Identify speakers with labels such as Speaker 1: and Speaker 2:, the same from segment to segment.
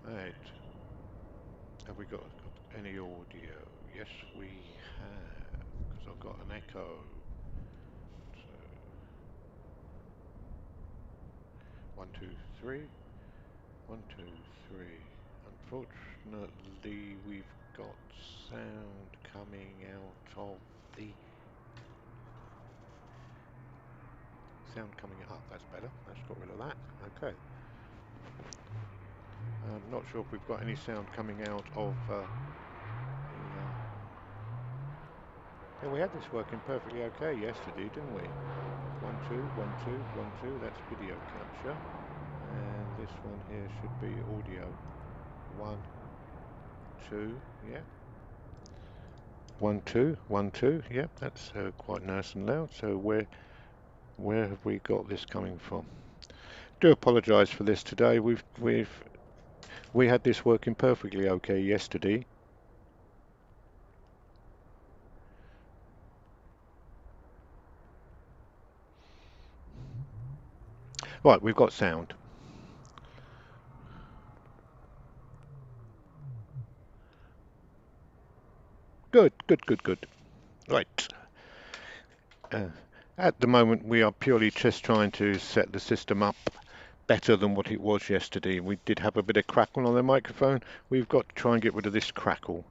Speaker 1: Right. Have we got any audio? Yes, we have, because I've got an echo. So, 1, 2, 3. 1, 2, 3. Unfortunately, we've got sound coming out of the sound coming up. That's better. Let's got rid of that. Okay. I'm not sure if we've got any sound coming out of yeah, we had this working perfectly okay yesterday, didn't we? 1, 2, 1, 2, 1, 2. That's video capture. And this one here should be audio. 1, 2, yeah. 1, 2, 1, 2, yeah. That's quite nice and loud. So where have we got this coming from? Do apologise for this today. We had this working perfectly okay yesterday. Right, we've got sound. Good, good, good, good. Right. Uh, at the moment, we are purely just trying to set the system up better than what it was yesterday. We did have a bit of crackle on the microphone. We've got to try and get rid of this crackle.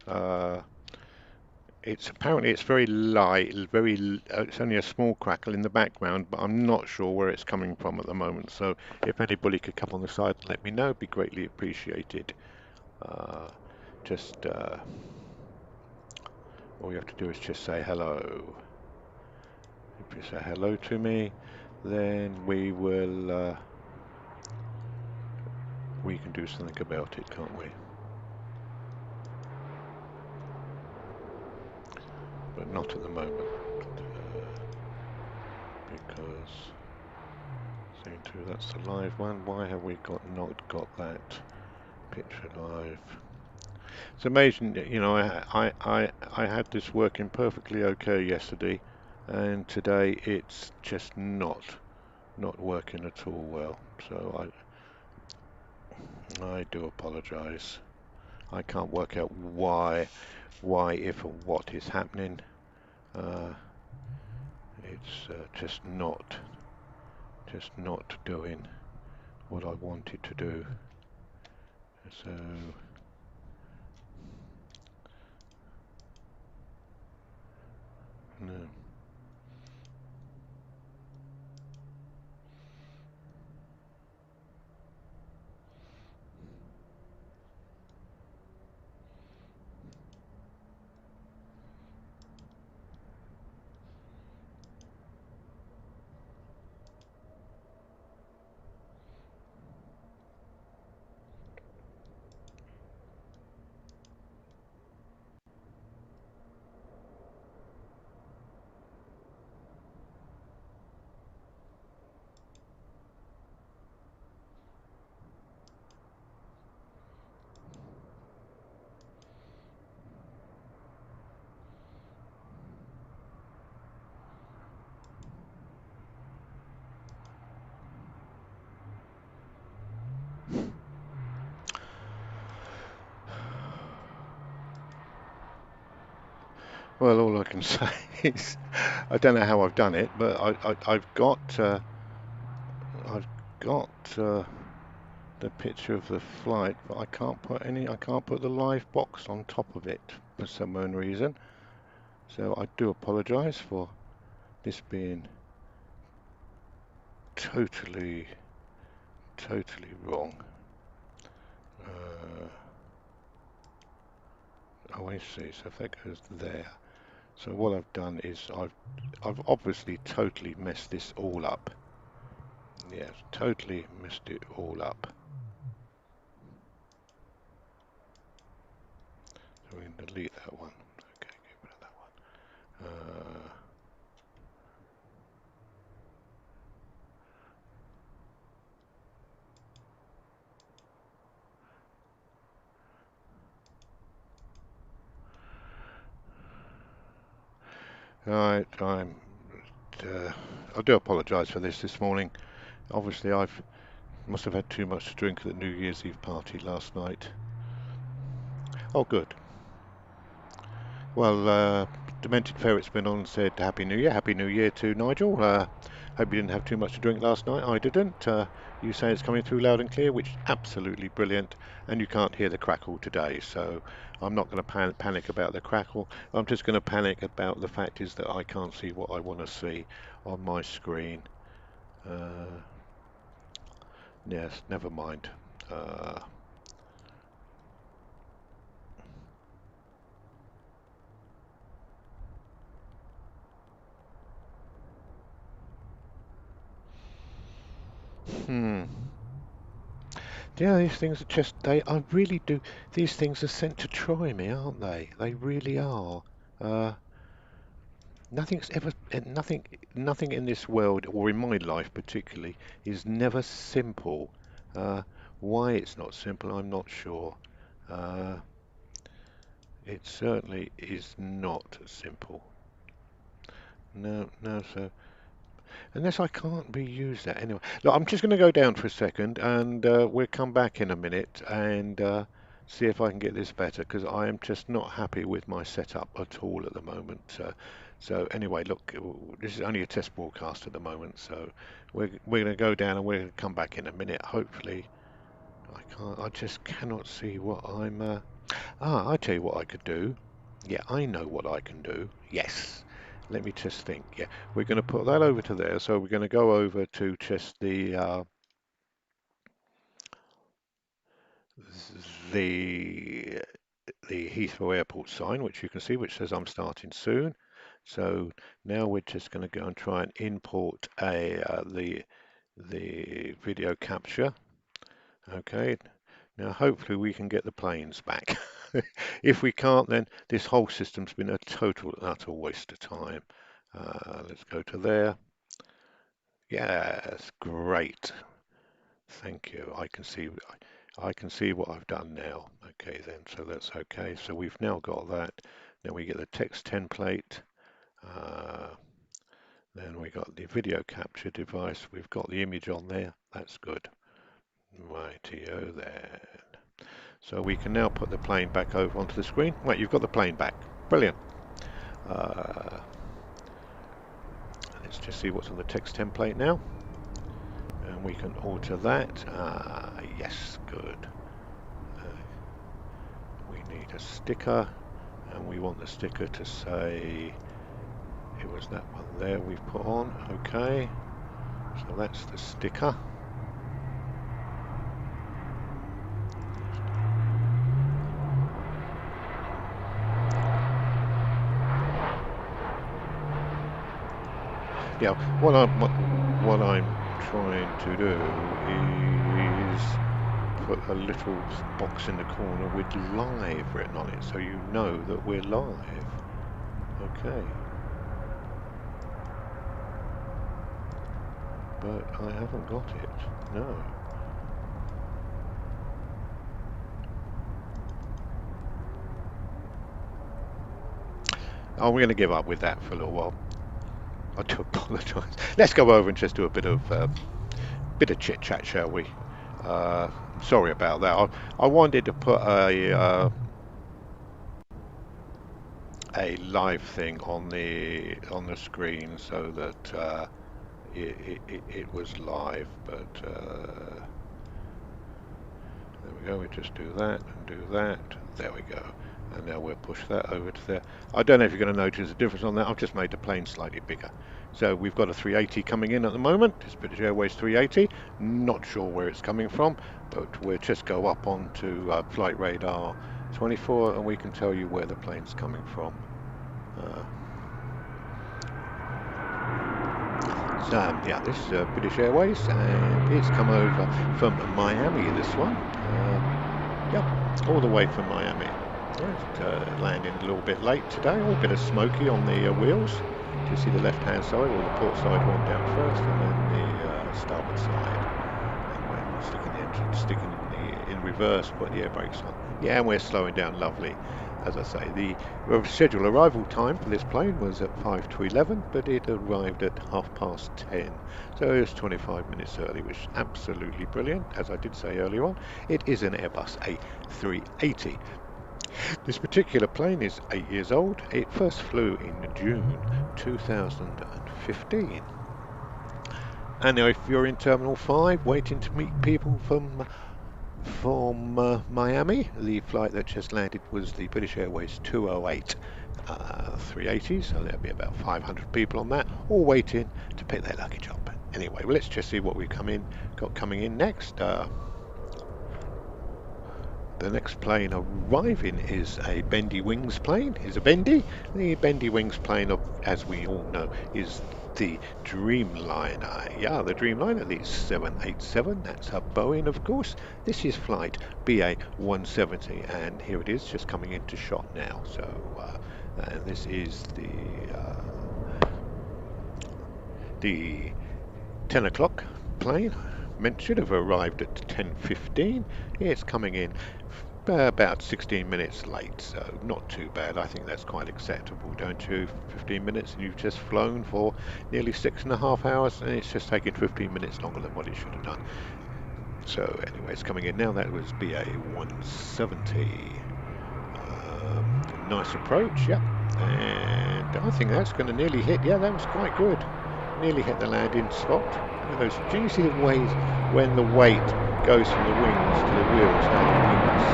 Speaker 1: It's apparently it's very light, it's only a small crackle in the background, but I'm not sure where it's coming from at the moment. So if anybody could come on the side and let me know, it'd be greatly appreciated. Uh, just all you have to do is just say hello. If you say hello to me, then we can do something about it, can't we? But not at the moment, because scene two, that's the live one. Why have we not got that picture live? It's amazing, you know. I had this working perfectly okay yesterday, and today it's just not working at all well. So I do apologise. I can't work out why, if, or what is happening. Uh, it's just not doing what I wanted to do. So no. Well, all I can say is I don't know how I've done it, but I've got the picture of the flight, but I can't put the live box on top of it for some unknown reason. So I do apologise for this being totally, totally wrong. Uh, oh, I see. So if that goes there. So what I've done is I've obviously totally messed this all up. Yes, totally messed it all up. So we can delete that one. Okay, get rid of that one. Right, I do apologise for this morning. Obviously, I've Must have had too much to drink at the New Year's Eve party last night. Oh, good. Well, Demented Ferret's been on and said Happy New Year. Happy New Year to Nigel. Hope you didn't have too much to drink last night. I didn't. You say it's coming through loud and clear, which is absolutely brilliant. And you can't hear the crackle today, so I'm not going to panic about the crackle. I'm just going to panic about the fact is that I can't see what I want to see on my screen. Uh, yes, never mind. Uh, hmm. Yeah, these things are just, I really do, these things are sent to try me, aren't they? They really are. Uh, nothing's ever, nothing in this world, or in my life particularly, is never simple. Uh, why it's not simple, I'm not sure. Uh, it certainly is not simple. No, no, so unless I can't reuse that anyway. Look, I'm just going to go down for a second and we'll come back in a minute and see if I can get this better because I am just not happy with my setup at all at the moment. So anyway, look, this is only a test broadcast at the moment, so we're going to go down and we're going to come back in a minute. Hopefully, I just cannot see what I'm. I tell you what I could do. Yeah, I know what I can do. Yes. Let me just think. Yeah, we're going to put that over to there. So we're going to go over to just the the Heathrow Airport sign, which you can see, which says I'm starting soon. So now we're just going to go and try and import the video capture. Okay. Now hopefully we can get the planes back. If we can't, then this whole system's been a total and utter waste of time. Let's go to there. Yes, great. Thank you. I can see what I've done now. Okay then, so that's okay. So we've now got that. Then we get the text template. Uh, then we got the video capture device. We've got the image on there. That's good. Rightio then. So we can now put the plane back over onto the screen. Right, you've got the plane back. Brilliant. Uh, let's just see what's on the text template now. And we can alter that. Yes, good. We need a sticker, and we want the sticker to say it was that one there we've put on. Okay, so that's the sticker. Yeah, what I'm trying to do is put a little box in the corner with live written on it, so you know that we're live. Okay. But I haven't got it. No. Oh, we're going to give up with that for a little while. I do apologise. Let's go over and just do a bit of chit chat, shall we? Sorry about that. I wanted to put a live thing on the screen so that it was live, but there we go. We just do that and do that. There we go. And now we'll push that over to there. I don't know if you're going to notice a difference on that. I've just made the plane slightly bigger. So we've got a 380 coming in at the moment. It's British Airways 380. Not sure where it's coming from, but we'll just go up onto Flight Radar 24 and we can tell you where the plane's coming from. Yeah, this is British Airways and it's come over from Miami, this one. Yep, all the way from Miami. Just landing a little bit late today, all a bit of smoky on the wheels. Do you see the left hand side, or the port side went down first and then the starboard side. And when sticking the engine, in reverse, put the air brakes on. Yeah, and we're slowing down lovely. as I say, the scheduled arrival time for this plane was at 5 to 11, but it arrived at 10:30. So it was 25 minutes early, which is absolutely brilliant. As I did say earlier on, it is an Airbus A380. This particular plane is 8 years old. It first flew in June 2015. And if you're in Terminal 5 waiting to meet people from Miami, the flight that just landed was the British Airways 208 380, so there'll be about 500 people on that, all waiting to pick their luggage up. Anyway, well, let's just see what we've got coming in next. The next plane arriving is a Bendy Wings plane. Is a Bendy. The Bendy Wings plane, as we all know, is the Dreamliner. Yeah, the Dreamliner, the 787. That's a Boeing, of course. This is flight BA 170, and here it is, just coming into shot now. So, and this is the 10 o'clock plane. Should have arrived at 10:15. It's coming in about 16 minutes late, so not too bad. I think that's quite acceptable, don't you? 15 minutes and you've just flown for nearly 6.5 hours, and it's just taking 15 minutes longer than what it should have done. So anyway, it's coming in now. That was BA 170. Nice approach, yeah. And I think that's going to nearly hit. Yeah, that was quite good. Nearly hit the landing spot. Those, do you see the ways when the weight goes from the wings to the wheels, how the wings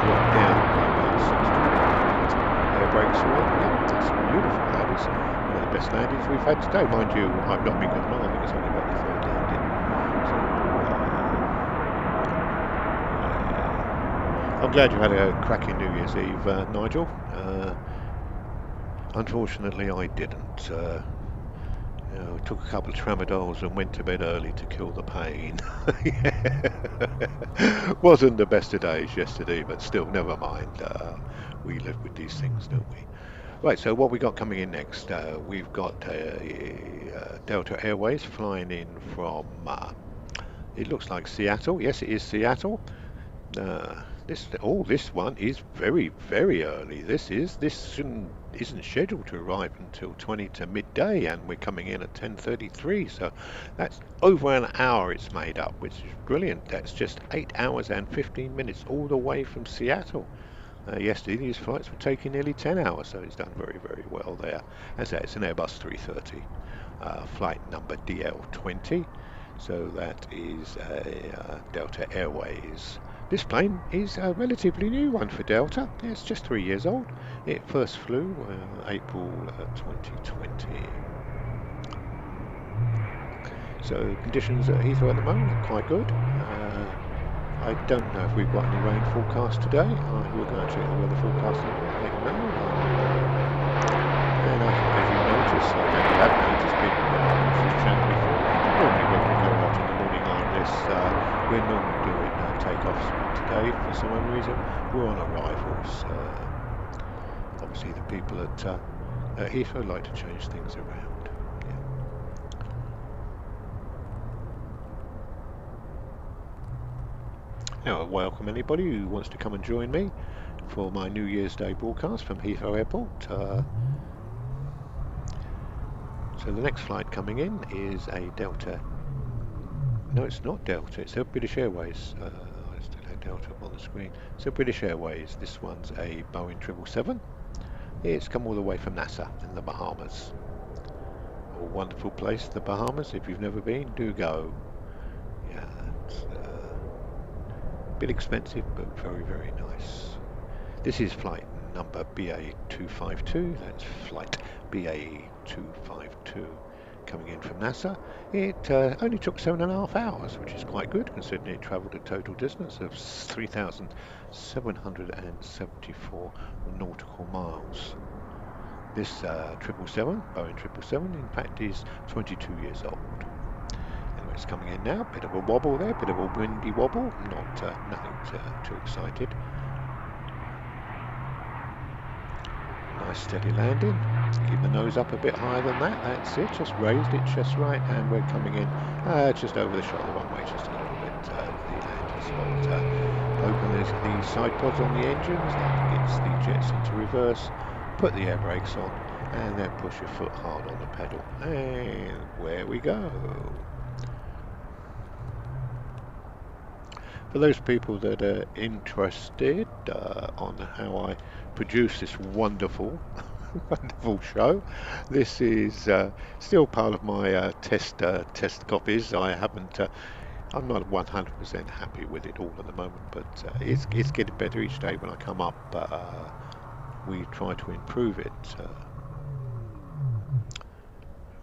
Speaker 1: drop down by about 6 to 8 air brakes are on? Yeah, that's beautiful. That is one of the best landings we've had today. Mind you, I've not been going on. I think it's only about the third landing. So, I'm glad you had a cracking New Year's Eve, Nigel. Unfortunately, I didn't. Took a couple of tramadols and went to bed early to kill the pain. Wasn't the best of days yesterday, but still, never mind. We live with these things, don't we? Right, so what we got coming in next? We've got Delta Airways flying in from, it looks like Seattle. Yes, it is Seattle. This one is very, very early. This isn't scheduled to arrive until 20 to midday, and we're coming in at 10:33. So that's over an hour it's made up, which is brilliant. That's just 8 hours and 15 minutes all the way from Seattle. Yesterday these flights were taking nearly 10 hours, so it's done very, very well there. As I say, it's an Airbus 330, flight number DL20. So that is Delta Airways. This plane is a relatively new one for Delta. It's just 3 years old. It first flew April 2020. So conditions at Heathrow at the moment are quite good. I don't know if we've got any rain forecast today. We're going to check the weather forecast and let you know. And as you notice, I maybe have noticed people that I've chatted before. Normally when we go out in the morning like this, we're normally doing takeoffs, but today for some reason we're on arrivals. Obviously the people at Heathrow like to change things around. Now, I welcome anybody who wants to come and join me for my New Year's Day broadcast from Heathrow Airport. So the next flight coming in is a Delta. No, it's not Delta, it's a British Airways. I still have Delta up on the screen. So British Airways, this one's a Boeing 777. It's come all the way from NASA in the Bahamas. A wonderful place, the Bahamas. If you've never been, do go. Yeah, it's a bit expensive, but very, very nice. This is flight number BA252. That's flight BA252. Coming in from NASA. It only took 7.5 hours, which is quite good considering it travelled a total distance of 3,774 nautical miles. This 777, Boeing 777, in fact is 22 years old. Anyway, it's coming in now. Bit of a wobble there, bit of a windy wobble. Nothing too excited. Nice steady landing. Keep the nose up a bit higher than that. That's it. Just raised it just right, and we're coming in just over the shot of the runway, just a little bit. The landing spot. Open the side pods on the engines, that gets the jets into reverse, put the air brakes on, and then push your foot hard on the pedal. And where we go. For those people that are interested on how I produce this wonderful, wonderful show, this is still part of my test copies. I'm not 100% happy with it all at the moment, but it's getting better each day when I come up. We try to improve it.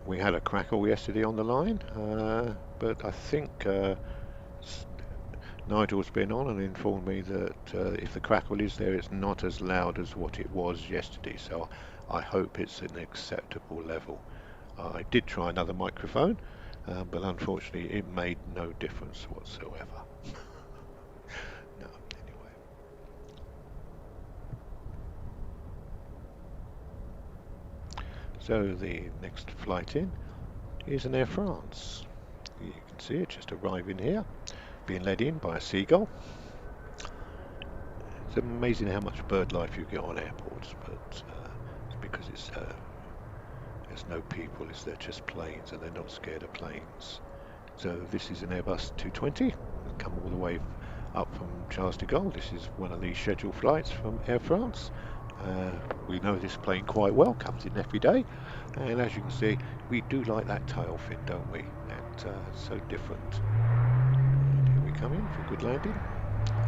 Speaker 1: We had a crackle yesterday on the line, but I think Nigel's been on and informed me that if the crackle is there, it's not as loud as what it was yesterday. So I hope it's an acceptable level. I did try another microphone, but unfortunately it made no difference whatsoever. No, anyway. So the next flight in is an Air France. You can see it just arriving here, being led in by a seagull. It's amazing how much bird life you get on airports, but it's because there's no people, they're just planes, and they're not scared of planes. So this is an Airbus 220, come all the way up from Charles de Gaulle. This is one of the scheduled flights from Air France. We know this plane quite well, comes in every day, and as you can see, we do like that tail fin, don't we? That's so different. And here we come in for a good landing.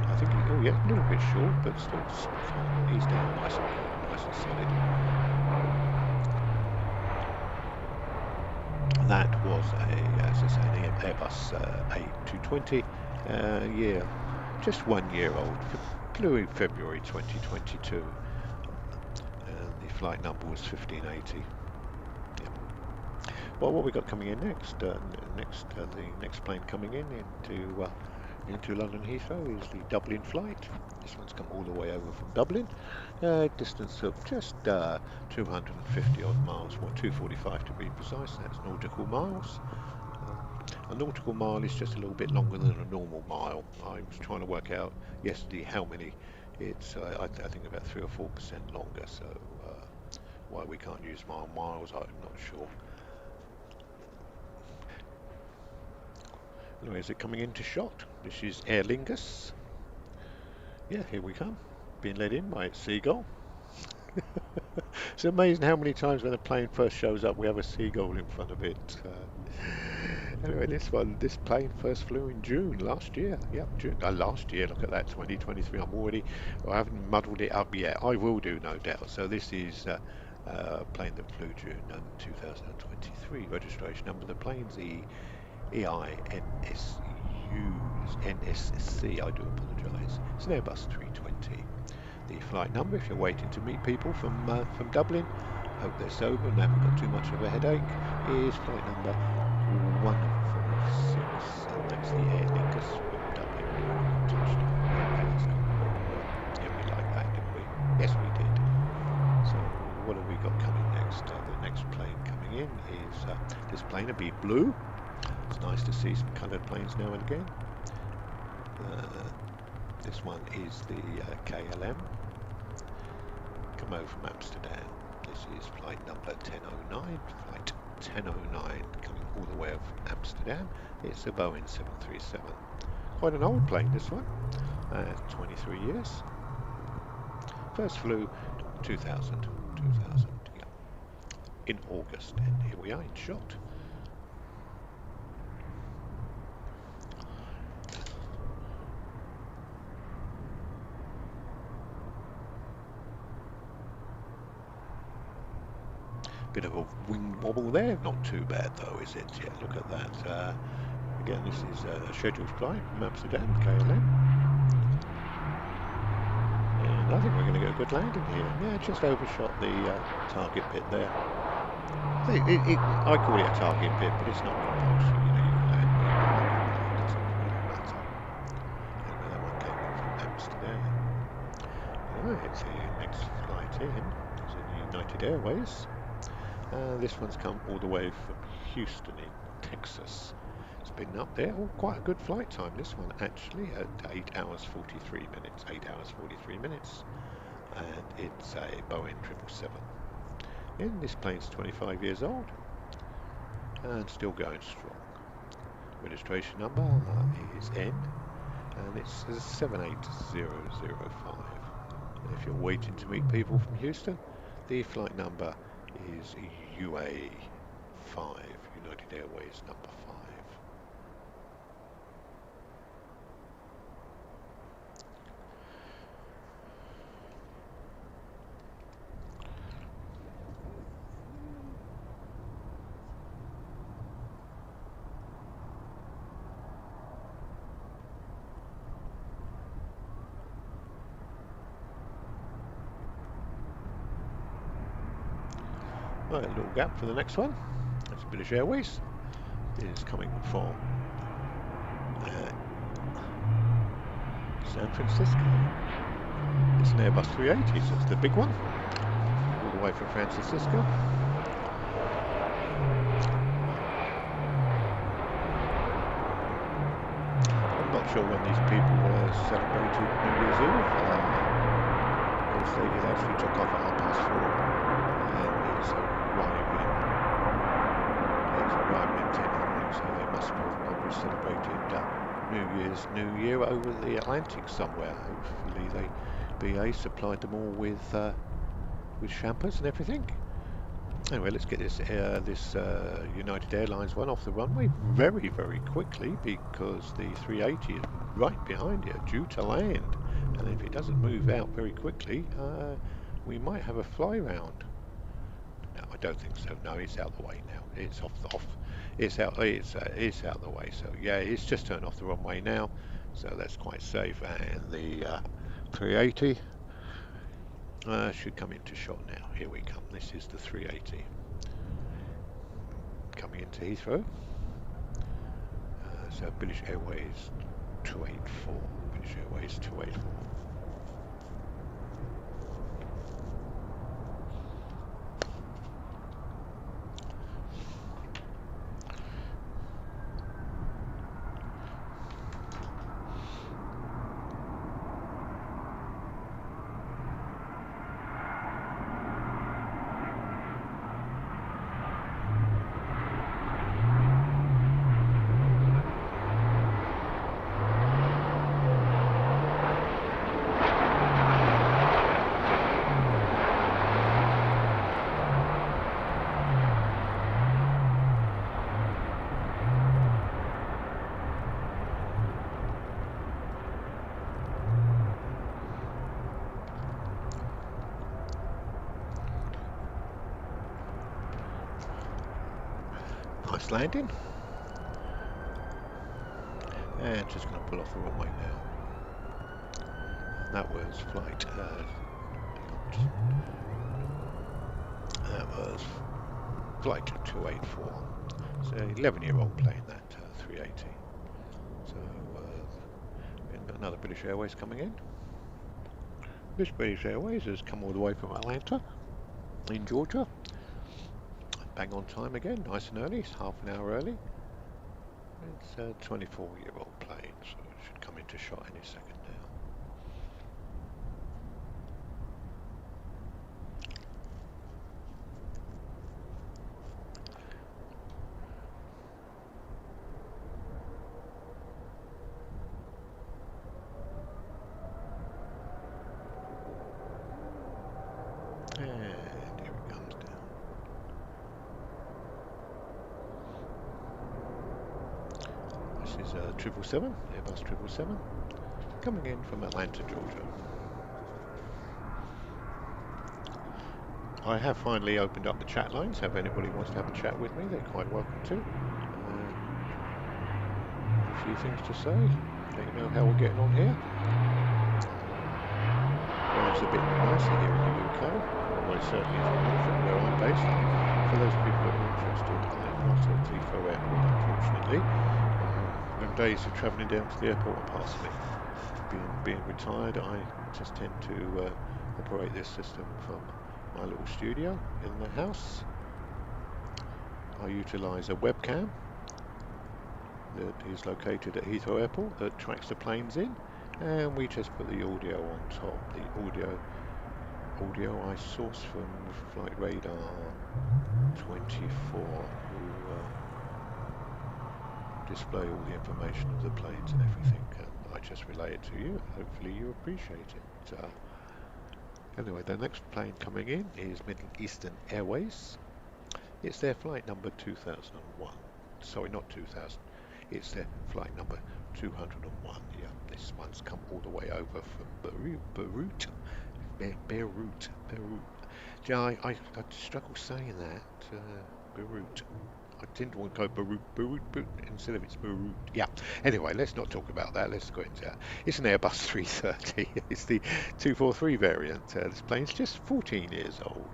Speaker 1: I think, oh yeah, a little bit short, but still he's down nice and solid. That was as I say, an Airbus A220, yeah, just 1 year old, flew in February 2022, and the flight number was 1580. Yeah. Well, what we got coming in next? The next plane coming in into London Heathrow is the Dublin flight. This one's come all the way over from Dublin, distance of just 250 odd miles, 245 to be precise. That's nautical miles. A nautical mile is just a little bit longer than a normal mile. I was trying to work out yesterday how many. It's I think about 3 or 4% longer. So why we can't use miles, I'm not sure. Anyway, is it coming into shot? This is Aer Lingus. Yeah, here we come. Being led in by Seagull. It's amazing how many times when a plane first shows up we have a seagull in front of it. Anyway, this plane first flew in June last year. Yep, June. Last year, look at that, 2023. I haven't muddled it up yet. I will do, no doubt. So this is a plane that flew June 2023. Registration number of the plane's EINSC, I do apologise. It's an Airbus 320. The flight number, if you're waiting to meet people from Dublin, hope they're sober and haven't got too much of a headache, is flight number 146, and that's the Aer Lingus from Dublin. Yeah, we like that, didn't we? Yes, we did. So, what have we got coming next? The next plane coming in is this plane will be blue. It's nice to see some coloured planes now and again. This one is the KLM. Come over from Amsterdam. This is flight number 1009. Flight 1009 coming all the way from Amsterdam. It's a Boeing 737. Quite an old plane, this one. 23 years. First flew 2000, yeah, in August, and here we are in shot. Bit of a wing wobble there, not too bad though, is it? Yeah, look at that. Again, this is a scheduled flight from Amsterdam, KLM. And I think we're going to get a good landing here. Yeah, just overshot the target bit there. I call it a target bit, but it's not compulsory. You know, you can land where you want, it doesn't really matter. Anyway, that one came in from Amsterdam. Right, the next flight in is United Airways. This one's come all the way from Houston in Texas. It's been up there. Oh, quite a good flight time, this one, actually, at 8 hours 43 minutes. 8 hours 43 minutes. And it's a Boeing 777. And this plane's 25 years old and still going strong. Registration number is N, and it's 78005. And if you're waiting to meet people from Houston, the flight number is UA5, United Airways number 5. Right, a little gap for the next one. That's British Airways. It is coming from San Francisco. It's an Airbus 380, so it's the big one, all the way from San Francisco. I'm not sure when these people celebrated New Year's Eve, because it actually took off at 4:30, and it's arriving in 10 in the morning, so they must have probably celebrated New Year over the Atlantic somewhere. Hopefully BA supplied them all with champers and everything. Anyway, let's get this United Airlines one off the runway very, very quickly, because the 380 is right behind it, due to land. And if it doesn't move out very quickly, we might have a fly round. No, I don't think so. No, it's out the way now. It's It's out the way. So yeah, it's just turned off the runway now. So that's quite safe. And the 380. Should come into shot now. Here we come. This is the 380 coming into Heathrow. So British Airways 284. British Airways 284. Nice landing, and just going to pull off the runway now. That was flight. That was flight 284. It's an 11-year-old plane, that 380. So another British Airways coming in. This British Airways has come all the way from Atlanta in Georgia. Bang on time again, nice and early. It's half an hour early. It's a 24-year-old plane, so it should come into shot any second now. And here it comes down. This is a 777, Airbus 777, coming in from Atlanta, Georgia. I have finally opened up the chat lines, so if anybody wants to have a chat with me, they're quite welcome to. A few things to say, let you know how we're getting on here. It's a bit nicer here in the UK, well it certainly is from where I'm based. For those people that are interested, I'm not at Heathrow Airport, unfortunately. When days of travelling down to the airport are past me. Being retired, I just tend to operate this system from my little studio in the house. I utilise a webcam that is located at Heathrow Airport that tracks the planes in, and we just put the audio on top. The audio I sourced from Flight Radar 24, who display all the information of the planes and everything, and I just relay it to you. Hopefully you appreciate it. Anyway, the next plane coming in is Middle Eastern Airways. It's their flight number 2001. Sorry, not 2000. It's their flight number 201. Yeah, this one's come all the way over from Beirut. Yeah, I struggle saying that. Beirut. I didn't want to go Beirut, instead of it's Beirut. Yeah. Anyway, let's not talk about that. Let's go into that. It's an Airbus 330. It's the 243 variant. This plane's just 14 years old.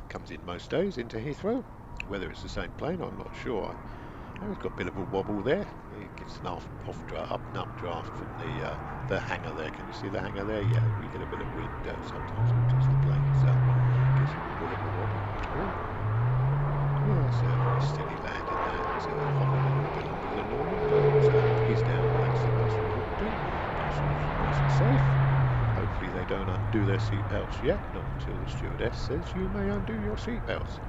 Speaker 1: Comes in most days into Heathrow. Whether it's the same plane, I'm not sure. It's got a bit of a wobble there. It gets an updraft from the hangar there. Can you see the hangar there? Yeah, we get a bit of wind sometimes because the plane's gets a bit of a wobble. Oh. Yeah, it's a very steady landing that. Hovering a little bit longer than normal, but he's down. That's the most important thing. Nice and safe. Hopefully they don't undo their seatbelts yet, not until the stewardess says you may undo your seatbelts.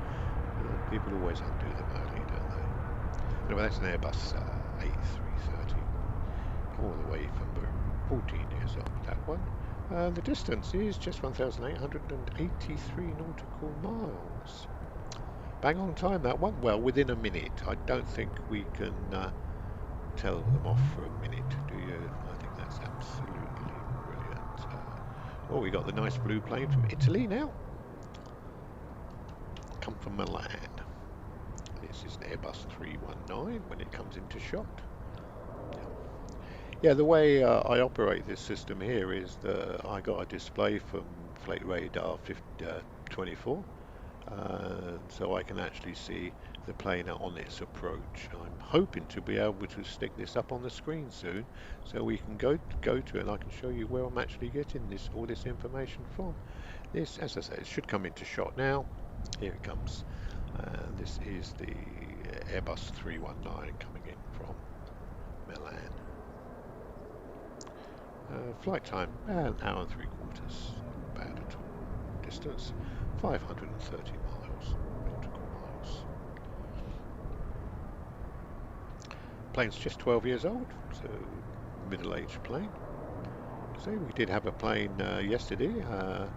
Speaker 1: People always undo them early, don't they? Anyway, that's an Airbus A330, all the way from 14 years old, that one. The distance is just 1,883 nautical miles. Bang on time, that one. Well, within a minute. I don't think we can tell them off for a minute, do you? I think that's absolutely brilliant. Well, we got the nice blue plane from Italy now. Come from Milan. This is an Airbus 319 when it comes into shot. Yeah, the way I operate this system here is that I got a display from Flight Radar 24. So I can actually see the plane on its approach. I'm hoping to be able to stick this up on the screen soon, so we can go to it and I can show you where I'm actually getting all this information from. This, as I say, it should come into shot now. Here it comes. This is the Airbus 319 coming in from Milan. Flight time, an hour and 3/4, not bad at all. Distance, 530 miles, nautical miles. Plane's just 12 years old, so middle-aged plane. So we did have a plane yesterday that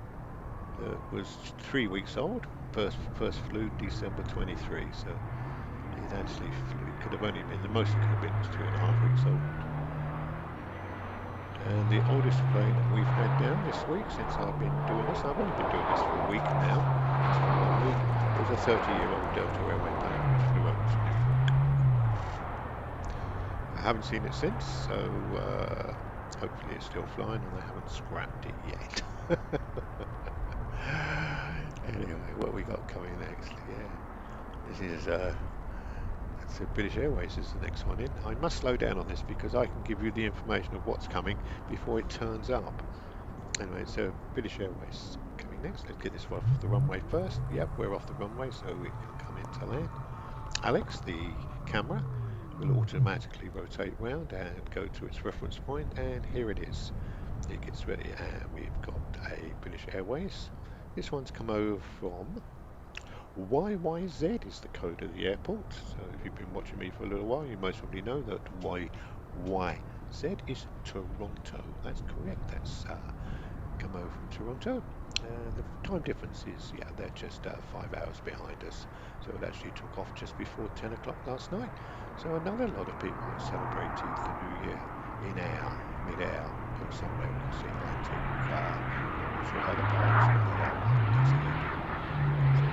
Speaker 1: was 3 weeks old. First flew December 23, so it actually flew. It could have only been, the most it could have been was 2.5 weeks old. And the oldest plane we've had down this week since I've been doing this, I've only been doing this for a week now, it's for 1 week, it was a 30-year-old Delta Airway plane which flew over to Norfolk. I haven't seen it since, so hopefully it's still flying and they haven't scrapped it yet. Anyway, what we got coming next? Yeah, this is so British Airways is the next one in. I must slow down on this because I can give you the information of what's coming before it turns up. Anyway, so British Airways coming next. Let's get this off the runway first. Yep, we're off the runway, so we can come into land. Alex, the camera, will automatically rotate round and go to its reference point, and here it is. It gets ready, and we've got a British Airways. This one's come over from YYZ is the code of the airport. So if you've been watching me for a little while, you most probably know that YYZ is Toronto. That's correct. That's come over from Toronto. The time difference is, yeah, they're just 5 hours behind us. So it actually took off just before 10 o'clock last night. So another lot of people celebrated the New Year in air, mid-air, or somewhere we can see Atlantic. I'm not sure how the pilots know that one.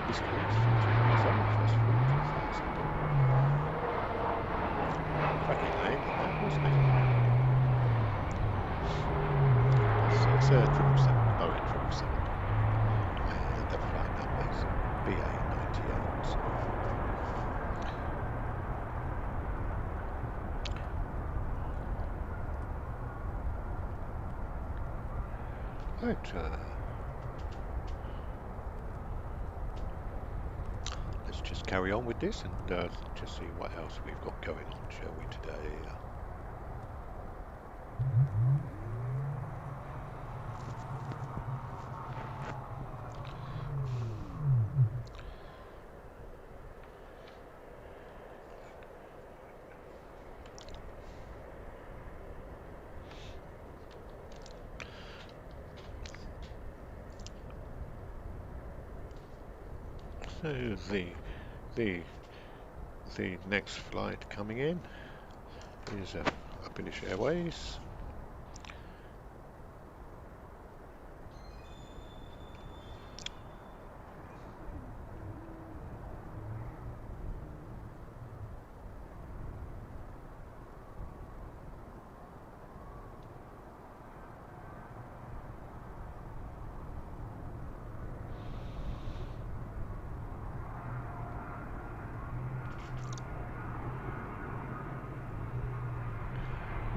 Speaker 1: This plane's 14 years old, first flew 2000. Cracking landing that, wasn't it? It's a 777, Boeing 777. And the flight number is BA98. Right, let's
Speaker 2: just carry on with this and just see what else we've got going on, shall we, today? So the the next flight coming in is a British Airways.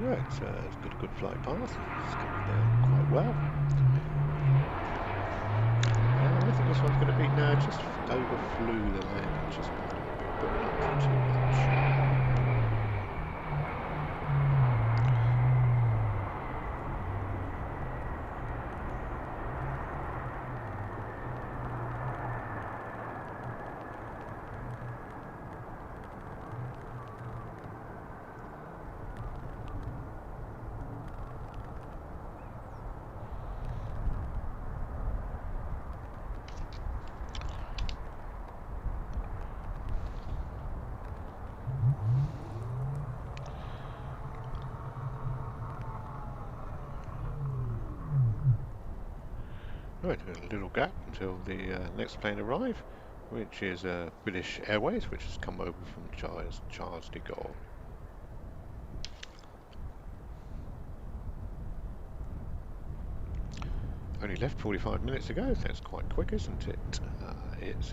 Speaker 2: Right, it's got a good flight path. It's coming down quite well. I think this one's going to be now just overflew the land, just but not too much. Right, a little gap until the next plane arrive, which is British Airways, which has come over from Charles de Gaulle. Only left 45 minutes ago. That's quite quick, isn't it? It's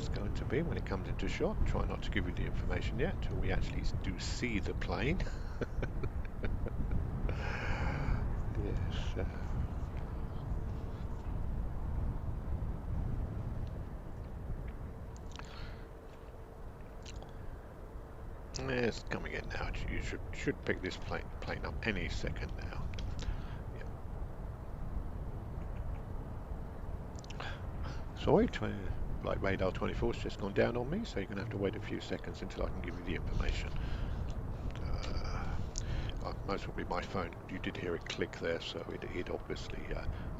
Speaker 2: going to be when it comes into shot. Try not to give you the information yet until we actually do see the plane. Yes. It's coming in now. You should pick this plane up any second now. Yep. Sorry, like radar 24's just gone down on me, so you're going to have to wait a few seconds until I can give you the information. Most probably my phone. You did hear it click there, so it obviously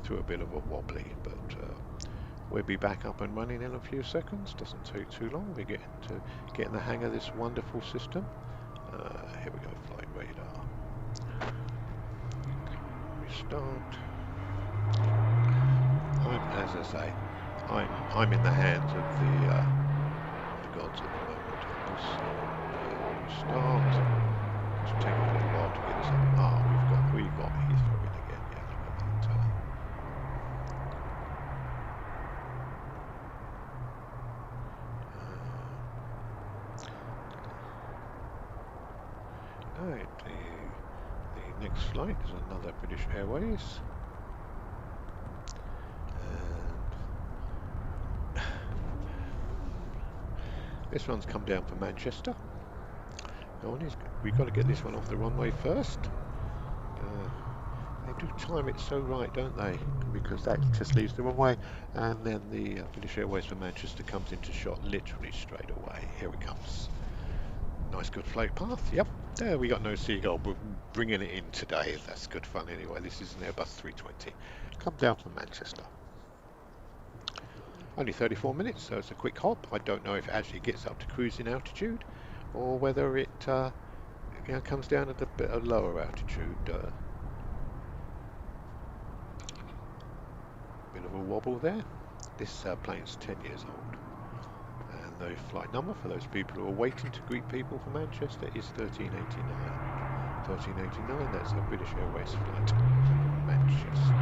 Speaker 2: threw a bit of a wobbly, but we'll be back up and running in a few seconds. Doesn't take too long. We're getting the hang of this wonderful system. Here we go, flight radar. Restart. As I say, I'm in the hands of the gods at the moment on this. Restart. It's taking a little while to get this up. Ah, we've got Heathrow in again. Yeah, look at that. Right, the next flight is another British Airways. And this one's come down from Manchester. We've got to get this one off the runway first. They do time it so right, don't they? Because that just leaves the runway, and then the British Airways from Manchester comes into shot literally straight away. Here it comes. Nice good flight path. Yep, there we got no seagull. We're bringing it in today. That's good fun anyway. This is an Airbus 320. Come down from Manchester. Only 34 minutes, so it's a quick hop. I don't know if it actually gets up to cruising altitude, or whether it comes down at a bit of lower altitude. Bit of a wobble there. This plane's 10 years old, and the flight number for those people who are waiting to greet people from Manchester is 1389. 1389. That's a British Airways flight from Manchester.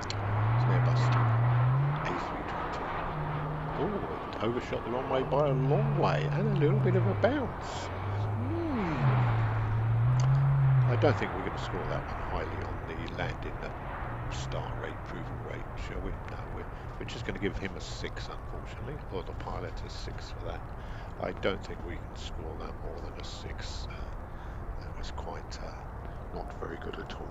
Speaker 2: It's an Airbus A320. Oh, overshot the runway by a long way and a little bit of a bounce. I don't think we're going to score that one highly on the landing. start rate, approval rate, shall we? No, we're just going to give him a 6, unfortunately, or the pilot a 6 for that. I don't think we can score that more than a 6. That was quite not very good at all.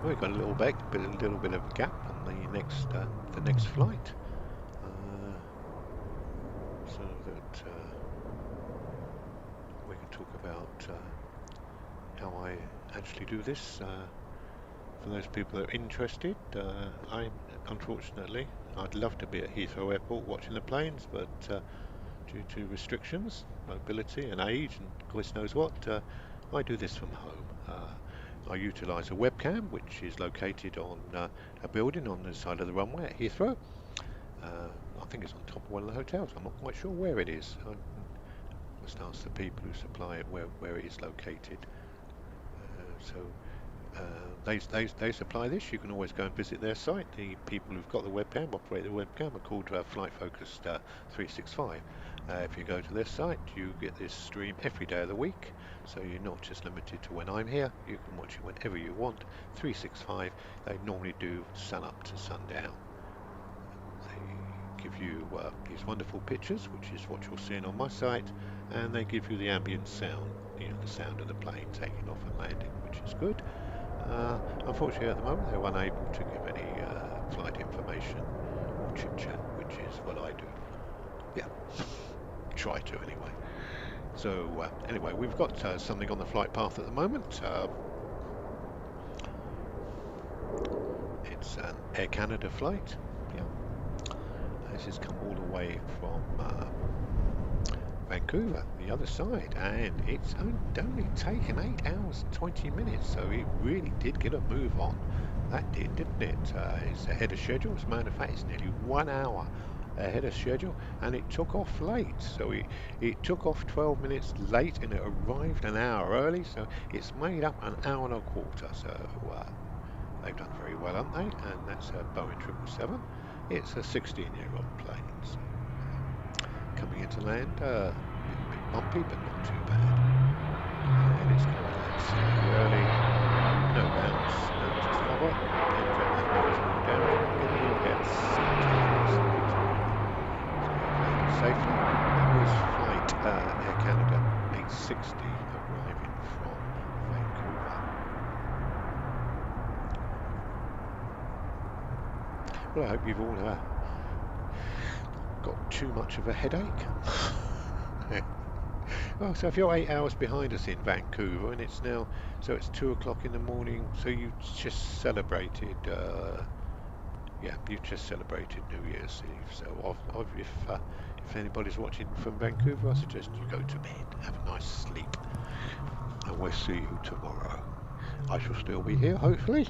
Speaker 2: We've got a little bit of a gap on the next flight, so that we can talk about how I actually do this. For those people that are interested, unfortunately, I'd love to be at Heathrow Airport watching the planes, but due to restrictions, mobility and age and goodness knows what, I do this from home. I utilise a webcam which is located on a building on the side of the runway at Heathrow. I think it's on top of one of the hotels. I'm not quite sure where it is. I must ask the people who supply it where it is located. They supply this. You can always go and visit their site. The people who've got the webcam, operate the webcam, are called Flight Focused 365. If you go to their site, you get this stream every day of the week, so you're not just limited to when I'm here. You can watch it whenever you want. 365. They normally do sun up to sundown. They give you these wonderful pictures, which is what you're seeing on my site, and they give you the ambient sound, the sound of the plane taking off and landing, which is good. Unfortunately, at the moment, they're unable to give any flight information or chit chat, which is what I do. Yeah, try to anyway. So anyway, we've got something on the flight path at the moment. It's an Air Canada flight. Yeah, this has come all the way from Vancouver, the other side, and it's only taken 8 hours and 20 minutes, so it really did get a move on. That did, didn't it? It's ahead of schedule. As a matter of fact, it's nearly 1 hour ahead of schedule, and it took off late. So it took off 12 minutes late, and it arrived an hour early, so it's made up an hour and a quarter. So they've done very well, haven't they? And that's a Boeing 777. It's a 16-year-old plane. So, coming into land, a bit bumpy, but not too bad. And it's going to land slightly early, no bounce, no just hover, and drop that nose all down, and you'll get 16. So landed safely. That was flight Air Canada 860 arriving from Vancouver. Well, I hope you've all got too much of a headache. Well, so if you're 8 hours behind us in Vancouver, and it's now, so it's 2 o'clock in the morning, so you just celebrated, you just celebrated New Year's Eve. So if anybody's watching from Vancouver, I suggest you go to bed, have a nice sleep, and we'll see you tomorrow. I shall still be here, hopefully,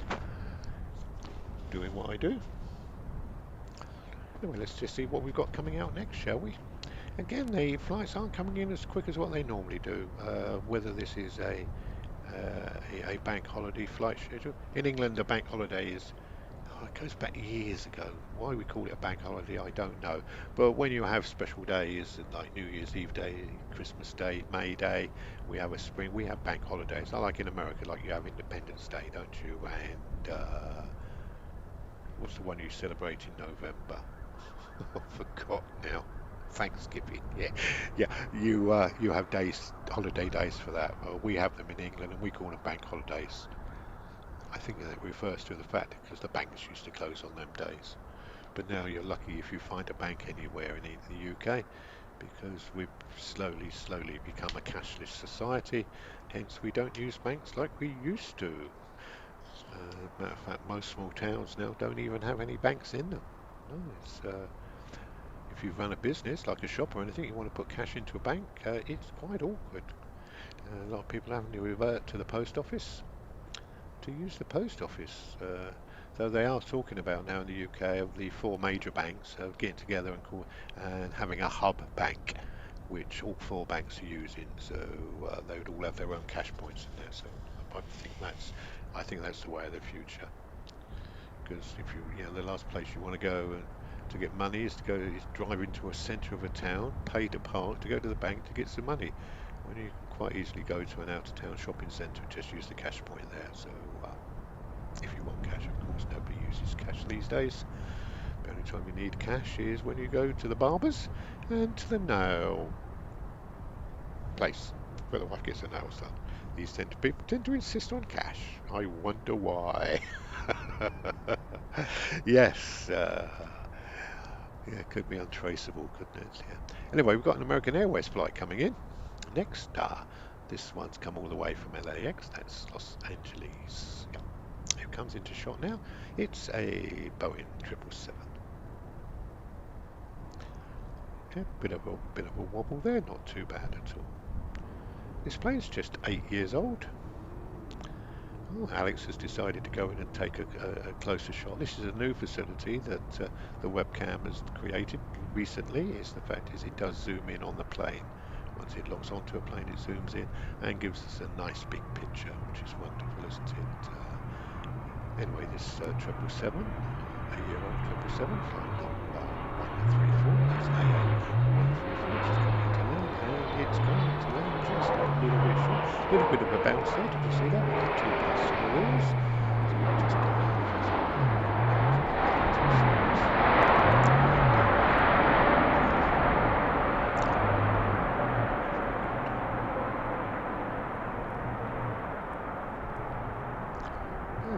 Speaker 2: doing what I do. Anyway, let's just see what we've got coming out next, shall we? Again, the flights aren't coming in as quick as what they normally do. Whether this is a bank holiday flight schedule. In England, a bank holiday is, it goes back years ago. Why we call it a bank holiday, I don't know. But when you have special days like New Year's Eve Day, Christmas Day, May Day, we have bank holidays. I like in America, like you have Independence Day, don't you? And what's the one you celebrate in November? I forgot now. Thanksgiving, yeah. You have holiday days for that. Well, we have them in England, and we call them bank holidays. I think that refers to the fact because the banks used to close on them days. But now you're lucky if you find a bank anywhere in the UK, because we've slowly become a cashless society. Hence, we don't use banks like we used to. Matter of fact, most small towns now don't even have any banks in them. No, it's if you run a business like a shop or anything, you want to put cash into a bank, it's quite awkward. A lot of people having to revert to the post office to use the post office. Though they are talking about now in the UK of the 4 major banks getting together and having a hub bank, which all 4 banks are using. So they would all have their own cash points in there. So I think that's the way of the future. Because if the last place you want to go and to get money is drive into a centre of a town, pay to park, to go to the bank to get some money. When you can quite easily go to an out-of-town shopping centre and just use the cash point there. So if you want cash, of course, nobody uses cash these days. The only time you need cash is when you go to the barber's and to the nail place where the wife gets her nails done. People tend to insist on cash. I wonder why. Yes, yeah, it could be untraceable, couldn't it? Yeah. Anyway, we've got an American Airways flight coming in next. This one's come all the way from LAX. That's Los Angeles. Yep. It comes into shot now. It's a Boeing 777. Okay, bit of a wobble there, not too bad at all. This plane's just 8 years old. Oh, Alex has decided to go in and take a closer shot. This is a new facility that the webcam has created recently. The fact is it does zoom in on the plane. Once it locks onto a plane, it zooms in and gives us a nice big picture, which is wonderful, isn't it? Anyway, this 777, a year-old 777, flight number 134, that's AA 134, which is coming into land, and it's going to land just a little bit short. A little bit of a bounce there, did you see that? With the two passenger wheels. So we'll just go down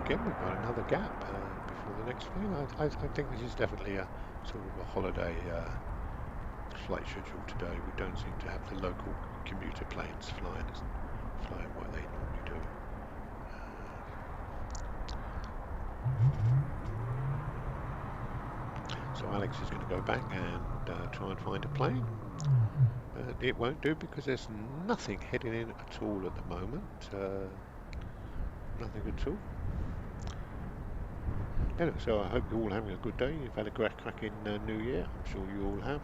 Speaker 2: again, we've got another gap before the next plane. I think this is definitely a sort of a holiday flight schedule today. We don't seem to have the local commuter planes flying what they normally do. So Alex is going to go back and try and find a plane. It won't do because there's nothing heading in at all at the moment. Nothing at all. Anyway, so I hope you're all having a good day. You've had a cracking New Year. I'm sure you all have.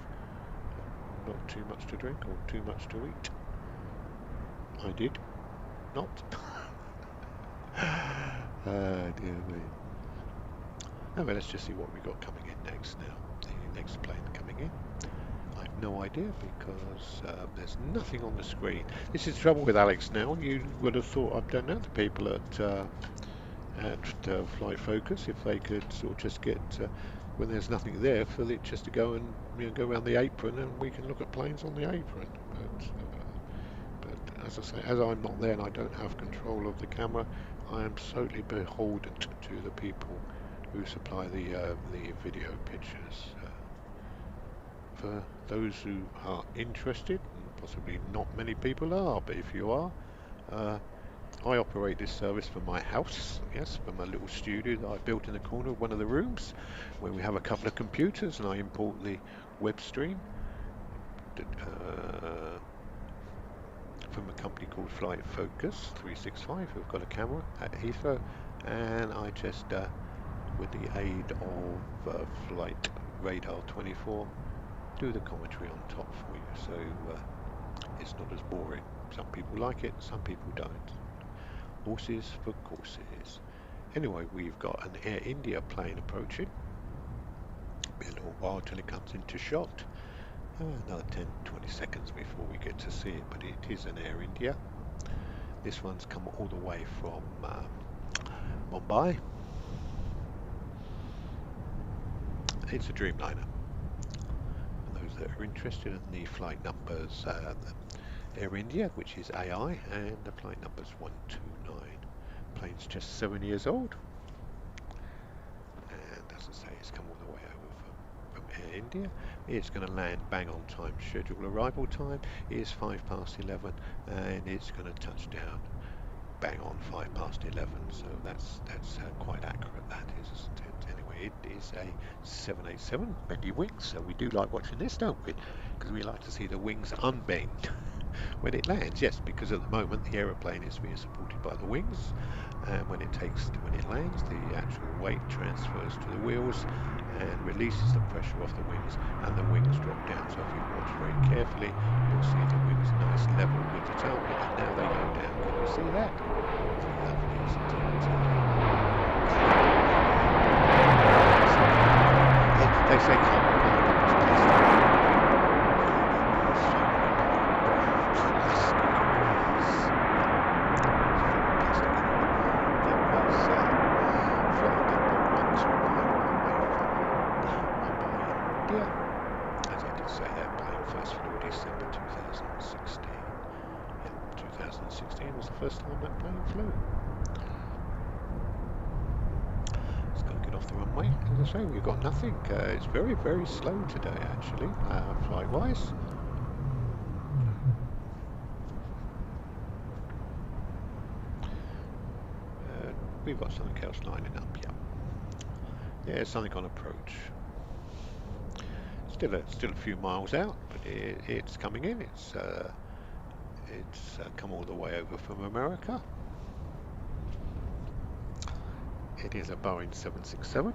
Speaker 2: Not too much to drink or too much to eat. I did. Not. Dear me. Anyway, let's just see what we've got coming in next now. The next plane coming in. I have no idea because there's nothing on the screen. This is the trouble with Alex now. You would have thought, I don't know, the people at Flight Focus, if they could sort of just get when there's nothing there, for it just to go and go around the apron, and we can look at planes on the apron. But as I say, as I'm not there and I don't have control of the camera, I am solely beholden to the people who supply the video pictures. For those who are interested, and possibly not many people are, but if you are, I operate this service from my house, yes, from a little studio that I built in the corner of one of the rooms, where we have a couple of computers, and I import the web stream from a company called Flight Focus 365, who've got a camera at Heathrow, and I just, with the aid of Flight Radar 24, do the commentary on top for you, so it's not as boring. Some people like it, some people don't. Horses for courses. Anyway, we've got an Air India plane approaching. Be a little while till it comes into shot. Another 10-20 seconds before we get to see it, but it is an Air India. This one's come all the way from Mumbai. It's a Dreamliner. And those that are interested in the flight numbers, Air India, which is AI, and the flight number's 129. Plane's just 7 years old, and as I say, it's come all the way over from Air India. It's going to land bang on time. Scheduled arrival time is 11:05, and it's going to touch down bang on 11:05. So that's quite accurate. That is, isn't it? Anyway, it is a 787 bendy wings, so we do like watching this, don't we? Because we like to see the wings unbend when it lands. Yes, because at the moment the aeroplane is being supported by the wings, and when it lands, the actual weight transfers to the wheels and releases the pressure off the wings, and the wings drop down. So if you watch very carefully, you'll see the wings nice level with the tailplane, and now they go down. Can you see that? Lovely, isn't it? they say come on, I think it's plastic. So many plastic wheels. Plastic anyway. That was flight number 129 on my way from Mumbai, India. As I did say, that plane first flew December 2016. Yeah, 2016 was the first time that plane flew. It's got to get off the runway. As I say, we've got nothing. It's very, very slow today, actually, flight-wise. We've got something else lining up, yeah. Yeah, something on approach. Still a few miles out, but it's coming in. It's come all the way over from America. It is a Boeing 767.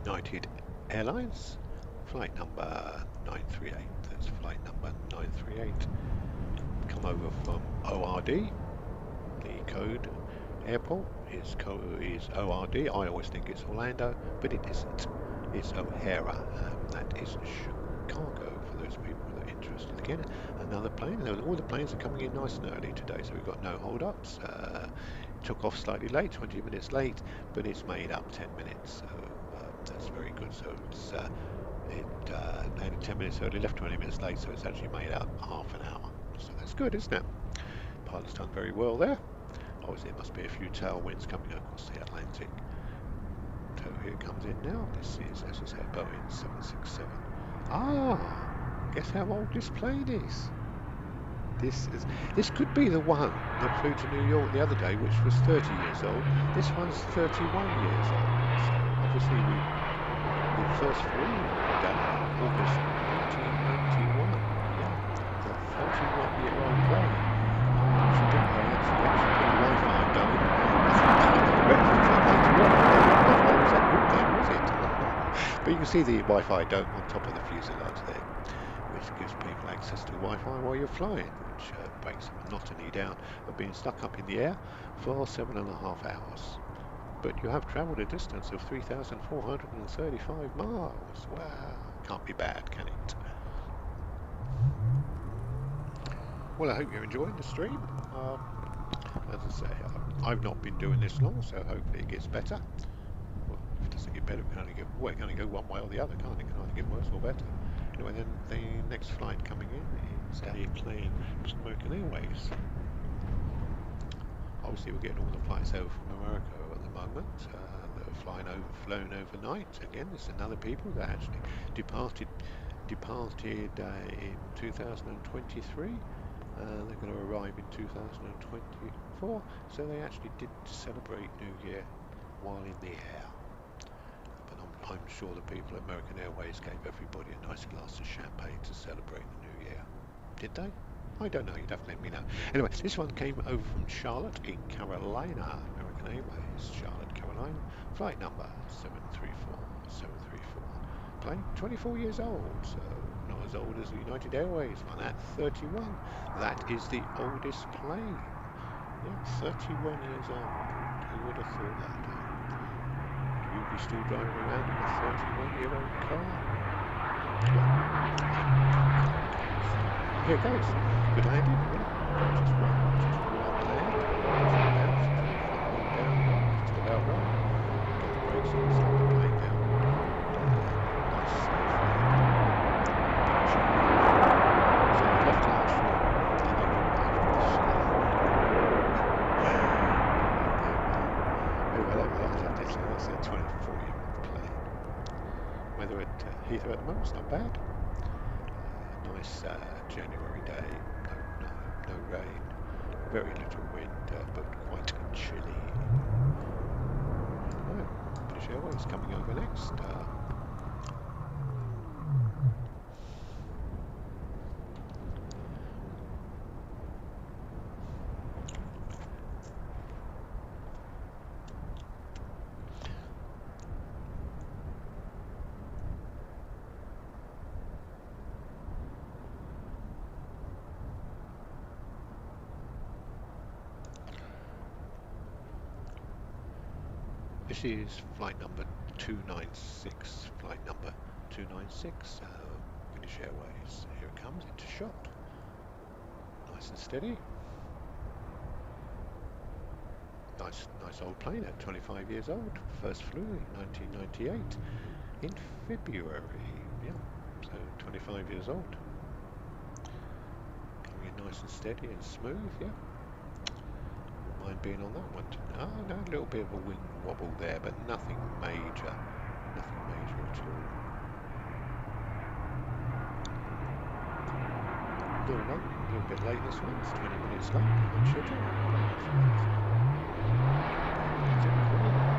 Speaker 2: United Airlines, flight number 938. That's flight number 938. Come over from ORD. The code airport is ORD. I always think it's Orlando, but it isn't. It's O'Hara. That is Chicago for those people that are interested. Again, another plane. All the planes are coming in nice and early today, so we've got no hold-ups. Took off slightly late, 20 minutes late, but it's made up 10 minutes, so that's very good. So it's landed 10 minutes early, left 20 minutes late, so it's actually made up half an hour. So that's good, isn't it? Pilot's done very well there. Obviously, there must be a few tailwinds coming across the Atlantic. So here it comes in now. This is, as I said, Boeing 767. Ah, guess how old this plane is? This could be the one that flew to New York the other day, which was 30 years old. This one's 31 years old. So obviously we first flew August 1991. Yeah, the 31-year-old plane. They actually put a Wi-Fi dome. Was that good then, was it? But you can see the Wi-Fi dome on top of the fuselage there, which gives people access to Wi-Fi while you're flying, which breaks the monotony down of being stuck up in the air for 7.5 hours. But you have travelled a distance of 3,435 miles. Wow, can't be bad, can it? Well, I hope you're enjoying the stream. As I say, I've not been doing this long, so hopefully it gets better. Well, if it doesn't get better, it can only go one way or the other, can't it? It can either get worse or better. Anyway, then the next flight coming in is a plane from American Airways. Obviously, we're getting all the flights over from America at the moment that are flown overnight. Again, there's another people that actually departed in 2023. They're going to arrive in 2024, so they actually did celebrate New Year while in the air. But I'm sure the people at American Airways gave everybody a nice glass of champagne to celebrate the New Year. Did they? I don't know, you'd have to let me know. Anyway, this one came over from Charlotte in Carolina, American Airways, Charlotte, Carolina, flight number 734. Plane 24 years old, so not as old as the United Airways one at 31. That is the oldest plane. Yeah, 31 years old. Who would have thought that? You'd be still driving around in a 31-year-old car. Here it goes. Good landing. Just one land. Just about right. Get the brakes on, start the plane down. Nice safe landing. So we left large for that's a 24-year-old plane. Weather at Heathrow at the moment's not bad. Nice January day, no rain, very little wind, but quite chilly. British Airways coming over next. This is flight number 296, flight number 296, British Airways. Here it comes into shot, nice and steady. Nice old plane at 25 years old. First flew in 1998 in February. Yeah, so 25 years old. Coming in nice and steady and smooth. Yeah, wouldn't mind being on that one. Oh no, a little bit of a wing wobble there, but nothing major. Nothing major at all. A little bit late this one. It's 20 minutes late on schedule.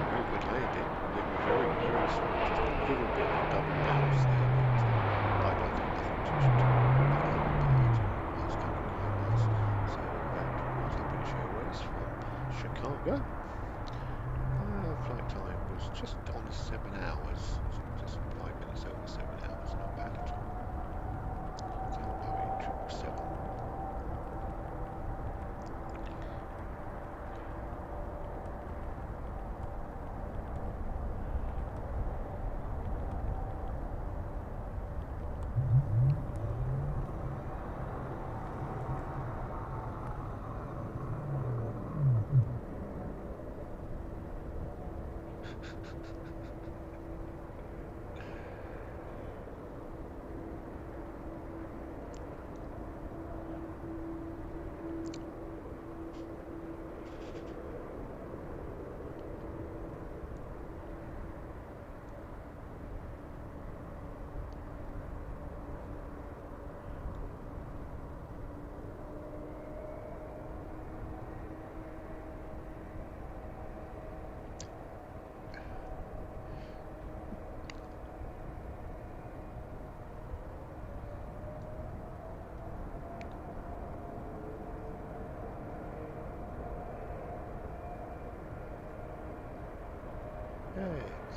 Speaker 2: Very good landing. They were very, very slow. Just a little bit of double bounce there. But I don't think nothing too short. That's coming quite nice. So that was the British Airways from Chicago. Flight time was just on 7 hours. Just 5 minutes over 7 hours. Not bad at all. So Boeing 777.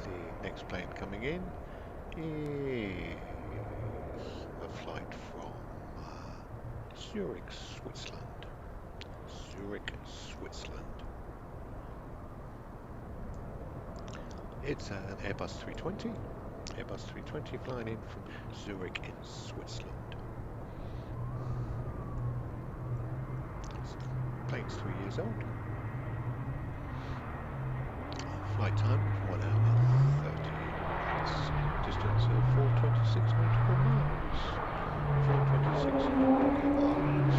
Speaker 2: The next plane coming in is a flight from Zurich, Switzerland. Zurich, Switzerland. It's an Airbus 320. Airbus 320 flying in from Zurich in Switzerland. Plane's 3 years old. Flight time 1 hour 30 minutes. Distance of 426 nautical miles. 426 nautical miles.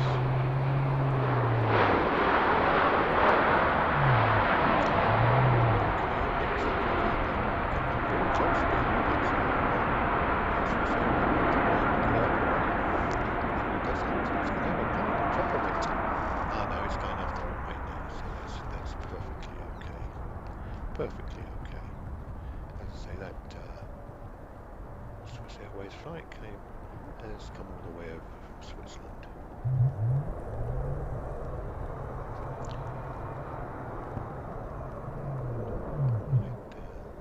Speaker 2: Perfectly okay. As I say, that Swiss Airways flight has come all the way over from Switzerland.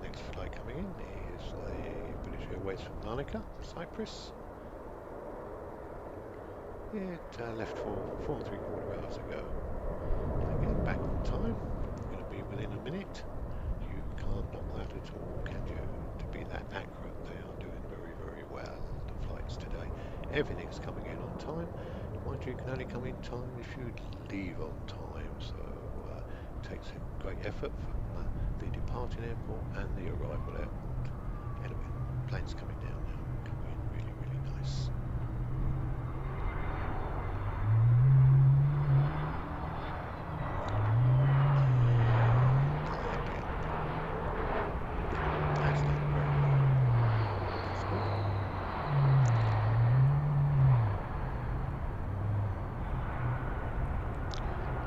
Speaker 2: Next flight coming in is the British Airways from Larnaca, Cyprus. It left for 4 3/4 hours ago. Again, back on time. Going to be within a minute. Can't knock that at all, can you? To be that accurate, they are doing very, very well, the flights today. Everything's coming in on time. Mind you, can only come in time if you leave on time, so it takes a great effort from the departing airport and the arrival airport. Anyway, plane's coming down now, coming in really, really nice.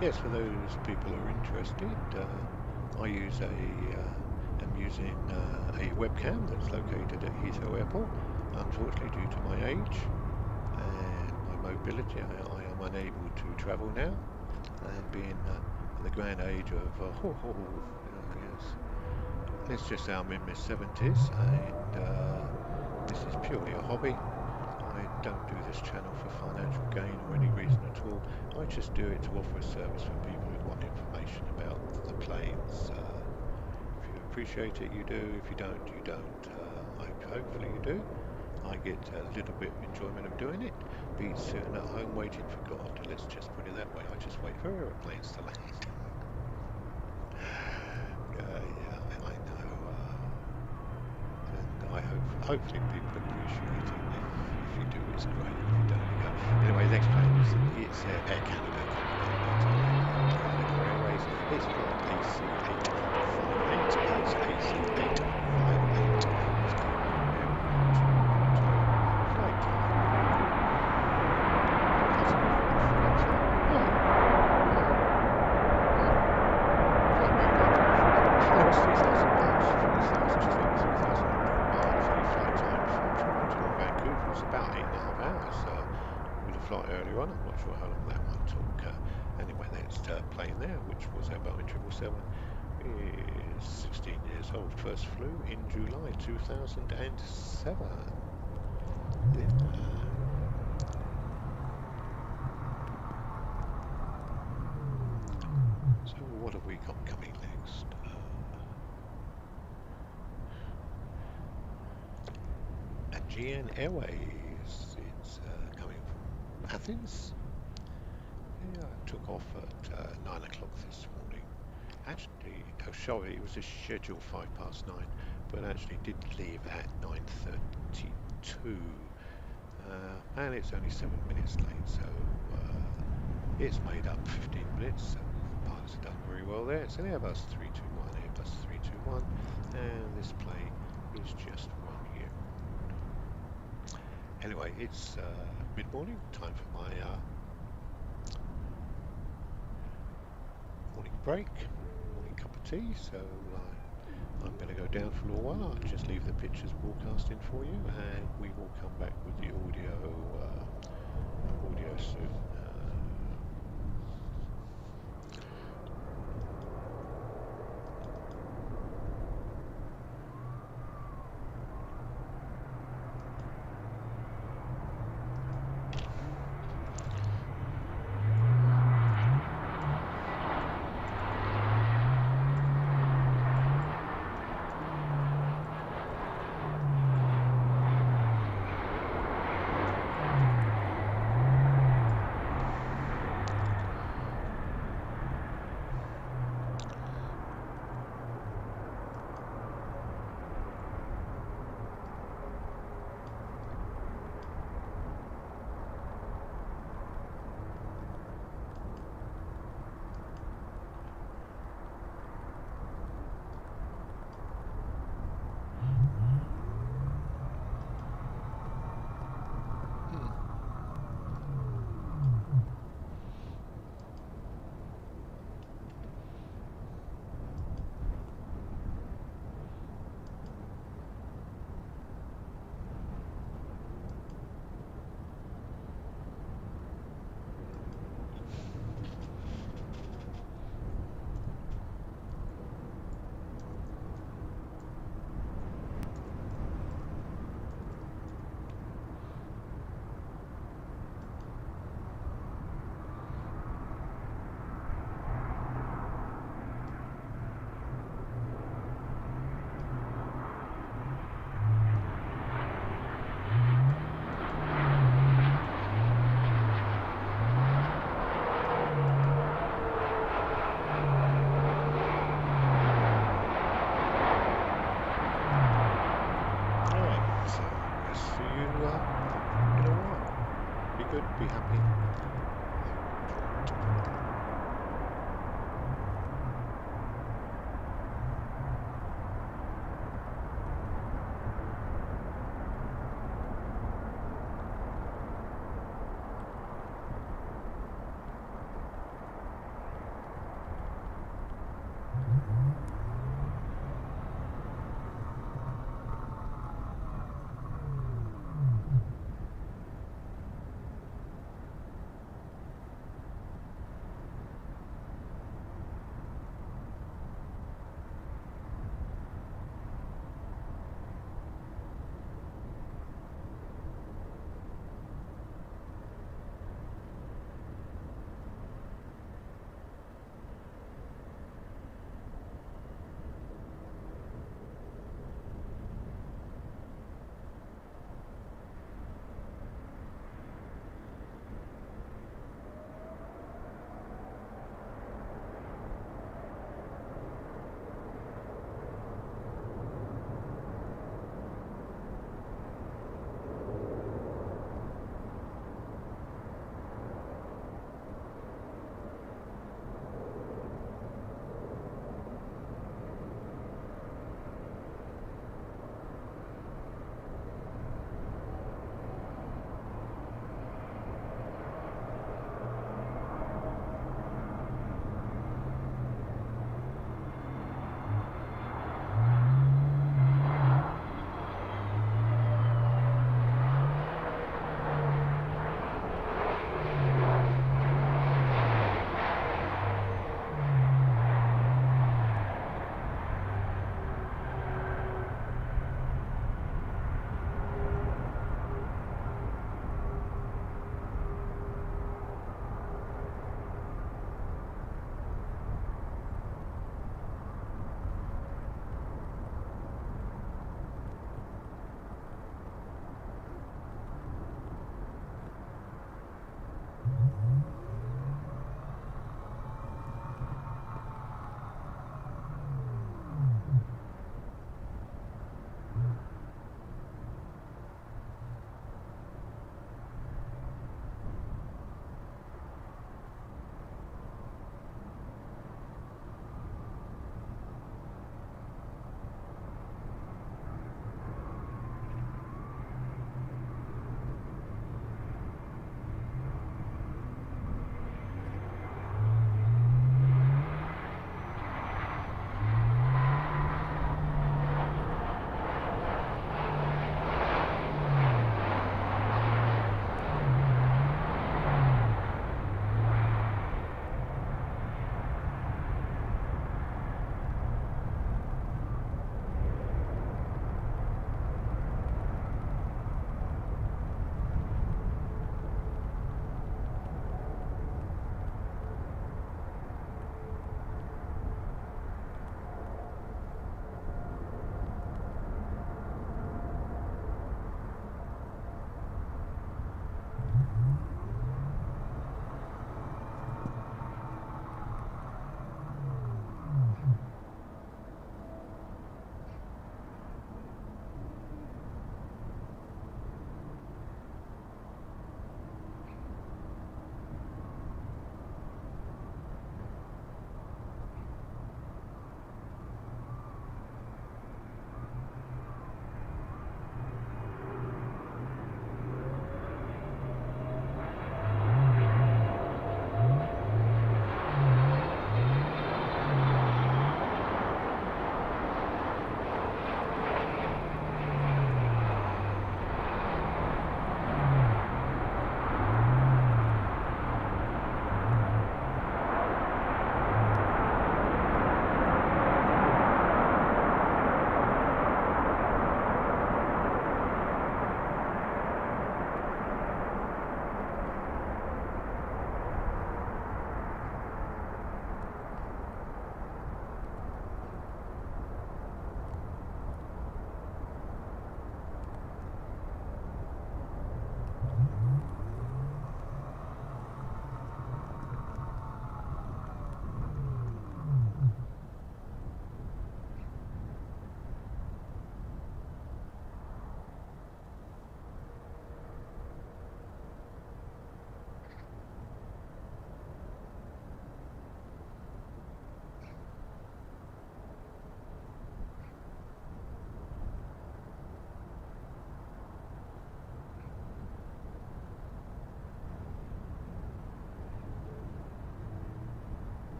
Speaker 2: Yes, for those people who are interested, I use am using a webcam that's located at Heathrow Airport. Unfortunately, due to my age and my mobility, I am unable to travel now. And being at the grand age of, yes, let's just say I'm in my 70s, and this is purely a hobby. I don't do this channel for financial gain or any reason at all. I just do it to offer a service for people who want information about the planes. If you appreciate it, you do. If you don't, you don't. Hopefully you do. I get a little bit of enjoyment of doing it. Beats sitting at home waiting for God. Let's just put it that way. I just wait for aeroplanes to land. Yeah, I know. And I hopefully people appreciate it. If you do, it's great. If you don't, you go. Anyway, next plane is it's Air Canada coming down now to land at Canada Airways. It's flight AC858. It's AC858. It's going en route to flight time. That's an awful lot of flight time. Flight made up for awful lot. No, it's 3,000 miles. 3,000, just over 3,800 miles. The flight time from Toronto and Vancouver is about 8.5 hours. With a flight earlier on, I'm not sure how long that one took. Anyway, that's plane there, which was our Boeing 777, is 16 years old. First flew in July 2007. Yeah. So what have we got coming next? Aegean Airways. It's coming from Athens. Yeah, I took off at 9 o'clock this morning. Actually, oh sorry, it was a scheduled 9:05, but actually did leave at 9:32. And it's only 7 minutes late, so it's made up 15 minutes. So pilots have done very well there. It's an Airbus 321, and this plane is just 1 year old. Anyway, it's mid-morning, time for my morning break, morning cup of tea. So I'm going to go down for a little while. I'll just leave the pictures broadcasting for you, and we will come back with the audio soon. Good, be happy.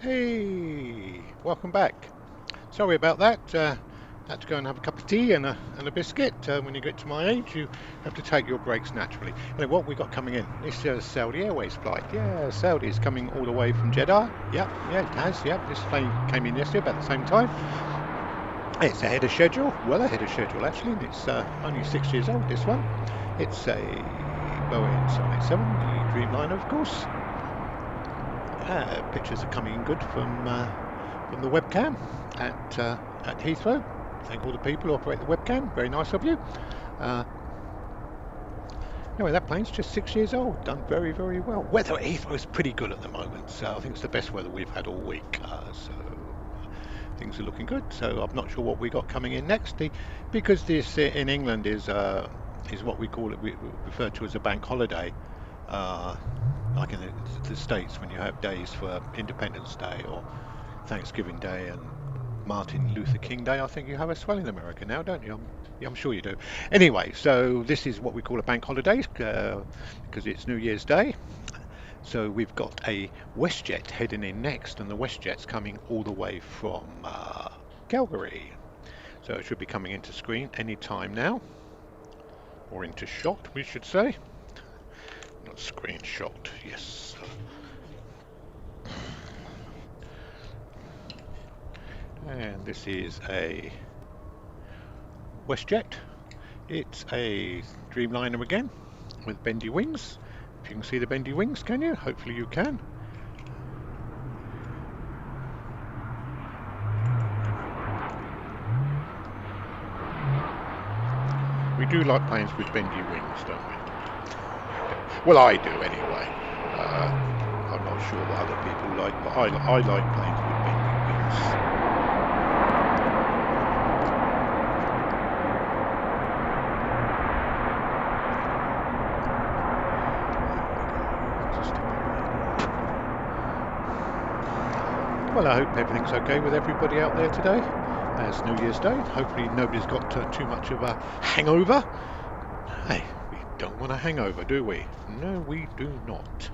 Speaker 2: Hey, welcome back. Sorry about that. Had to go and have a cup of tea and a biscuit. When you get to my age, you have to take your breaks naturally. Anyway, what we got coming in? This Saudi Airways flight. Yeah, Saudi is coming all the way from Jeddah. Yeah, it has. Yeah, this plane came in yesterday about the same time. It's ahead of schedule, well ahead of schedule actually, and it's only 6 years old, this one. It's a Boeing 787, the Dreamliner, of course. Pictures are coming in good from the webcam at Heathrow. Thank all the people who operate the webcam. Very nice of you. Uh, anyway, that plane's just 6 years old. Done very, very well. Weather at Heathrow is pretty good at the moment, so I think it's the best weather we've had all week. So things are looking good. So I'm not sure what we got coming in next. Because this in England is what we call it. We refer to as a bank holiday. Like in the States, when you have days for Independence Day or Thanksgiving Day and Martin Luther King Day, I think you have as well in America now, don't you? I'm sure you do. Anyway, so this is what we call a bank holiday because it's New Year's Day. So we've got a WestJet heading in next, and the WestJet's coming all the way from Calgary. So it should be coming into screen any time now, or into shot, we should say. Not screenshot, yes. And this is a WestJet. It's a Dreamliner again with bendy wings. If you can see the bendy wings, can you? Hopefully you can. We do like planes with bendy wings, don't we? Well, I do anyway. I'm not sure what other people like, but I like planes with bendy wings. Well, I hope everything's okay with everybody out there today. It's New Year's Day. Hopefully nobody's got too much of a hangover. Hey, we don't want a hangover, do we? No, we do not.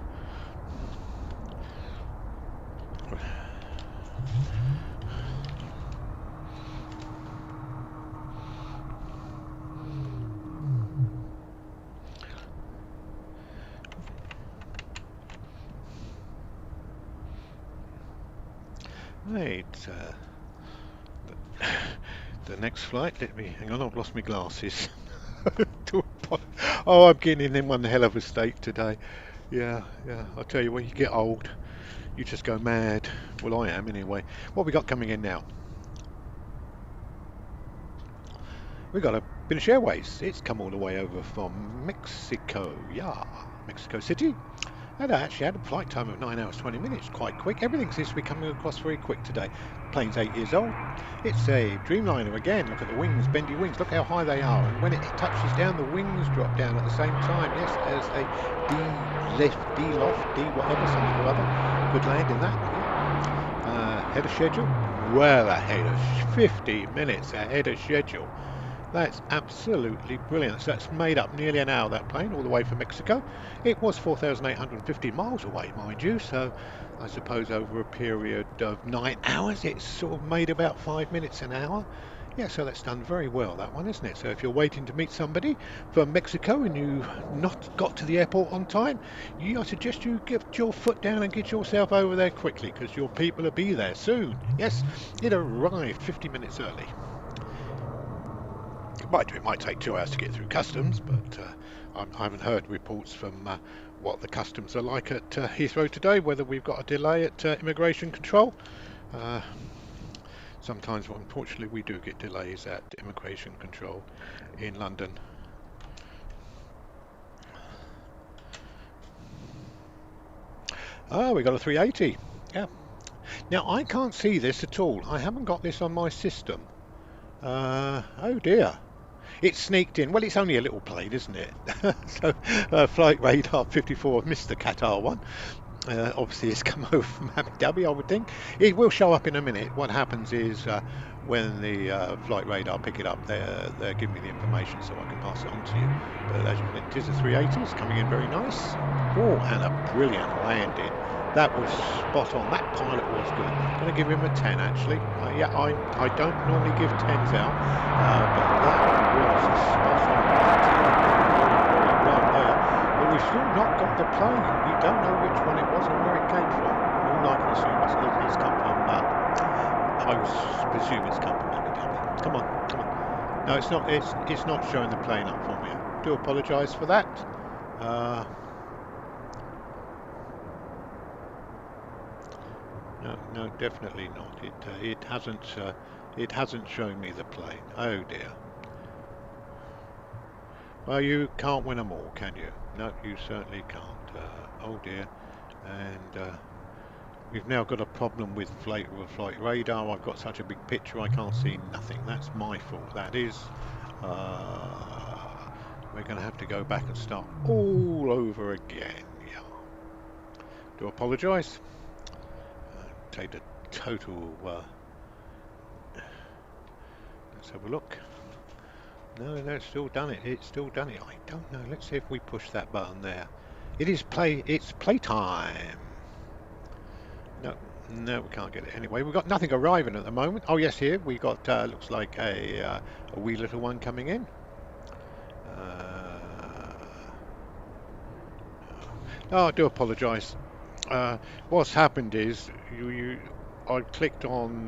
Speaker 2: Right, the next flight, hang on, I've lost my glasses. Oh, I'm getting in one hell of a state today. Yeah, I'll tell you, when you get old, you just go mad. Well, I am anyway. What we got coming in now? We got a British Airways. It's come all the way over from Mexico. Yeah, Mexico City. And I actually had a flight time of 9 hours 20 minutes, quite quick. Everything seems to be coming across very quick today. Plane's 8 years old. It's a Dreamliner again. Look at the wings, bendy wings. Look how high they are. And when it touches down, the wings drop down at the same time. Yes, as a D-lift, D-loft, D whatever, something or other. Good landing that. Yeah. Ahead of schedule? Well ahead of 50 minutes ahead of schedule. That's absolutely brilliant. So that's made up nearly an hour, that plane, all the way from Mexico. It was 4,850 miles away, mind you, so I suppose over a period of 9 hours, it's sort of made about 5 minutes an hour. Yeah, so that's done very well, that one, isn't it? So if you're waiting to meet somebody from Mexico and you've not got to the airport on time, I suggest you get your foot down and get yourself over there quickly, because your people will be there soon. Yes, it arrived 50 minutes early. It might take 2 hours to get through customs, but I haven't heard reports from what the customs are like at Heathrow today, whether we've got a delay at immigration control. Sometimes, unfortunately, we do get delays at immigration control in London. Oh, we got a 380. Yeah. Now, I can't see this at all. I haven't got this on my system. Oh dear. It's sneaked in. Well, it's only a little plane, isn't it? So, Flight Radar 54 missed the Qatar one. Obviously, it's come over from Abu Dhabi, I would think. It will show up in a minute. What happens is when the Flight Radar pick it up, they're giving me the information so I can pass it on to you. But as you know, it is a 380. It's coming in very nice. Oh, and a brilliant landing That was spot on. That pilot was good. Going to give him a 10 actually. Yeah, I don't normally give 10s out, but that was spot on. Very, very well there. But we've still not got the plane. We don't know which one it was or where it came from. All I can assume it's come from. I presume it's come from Abu Dhabi. Come on, come on. No, it's not. It's not showing the plane up for me. Do apologise for that. Uh, No, no, definitely not. It hasn't shown me the plane. Oh dear. Well, you can't win them all, can you? No, you certainly can't. Oh dear. And we've now got a problem with flight radar. I've got such a big picture I can't see nothing. That's my fault. That is. We're going to have to go back and start all over again. Yeah. Do apologise. Take the total. Let's have a look. No, it's still done it. It's still done it. I don't know. Let's see if we push that button there. It is play. It's playtime. No, no, we can't get it. Anyway, we've got nothing arriving at the moment. Oh yes, here we got. Looks like a wee little one coming in. Oh, I do apologise. What's happened is I clicked on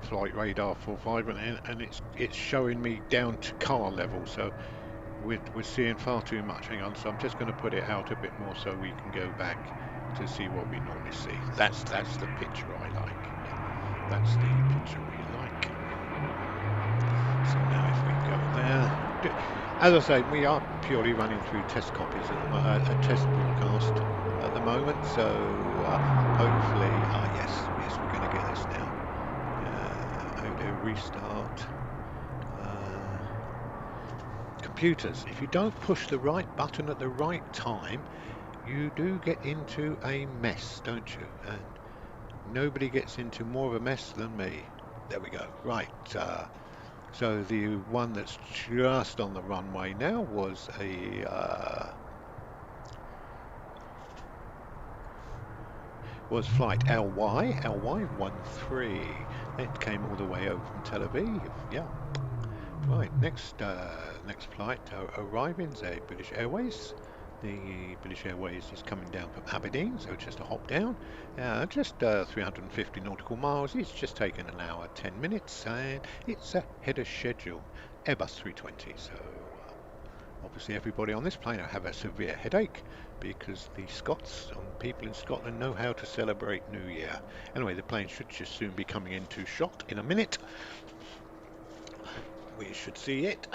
Speaker 2: flight radar 45 and it's showing me down to car level. So we're seeing far too much. Hang on, so I'm just going to put it out a bit more so we can go back to see what we normally see. That's the picture I like. Yeah, that's the picture we like. So now if we go there, as I say, we are purely running through test copies a test broadcast at the moment. So hopefully, yes, we're going to get this now. Restart. Computers, if you don't push the right button at the right time, you do get into a mess, don't you? And nobody gets into more of a mess than me. There we go. Right. So the one that's just on the runway now was was flight LY13. It came all the way over from Tel Aviv. Yeah. Right, next flight arriving's a British Airways. The British Airways is coming down from Aberdeen, so just a hop down. Just 350 nautical miles. It's just taken an hour, 10 minutes, and it's ahead of schedule. Airbus 320. So obviously everybody on this plane have a severe headache because the Scots and people in Scotland know how to celebrate New Year. Anyway, the plane should just soon be coming into shot in a minute. We should see it.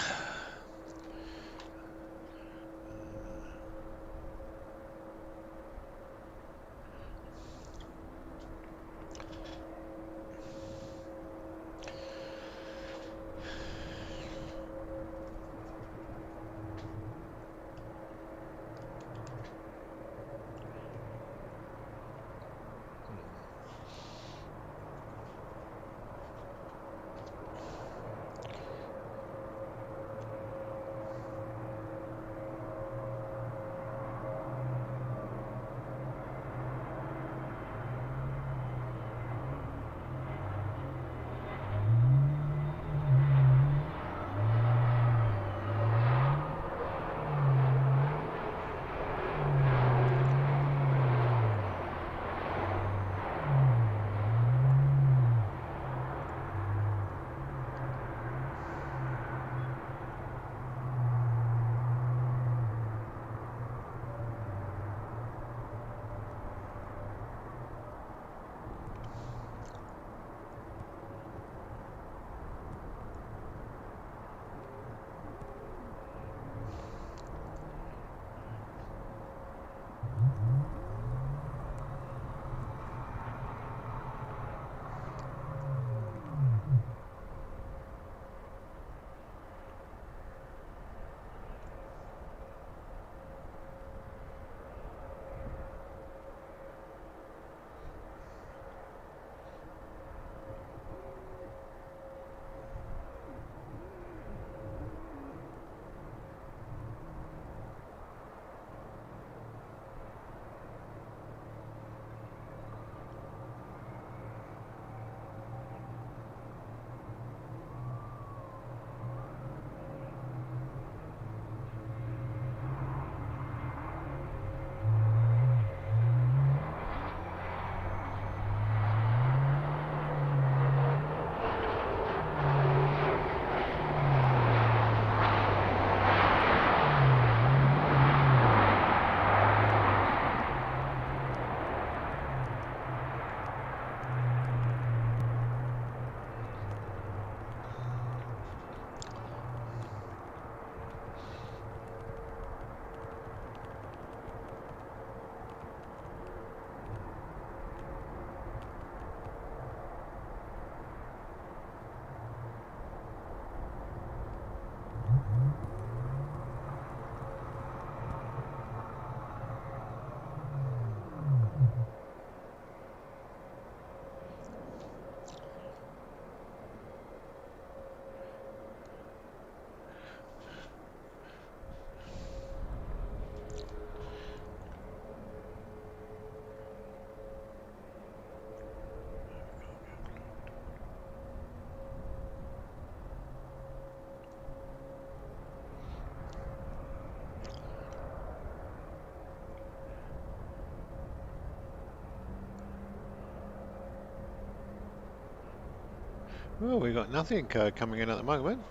Speaker 2: Well, we've got nothing coming in at the moment.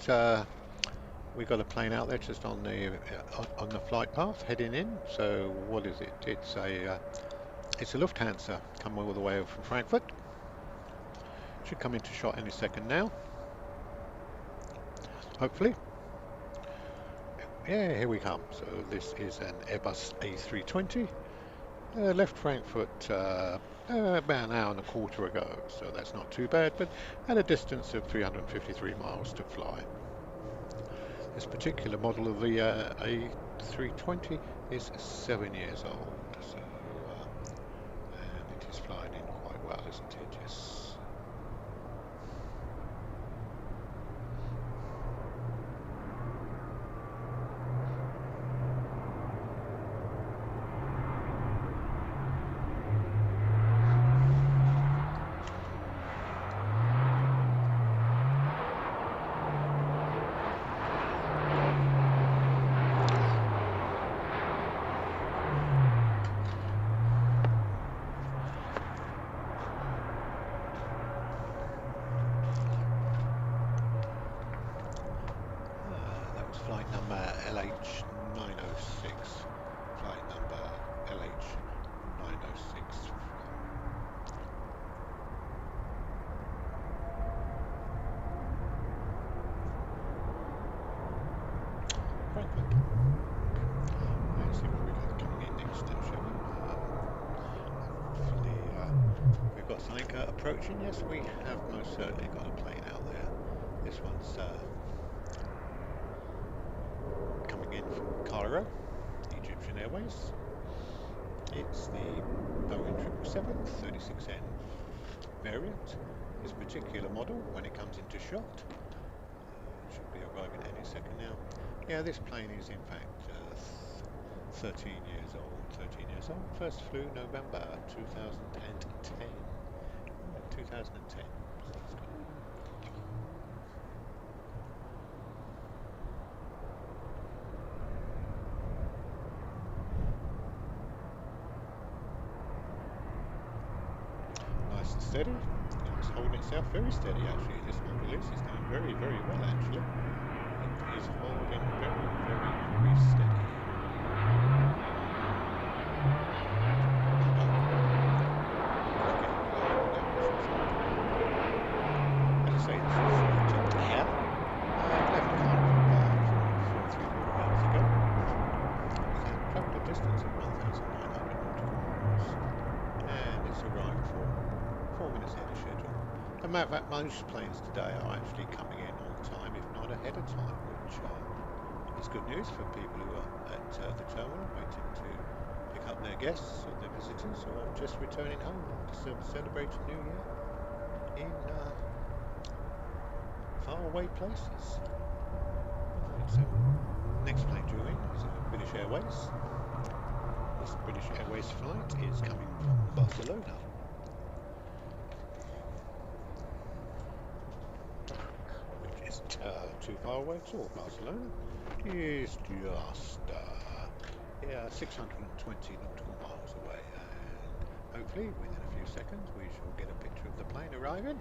Speaker 2: We've got a plane out there just on the flight path heading in. So what is it? It's a Lufthansa coming all the way over from Frankfurt. Should come into shot any second now, hopefully. Yeah, here we come. So this is an Airbus A320. Left Frankfurt about an hour and a quarter ago, so that's not too bad, but at a distance of 353 miles to fly. This particular model of the A320 is 7 years old, so and it is flying in quite well, isn't it? Yes. That was flight number LH906. Flight number LH906. Frankfurt. Let's see what we got coming in next, shall we? Hopefully, we've got something approaching. Yes, we have most certainly got a plane out there. This one's coming in from Cairo, Egyptian Airways. It's the Boeing 777-36N variant. This particular model, when it comes into shot, should be arriving any second now. Yeah, this plane is in fact 13 years old. 13 years old. First flew November 2010. 2010. Nice and steady. It's holding itself very steady actually. This model is doing very, very well actually. It is holding very, very, very steady. As I say, this is top air. Left Cairo 3 hours ago. And traveled a distance of 1,900 nautical miles. And it's arrived 4 minutes ahead of schedule. As a matter of fact, most planes today are actually coming in on time, if not ahead of time, which is good news for people who are at the terminal waiting to pick up their guests or their visitors who are just returning home to celebrate a new year in faraway places. Right, so next plane due in is British Airways. This British Airways flight is coming from Barcelona. Which is too far away at all. Barcelona is just 620 nautical miles away, and hopefully within a few seconds we shall get a picture of the plane arriving.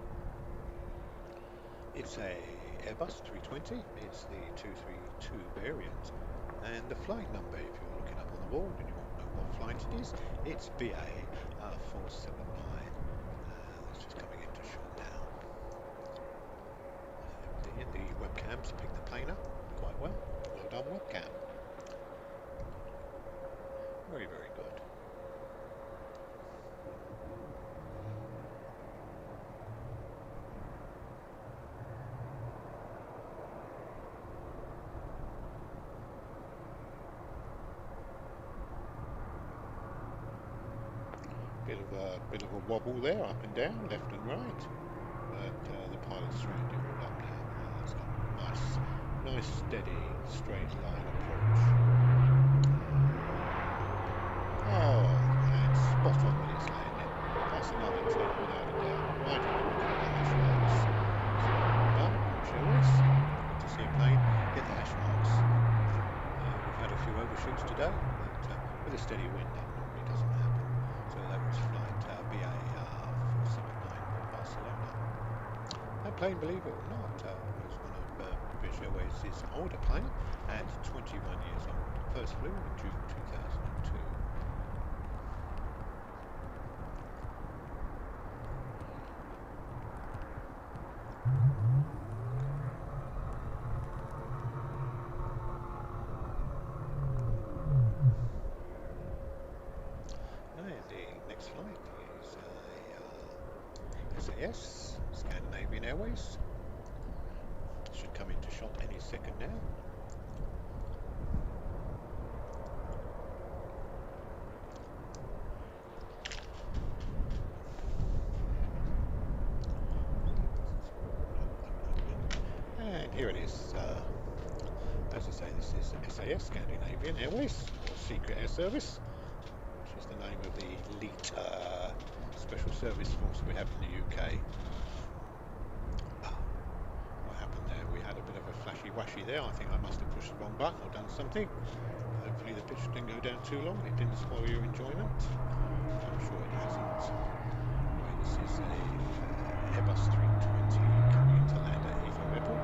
Speaker 2: It's a Airbus 320. It's the 232 variant, and the flight number, if you're looking up on the board and you want to know what flight it is, it's BA 479. That's just coming into shot now. The webcams pick the plane up quite well. Well done, webcam. Very, very good. Bit of a wobble there, up and down, left and right. But the pilot's straightened it all up now. It's got a nice, steady, straight line approach. Oh, and spot on when it's landing. That's another 10 without a doubt. Right on the hash marks. Done, British Airways. Good to see a plane hit the hash marks. We've had a few overshoots today, but with a steady wind that normally doesn't happen. So that was flight BA 479 Barcelona. plane, believe it or not, was one of British Airways' older plane at 21 years old. First flew in June 2002. And the next flight is a SAS, Scandinavian Airways. Should come into shot any second now. And here it is. As I say, this is SAS, Scandinavian Airways, or Secret Air Service, which is the name of the elite special service force we have in the UK. What happened there? We had a bit of a flashy-washy there. I think I must have pushed the wrong button or done something. Hopefully the picture didn't go down too long. It didn't spoil your enjoyment. I'm sure it hasn't. Anyway, this is a Airbus 320 coming into land at Heathrow Airport.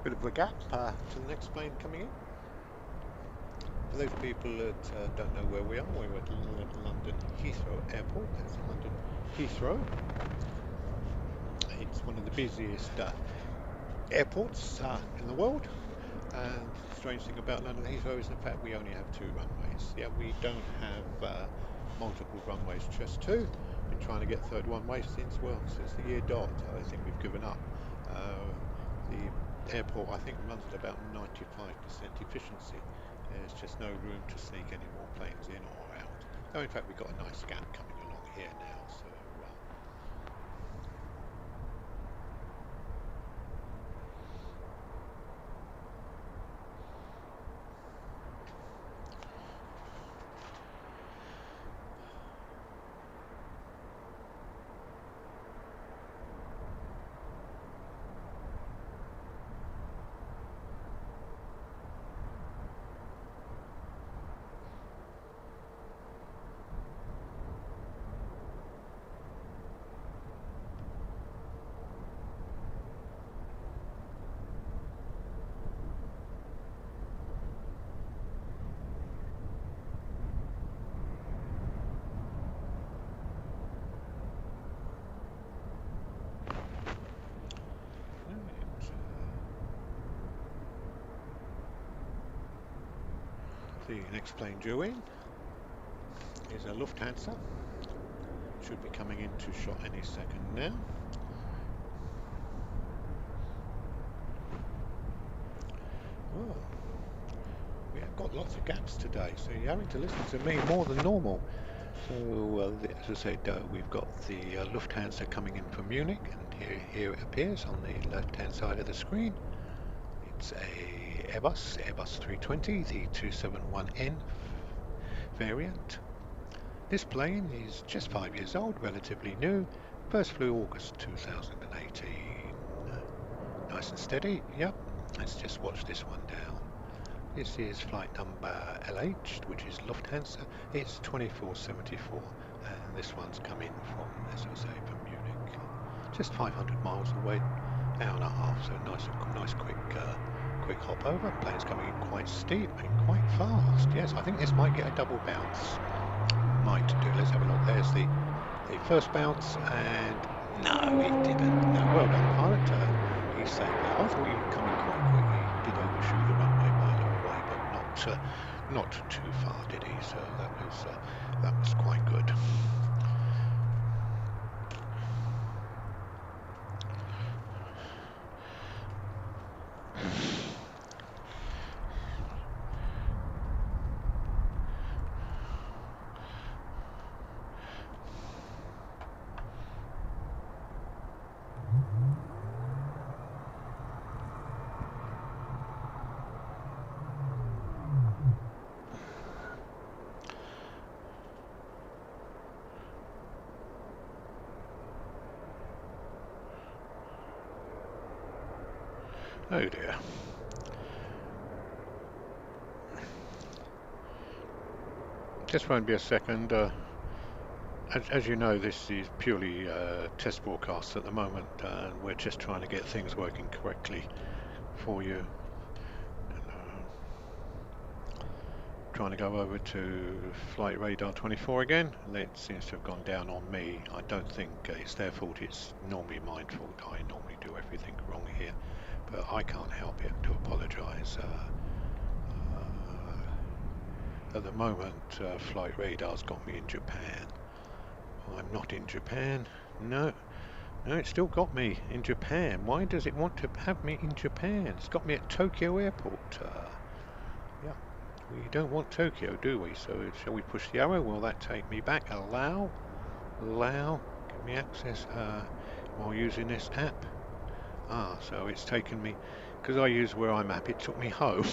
Speaker 2: Bit of a gap to the next plane coming in. For those people that don't know where we are, we're at London Heathrow Airport. That's London Heathrow. It's one of the busiest airports in the world. And the strange thing about London Heathrow is the fact we only have 2 runways. Yeah, we don't have multiple runways, just 2. Been trying to get 3rd runway since the year dot. I think we've given up. The airport, I think, runs at about 95% efficiency. There's just no room to sneak any more planes in or out. Though in fact we've got a nice gap coming along here now, so the next plane due in is a Lufthansa. Should be coming into shot any second now. Oh, we have got lots of gaps today, so you're having to listen to me more than normal. So, as I said, we've got the Lufthansa coming in from Munich, and here it appears on the left-hand side of the screen. It's a Airbus 320, the 271N variant. This plane is just 5 years old, relatively new, First flew August 2018. Nice and steady. Yep. Let's just watch this one down. This is flight number LH, which is Lufthansa. It's 2474, and this one's coming from, as I say, from Munich. Just 500 miles away, hour and a half. So nice, quick hop over. Plane's coming in quite steep and quite fast. Yes, I think this might get a double bounce. Might do. Let's have a look. There's the first bounce, and no, it didn't. No, well done, pilot. He saved that. I thought he would come in quite quick. He did overshoot the runway by a little way, but not too far, did he? So that was quite good. Oh dear. Just won't be a second. As you know, this is purely test broadcasts at the moment, and we're just trying to get things working correctly for you. Trying to go over to flight radar 24 again. It seems to have gone down on me. I don't think it's their fault. It's normally my fault. I normally do everything wrong here, but I can't help it to apologise. At the moment, flight radar's got me in Japan. I'm not in Japan. No, it's still got me in Japan. Why does it want to have me in Japan? It's got me at Tokyo Airport. Yeah, we don't want Tokyo, do we? So shall we push the arrow? Will that take me back? Allow, give me access while using this app. So it's taken me, because I use where I'm at, it took me home.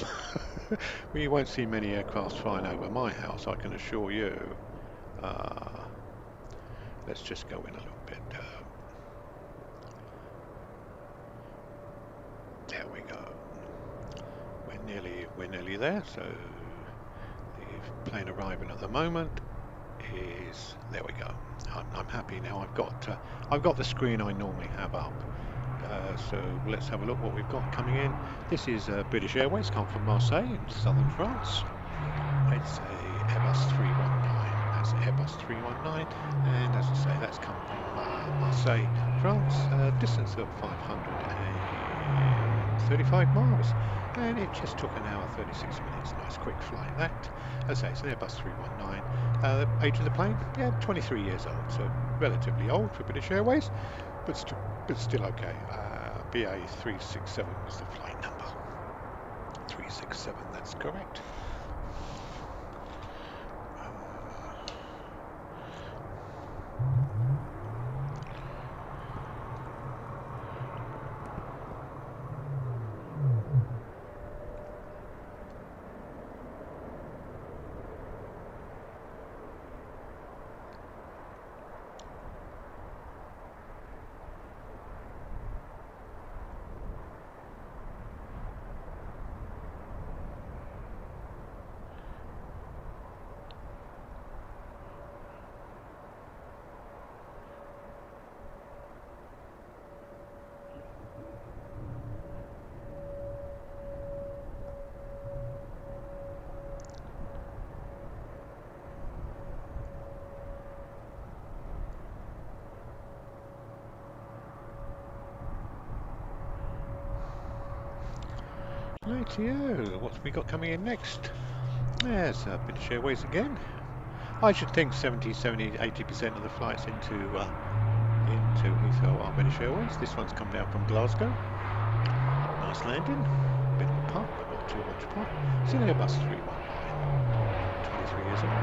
Speaker 2: Well, you won't see many aircraft flying over my house, I can assure you. Let's just go in a little bit. There we go. We're nearly there. So the plane arriving at the moment is, there we go. I'm happy now. I've got the screen I normally have up. So let's have a look what we've got coming in. This is British Airways, come from Marseille in southern France. It's a Airbus 319. That's Airbus 319, and as I say, that's come from Marseille, France. Distance of 535 miles, and it just took an hour 36 minutes. Nice quick flight that. As I say, it's an Airbus 319. Age of the plane, yeah, 23 years old, so relatively old for British Airways, but still okay. BA 367 was the flight number. 367, that's correct. Rightio, what's we got coming in next? There's British Airways again. I should think 70-80% of the flights into Heathrow are British Airways. This one's come down from Glasgow. Nice landing, bit of a pump, but not too much pump. It's an Airbus 319, 23 years old.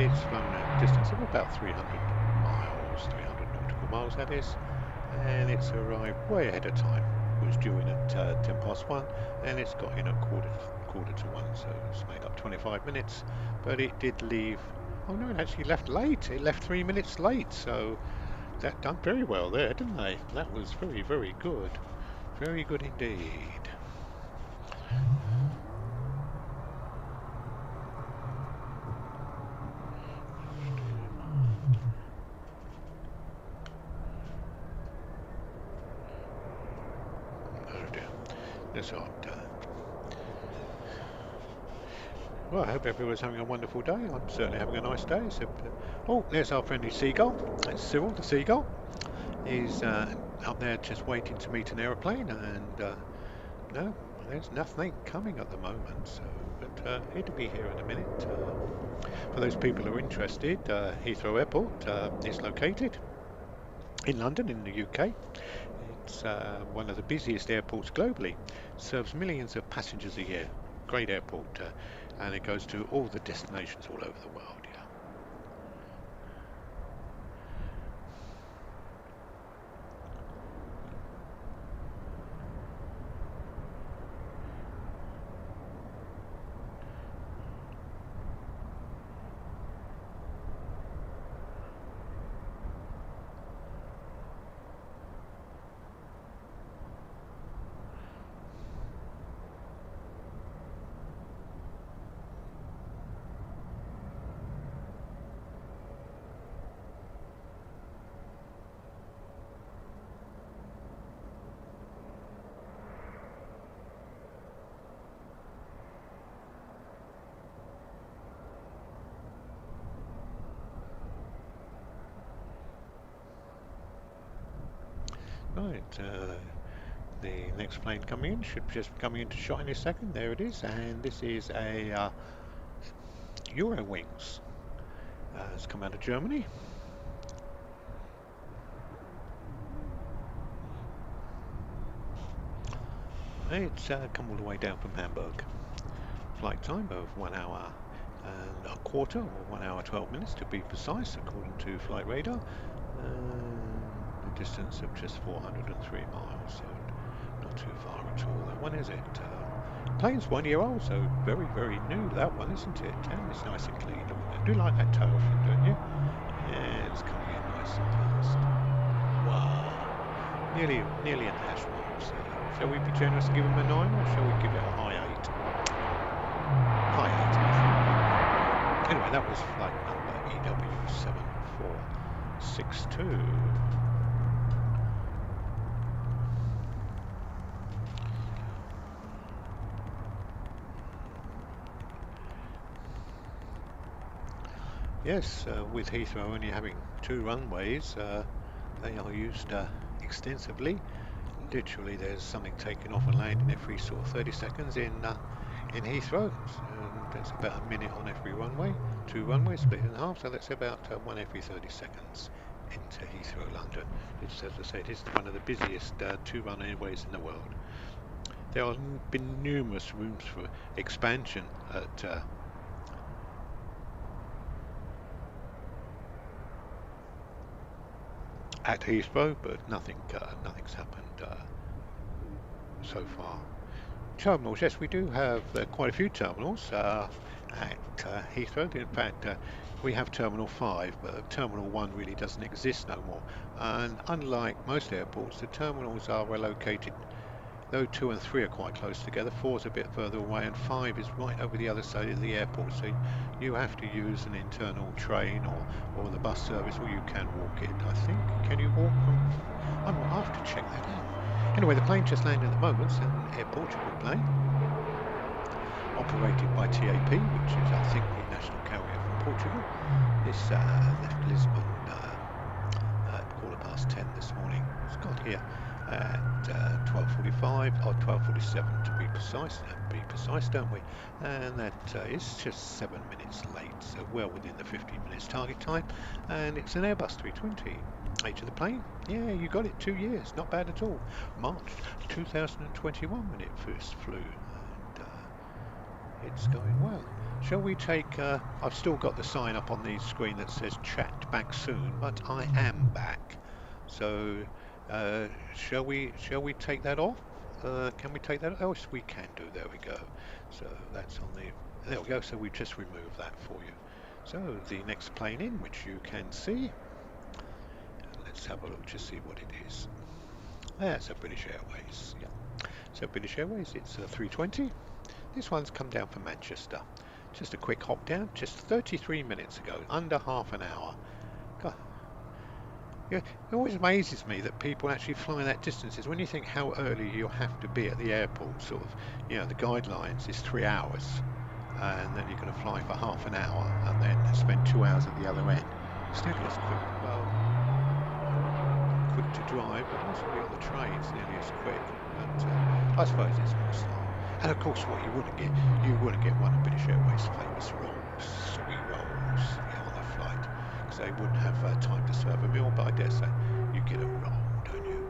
Speaker 2: It's flown a distance of about 300 miles, 300 nautical miles that is, and it's arrived way ahead of time. It was due in at 1:10 and it's got in at quarter to 1, so it's made up 25 minutes, but it did leave Oh no, it actually left late. It left 3 minutes late, so that done very well there, didn't they? That was very, very good. Very good indeed. Oh dear. That's odd. Well, I hope everyone's having a wonderful day. I'm certainly having a nice day. So, oh, there's our friendly seagull. That's Cyril, the seagull. He's up there just waiting to meet an aeroplane, and no, there's nothing coming at the moment. So, but it'll be here in a minute. For those people who are interested, Heathrow Airport is located in London, in the UK. It's one of the busiest airports globally. Serves millions of passengers a year. Great airport, and it goes to all the destinations all over the world. Yeah. Right. The next plane coming in should just be coming into shot in a second. There it is, and this is a Eurowings. It's come out of Germany. It's come all the way down from Hamburg. Flight time of 1 hour and a quarter, or 1 hour 12 minutes to be precise, according to Flight Radar. A distance of just 403 miles, so not too far at all. That one, is it? Plane's 1 year old, so very, very new, that one, isn't it? And it's nice and clean. I do like that tail fin, don't you? Yeah, it's coming in nice and fast. Wow. Nearly an hash mark. So shall we be generous and give him a 9, or shall we give it a high 8? High 8, I think. Anyway, that was flight number EW7462. Yes, with Heathrow only having 2 runways, they are used extensively. Literally, there's something taking off and landing every sort of 30 seconds in Heathrow, and that's about a minute on every runway. 2 runways split in half, so that's about one every 30 seconds into Heathrow, London. It's, as I said, it's one of the busiest 2 runways in the world. There have been numerous rooms for expansion at Heathrow, but nothing's happened so far. Terminals, yes, we do have quite a few terminals at Heathrow. In fact, we have Terminal 5, but Terminal 1 really doesn't exist no more. And unlike most airports, the terminals are located, though 2 and 3 are quite close together, 4 is a bit further away, and 5 is right over the other side of the airport. So you have to use an internal train or the bus service, or you can walk it, I think. Can you walk from? I'll have to check that out. Anyway, the plane just landed at the moment. It's an Air Portugal plane, operated by TAP, which is, I think, the national carrier from Portugal. This left Lisbon at 10:15 this morning. It's got here at 12:45 or 12:47 to be precise. Be precise, don't we? And that is just 7 minutes late, so well within the 15 minutes target time. And it's an Airbus 320. Age of the plane? Yeah, you got it. 2 years, not bad at all. March 2021 when it first flew, and it's going well. Shall we take? I've still got the sign up on the screen that says "Chat back soon," but I am back. So, shall we take that off? Can we take that off? Oh, yes, we can do. There we go. So that's on the. There we go. So we just removed that for you. So the next plane in, which you can see, let's have a look to see what it is. That's a British Airways. Yeah. So British Airways, it's a 320. This one's come down from Manchester. Just a quick hop down, just 33 minutes ago, under half an hour. God, yeah, it always amazes me that people actually fly that distances. When you think how early you have to be at the airport, sort of, the guidelines is 3 hours, and then you're going to fly for half an hour, and then spend 2 hours at the other end. It's nearly as quick. Well, quick to drive, but not really on the train. It's nearly as quick. But I suppose it's more style. And of course, what you wouldn't get one of British Airways' famous rolls, sweet rolls, on the flight, because they wouldn't have time to serve a meal. But I dare say you get a roll, don't you?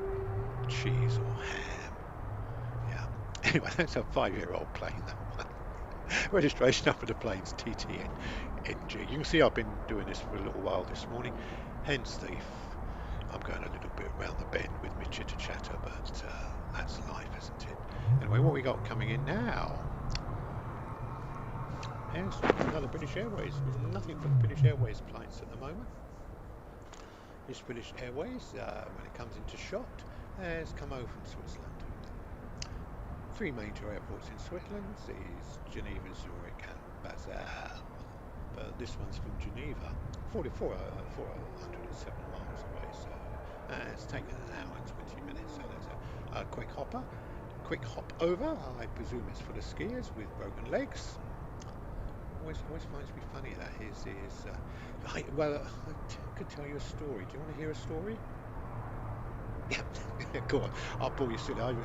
Speaker 2: Cheese or ham. Yeah. Anyway, that's a 5-year-old plane. That one. Registration number of the plane's TTNG. You can see I've been doing this for a little while this morning, hence I'm going a little bit around the bend with my chitter chatter, but that's life, isn't it? Anyway, what we got coming in now? Here's another British Airways. There's nothing for the British Airways planes at the moment. This British Airways, when it comes into shot, has come over from Switzerland. 3 major airports in Switzerland is Geneva, Zurich and Basel. But this one's from Geneva, 407 miles away, so it's taken an hour and 20 minutes, so that's a quick hop over. I presume it's for the skiers with broken legs. Always finds me funny that I could tell you a story. Do you want to hear a story? Yeah, go on. I'll bore you silly. I am a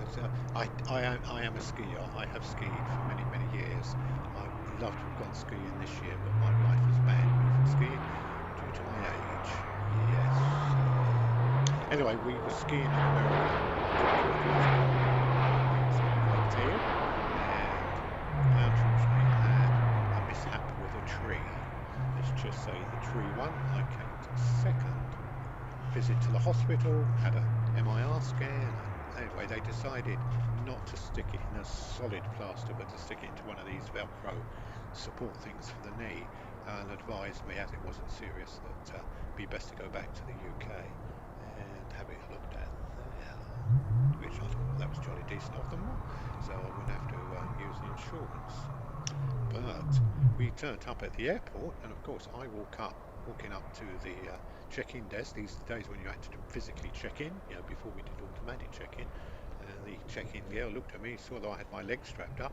Speaker 2: skier. I have skied for many years. I would love to have gone skiing this year, but my wife has banned me from skiing due to my age. Yes. Anyway, we were skiing in America. And unfortunately had a mishap with a tree. Let's just say the tree won. I came second. Visit to the hospital, had a MIR scan. Anyway, they decided not to stick it in a solid plaster, but to stick it into one of these Velcro support things for the knee, and advised me, as it wasn't serious, that it'd be best to go back to the UK and have it looked at there. Which I thought that was jolly decent of them, so I wouldn't have to use the insurance. But we turned up at the airport, and of course I walking up to the check-in desk. These days when you had to physically check in, before we did automatic check-in, the check-in girl looked at me, saw that I had my legs strapped up,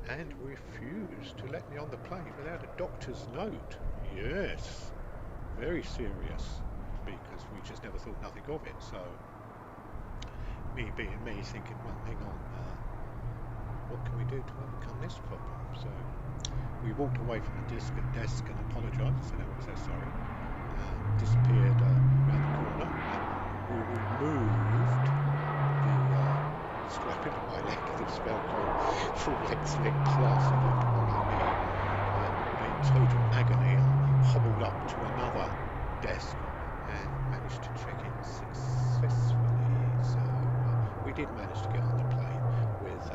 Speaker 2: and refused to let me on the plane without a doctor's note. Yes, very serious, because we just never thought nothing of it. So me being me, thinking, well, hang on, what can we do to overcome this problem? So we walked away from the desk and apologised, said I was so sorry. Disappeared around the corner. We removed the strapping of my leg, the Velcro full leg sling plastered on my knee. And in total agony, I hobbled up to another desk and managed to check in successfully. So we did manage to get on the plane with.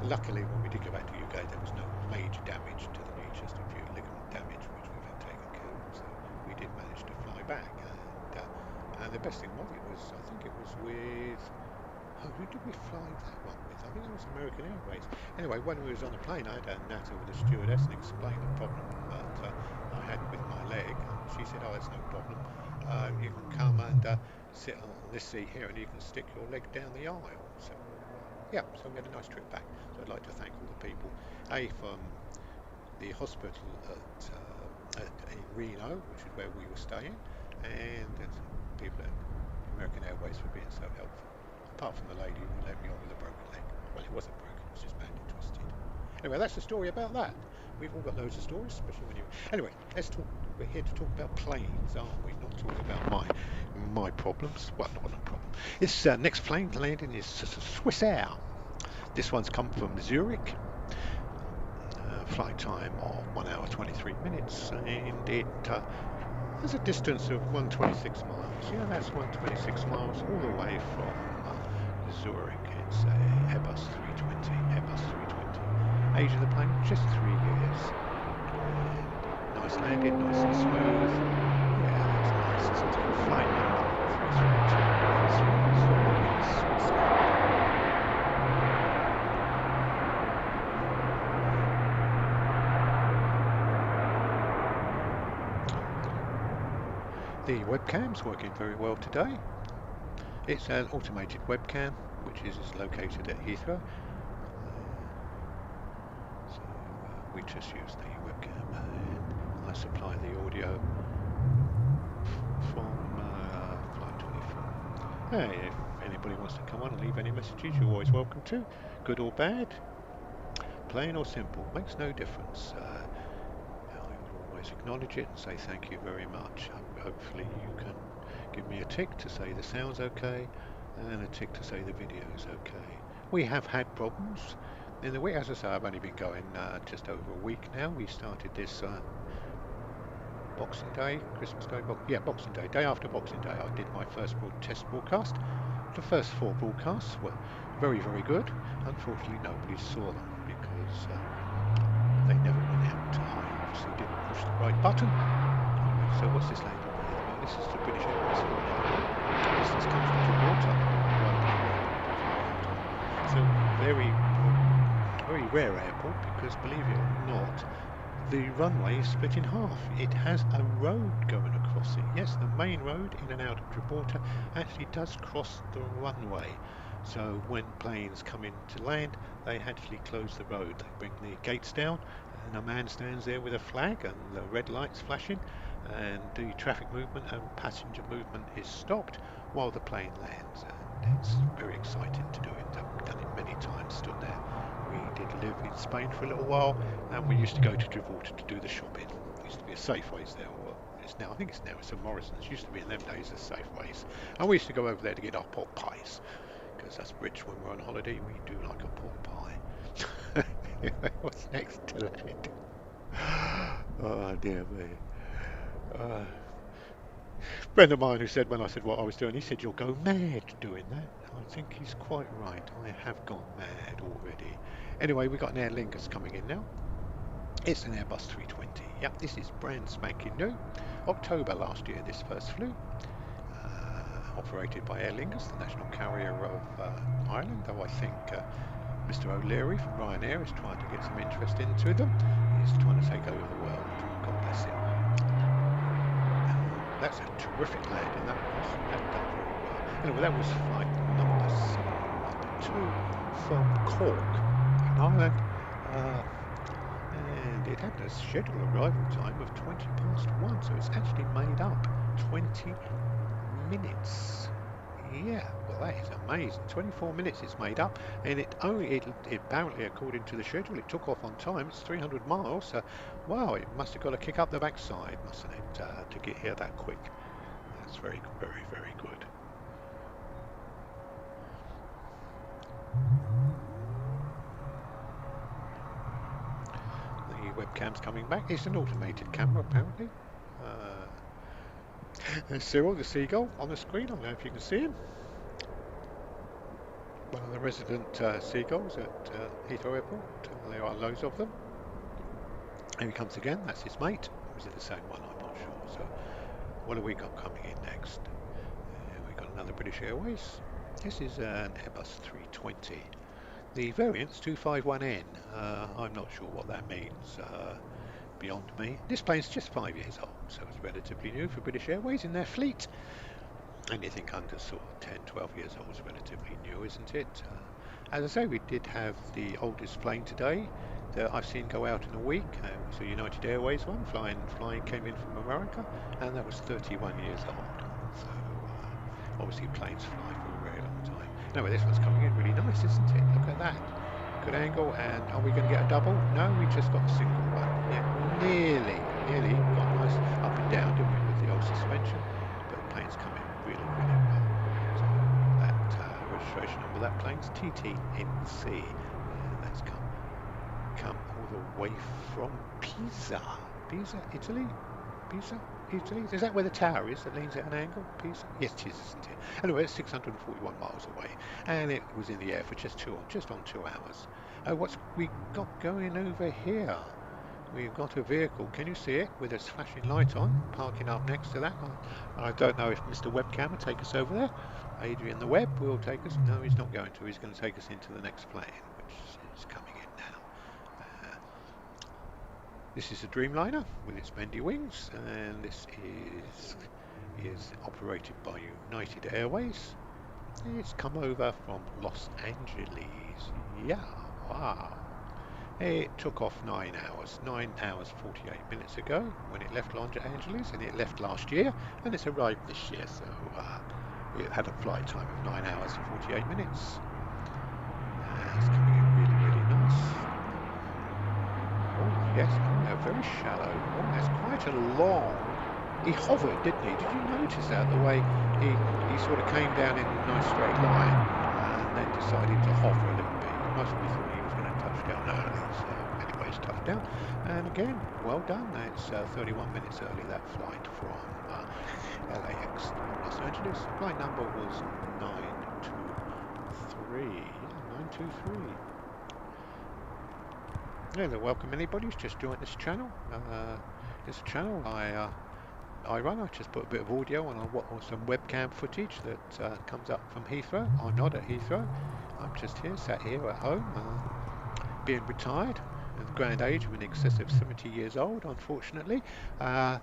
Speaker 2: Luckily, when we did go back to the UK, there was no major damage to the knee, just a few ligament damage, which we've had taken care of. So we did manage to fly back, and the best thing was, I think it was with, who did we fly that one with? I think it was American Airways. Anyway, when we was on the plane, I had a natter with the stewardess and explained the problem that I had with my leg. And she said, "Oh, that's no problem. You can come and sit on this seat here, and you can stick your leg down the aisle." So yeah, so we had a nice trip back. So I'd like to thank all the people, from the hospital in Reno, which is where we were staying, and people at American Airways for being so helpful. Apart from the lady who let me on with a broken leg. Well, it wasn't broken, it was just badly twisted. Anyway, that's the story about that. We've all got loads of stories, especially when you... Anyway, let's talk. We're here to talk about planes, aren't we? Not talk about my problems. Well, not a problem. This next plane landing is Swiss Air. This one's come from Zurich. Flight time of 1 hour 23 minutes, and it has a distance of 126 miles. Yeah, that's 126 miles all the way from Zurich. It's a Airbus 320. Age of the plane, just 3 years. Nice landing, nice and smooth. Yeah, that's nice, isn't it? Flight number 332 Heathrow, Zurich, Switzerland. The webcam's working very well today. It's an automated webcam, which is located at Heathrow. So we just use the webcam, and I supply the audio from Flight 24. Hey, if anybody wants to come on and leave any messages, you're always welcome to. Good or bad, plain or simple, makes no difference. I will always acknowledge it and say thank you very much. Hopefully you can give me a tick to say the sound's okay and a tick to say the video's okay. We have had problems in the week. As I say, I've only been going just over a week now. We started this Boxing Day, Christmas Day, Boxing Day, day after Boxing Day. I did my first test broadcast. The first 4 broadcasts were very, very good. Unfortunately, nobody saw them because they never went out. I obviously didn't push the right button. So what's this landing here? Well, this is the British Airways business comes from Gibraltar. So very, very rare airport because, believe it or not, the runway is split in half. It has a road going across it. Yes, the main road in and out of Gibraltar actually does cross the runway. So when planes come in to land, they actually close the road. They bring the gates down and a man stands there with a flag and the red lights flashing, and the traffic movement and passenger movement is stopped while the plane lands. And it's very exciting to do it. I've done it many times, stood there. We did live in Spain for a little while, and we used to go to Gibraltar to do the shopping. There used to be a Safeways there, or it's now, I think it's now, it's a Morrison's. It used to be in them days as Safeways. And we used to go over there to get our pork pies, because that's British when we're on holiday. We do like a pork pie. What's next to that? Oh dear me. Friend of mine who said, when I said what I was doing, he said, "You'll go mad doing that." I think he's quite right. I have gone mad already. Anyway, we've got an Aer Lingus coming in now. It's an Airbus 320. Yep, this is brand spanking new. October last year this first flew. Operated by Aer Lingus, the national carrier of Ireland, though I think Mr. O'Leary from Ryanair is trying to get some interest into them. He's trying to take over the world. God bless him. That's a terrific landing, that was. That done very well. Anyway, that was flight number 2 from Cork in Ireland. And it had a scheduled arrival time of 20 past 1, so it's actually made up 20 minutes. Yeah, well that is amazing. 24 minutes it's made up, and it apparently, according to the schedule, it took off on time. It's 300 miles, so wow, it must have got a kick up the backside, mustn't it, to get here that quick. That's very, very, very good. The webcam's coming back. It's an automated camera, apparently. There's Cyril the seagull on the screen. I don't know if you can see him. One of the resident seagulls at Heathrow Airport. There are loads of them. Here he comes again. That's his mate. Or is it the same one? I'm not sure. So what have we got coming in next? We've got another British Airways. This is an Airbus 320. The variant's 251N. I'm not sure what that means. Beyond me. This plane's just 5 years old, so it's relatively new for British Airways in their fleet. Anything under sort of 10, 12 years old is relatively new, isn't it? As I say, we did have the oldest plane today that I've seen go out in a week. It was a United Airways one, flying came in from America, and that was 31 years old. So obviously planes fly for a very long time. Anyway, this one's coming in really nice, isn't it? Look at that. Good angle, and are we going to get a double? No, we just got a single one. Yeah, nearly got nice up and down, didn't we, with the old suspension? But the plane's coming really, really well. So that registration number, that plane's TTNC. That's come all the way from Pisa, Italy. Italy? Is that where the tower is that leans at an angle? Pisa? Yes, it is, isn't it? Anyway, it's 641 miles away, and it was in the air for just on 2 hours. What's we got going over here? we've got a vehicle. Can you see it with its flashing light on, parking up next to that? I don't know if Mr. Webcam will take us over there. Adrian the Web will take us. No, he's not going to. He's going to take us into the next plane, which is coming in now. This is a Dreamliner with its bendy wings, and this is operated by United Airways. It's come over from Los Angeles. Yeah, wow. It took off 9 hours 48 minutes ago when it left Los Angeles, and it left last year, and it's arrived this year, so it had a flight time of 9 hours and 48 minutes. It's coming in really, really nice. Oh yes, very shallow. Oh, that's quite a long. He hovered, didn't he? Did you notice that, the way he sort of came down in a nice straight line and then decided to hover a little bit? You must be thought he was going to touch down early. So anyways, touchdown. And again, well done. It's 31 minutes early, that flight from LAX to Los Angeles. Flight number was 923. Yeah, 923. Hello, welcome anybody who's just joined this channel. It's a channel I run. I just put a bit of audio on some webcam footage that comes up from Heathrow. I'm not at Heathrow. I'm just here, sat here at home, being retired at the grand age of in excess of 70 years old, unfortunately, and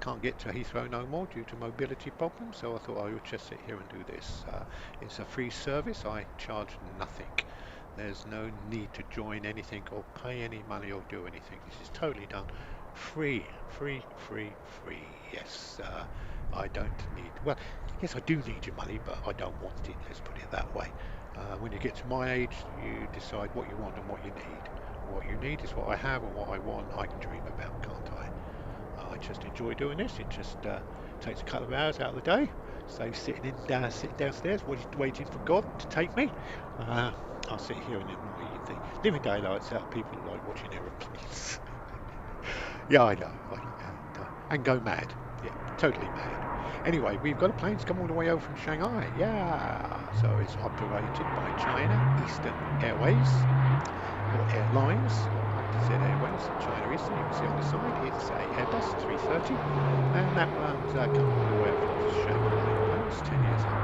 Speaker 2: can't get to Heathrow no more due to mobility problems. So I thought I would just sit here and do this. It's a free service. I charge nothing. There's no need to join anything or pay any money or do anything. This is totally done free, free, free, free. Yes, I don't need, well, yes, I do need your money, but I don't want it. Let's put it that way. When you get to my age, you decide what you want and what you need. What you need is what I have, and what I want, I can dream about, can't I? I just enjoy doing this. It just takes a couple of hours out of the day. So sitting downstairs, waiting for God to take me. I'll sit here and enjoy the living daylights out of people who like watching aeroplanes. Yeah, I know. And go mad. Yeah, totally mad. Anyway, we've got a plane that's come all the way over from Shanghai. Yeah. So it's operated by China Eastern Airways, or Airlines, or Z Airways, China Eastern. You can see on the side it's a Airbus 330, and that one's coming all the way over from Shanghai. It's 10 years old.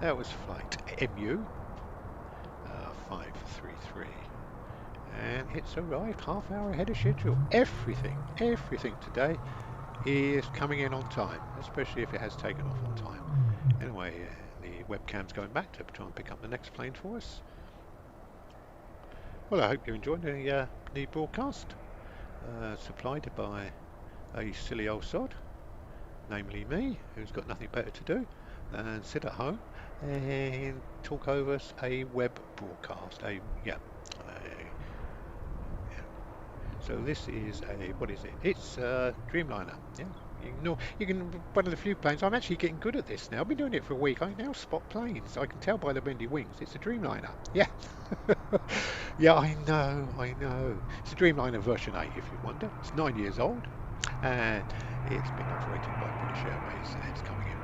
Speaker 2: That was flight MU 533, and it's arrived half hour ahead of schedule. Everything today is coming in on time, especially if it has taken off on time. Anyway, the webcam's going back to try and pick up the next plane for us. Well, I hope you enjoyed the broadcast, supplied by a silly old sod, namely me, who's got nothing better to do than sit at home and talk over a web broadcast. So this is what is it? It's Dreamliner. Yeah, you can one of the few planes. I'm actually getting good at this now. I've been doing it for a week. I now spot planes. I can tell by the bendy wings. It's a Dreamliner. Yeah. Yeah, I know. It's a Dreamliner version 8, if you wonder. It's 9 years old, and it's been operated by British Airways, and it's coming in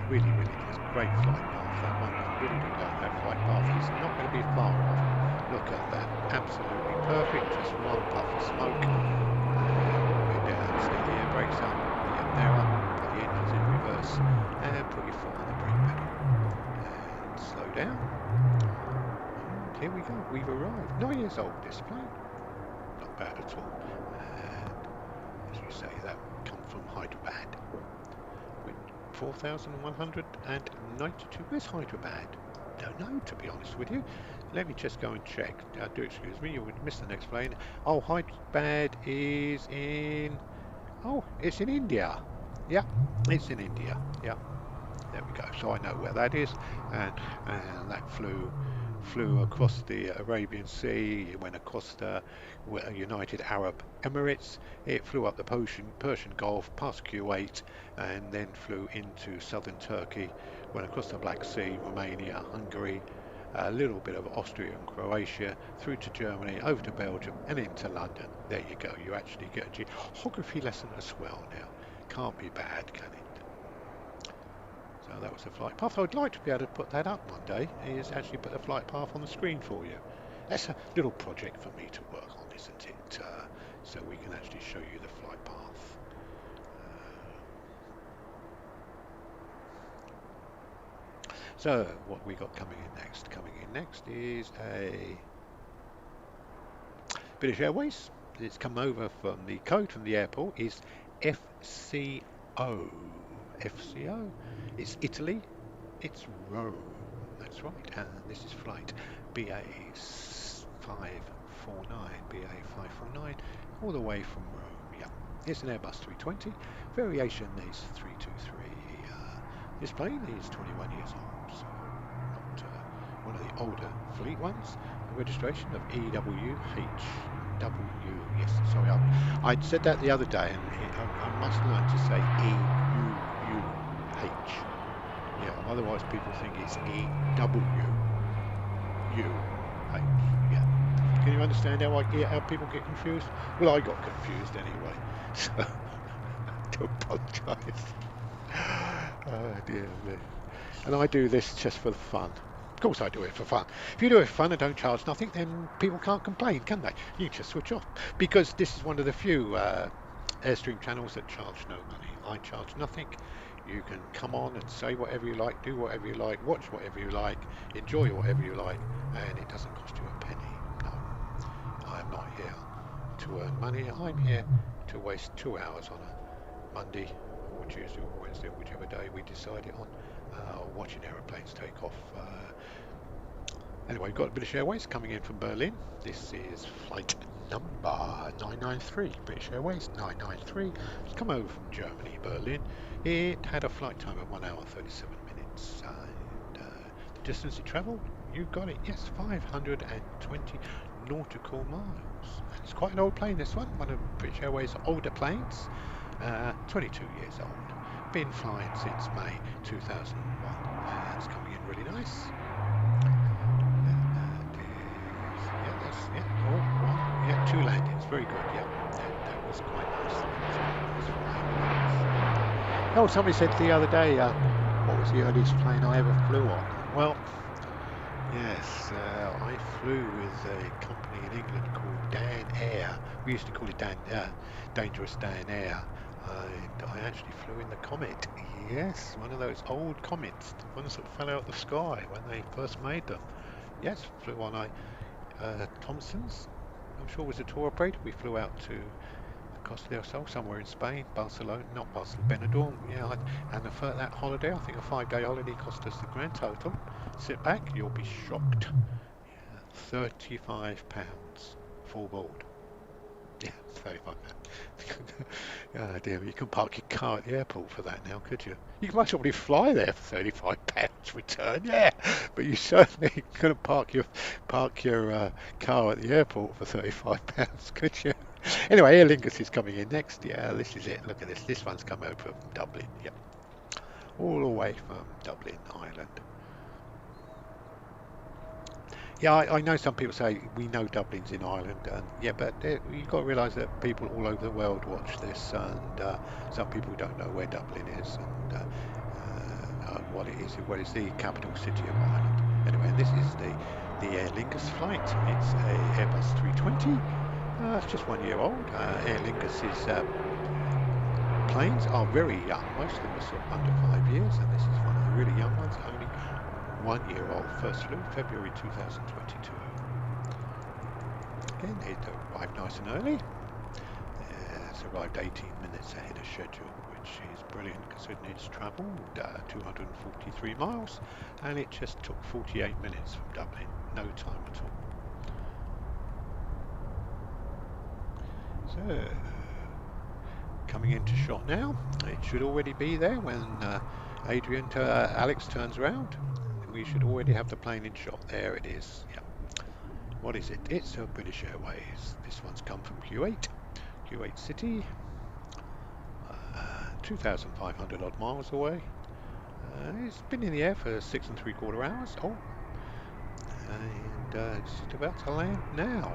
Speaker 2: really, really nice. Great flight path, that one. I really do like that flight path. It's not going to be far off. Look at that. Absolutely perfect. Just one puff of smoke. We're down. So the air brakes up. They're up. Put the engines in reverse. And put your foot on the brake pedal. And slow down. And here we go. We've arrived. 9 years old, this plane. Not bad at all. And as you say, that come from Hyderabad. 4,192. Where's Hyderabad? Don't know, to be honest with you. Let me just go and check. Do excuse me, you would miss the next plane. Oh, Hyderabad is in... Oh, it's in India. Yeah, it's in India. Yeah, there we go. So I know where that is. And that flew across the Arabian Sea. It went across the United Arab Emirates. It flew up the Persian Gulf, past Kuwait, and then flew into southern Turkey. Went across the Black Sea, Romania, Hungary, a little bit of Austria and Croatia, through to Germany, over to Belgium, and into London. There you go. You actually get a geography lesson as well now. Can't be bad, can it? So that was the flight path. I'd like to be able to put that up one day, is actually put the flight path on the screen for you. That's a little project for me to work on, isn't it? So we can actually show you the flight path. So what we got coming in next? Coming in next is a British Airways. It's come over from the code from the airport is FCO. FCO. It's Italy. It's Rome. That's right. And this is flight BA 549. BA 549. All the way from Rome. Yeah. It's an Airbus 320. Variation is 323. This plane is 21 years old, so not one of the older fleet ones. The registration of EWHW. Yes, sorry, I said that the other day, and I must learn to say EUUH. Yeah, otherwise people think it's EWUH. Yeah. Can you understand how people get confused? Well, I got confused anyway, so I do apologise. Oh dear me. And I do this just for the fun. Of course I do it for fun. If you do it for fun and don't charge nothing, then people can't complain, can they? You just switch off. Because this is one of the few Airstream channels that charge no money. I charge nothing. You can come on and say whatever you like, do whatever you like, watch whatever you like, enjoy whatever you like, and it doesn't cost you a penny. No, I'm not here to earn money. I'm here to waste 2 hours on a Monday or Tuesday or Wednesday, whichever day we decide it on, watching aeroplanes take off. Anyway, we've got British Airways coming in from Berlin. This is flight number 993. British Airways 993. It's come over from Germany, Berlin. It had a flight time of 1 hour 37 minutes. And the distance it travelled, you got it, yes, 520 nautical miles. And it's quite an old plane, this one of British Airways' older planes. 22 years old. Been flying since May 2001. And it's coming in really nice. Yeah, 2 landings, very good. Yeah, that was quite nice. Oh, somebody said the other day, what was the earliest plane I ever flew on? Well, yes, I flew with a company in England called Dan Air. We used to call it Dangerous Dan Air. And I actually flew in the Comet. Yes, one of those old Comets, the ones that fell out of the sky when they first made them. Yes, flew on Thompson's. I'm sure it was a tour operator. We flew out to Costa del Sol, somewhere in Spain, Barcelona, not Barcelona, Benidorm. Yeah, and that holiday, I think a 5-day holiday, cost us the grand total. Sit back, you'll be shocked. Yeah, £35 full board. Yeah, 35 pounds. Oh dear, you can park your car at the airport for that now, could you? You can much already fly there for £35 return, yeah. But you certainly couldn't park your car at the airport for £35, could you? Anyway, Aer Lingus is coming in next. Yeah, this is it. Look at this. This one's come over from Dublin. Yep, all the way from Dublin, Ireland. Yeah, I know some people say we know Dublin's in Ireland, and yeah, but you've got to realise that people all over the world watch this, and some people don't know where Dublin is and what it is. What is the capital city of Ireland? Anyway, and this is the Aer Lingus flight. It's a Airbus 320. It's just 1 year old. Aer Lingus's planes are very young. Most of them are sort of under 5 years, and this is one of the really young ones. Only 1 year old, first flew February 2022. Again, it arrived nice and early. It's arrived 18 minutes ahead of schedule, which is brilliant considering it's travelled 243 miles, and it just took 48 minutes from Dublin, no time at all. So, coming into shot now. It should already be there when Alex turns around. We should already have the plane in shot. There it is. Yeah. What is it? It's a British Airways. This one's come from Kuwait City. 2,500 odd miles away. It's been in the air for 6 3/4 hours. Oh, and it's just about to land now.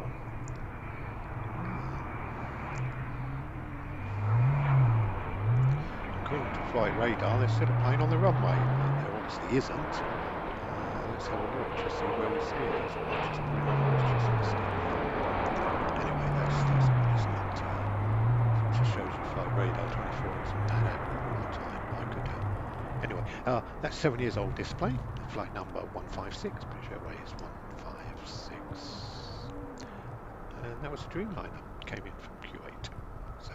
Speaker 2: According to flight radar, there's still a plane on the runway, but there obviously isn't. Let's have a look, just see where we see it. It's just put it on, it's just listed here. Anyway, that's good, isn't it? It just shows you flight radar 24 isn't that accurate all the time. I could anyway, that's 7 years old, this plane. Flight number 156, British Airways 156. And that was a Dreamliner, came in from Q8. So,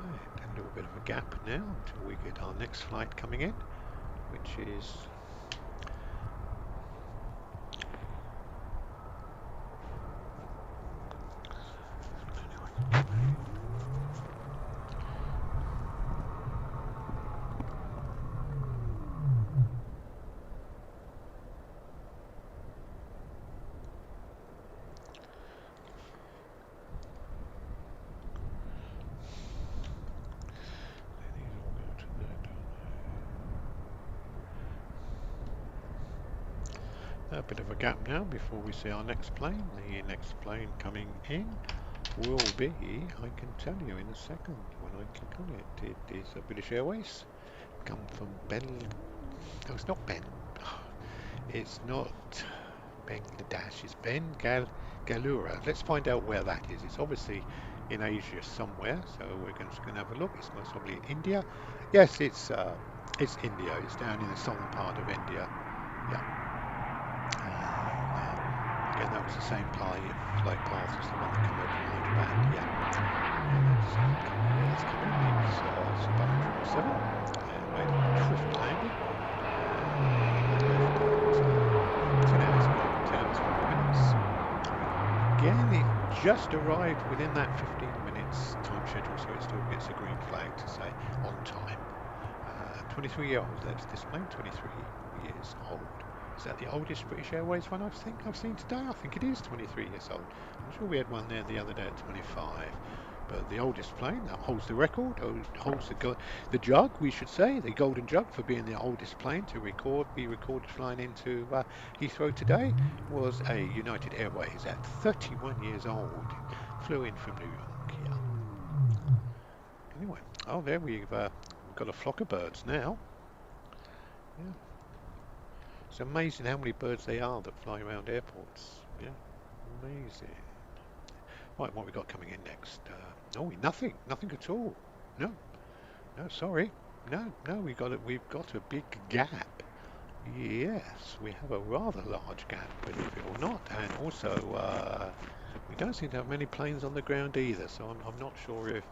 Speaker 2: right, a little bit of a gap now until we get our next flight coming in, which is a bit of a gap now before we see our next plane. The next plane coming in will be, I can tell you in a second when I click on it. It is a British Airways. Come from no, it's not it's not Bangladesh, it's Galura. Let's find out where that is. It's obviously in Asia somewhere, so we're just going to have a look. It's most probably India. Yes, it's India. It's down in the southern part of India. Yeah. Again, that was the same flight path as the one that came over from Hyderabad. Yeah. It's coming. It's about 7 and made a swift landing. And 10 hours, 20 minutes. Again, it just arrived within that 15 minutes time schedule, so it still gets a green flag to say on time. 23-year-old, that's this plane, 23 years old. Is that the oldest British Airways one I've seen today? I think it is 23 years old. I'm sure we had one there the other day at 25. But the oldest plane that holds the record, holds the jug, we should say, the golden jug for being the oldest plane to be recorded flying into Heathrow today, was a United Airways at 31 years old. Flew in from New York. Yeah. Anyway, oh, there we've got a flock of birds now. Yeah. It's amazing how many birds they are that fly around airports. Yeah, amazing. Right, what we got coming in next? No, nothing at all. No, no, sorry. No, we've got a big gap. Yes, we have a rather large gap, believe it or not. And also, we don't seem to have many planes on the ground either, so I'm not sure if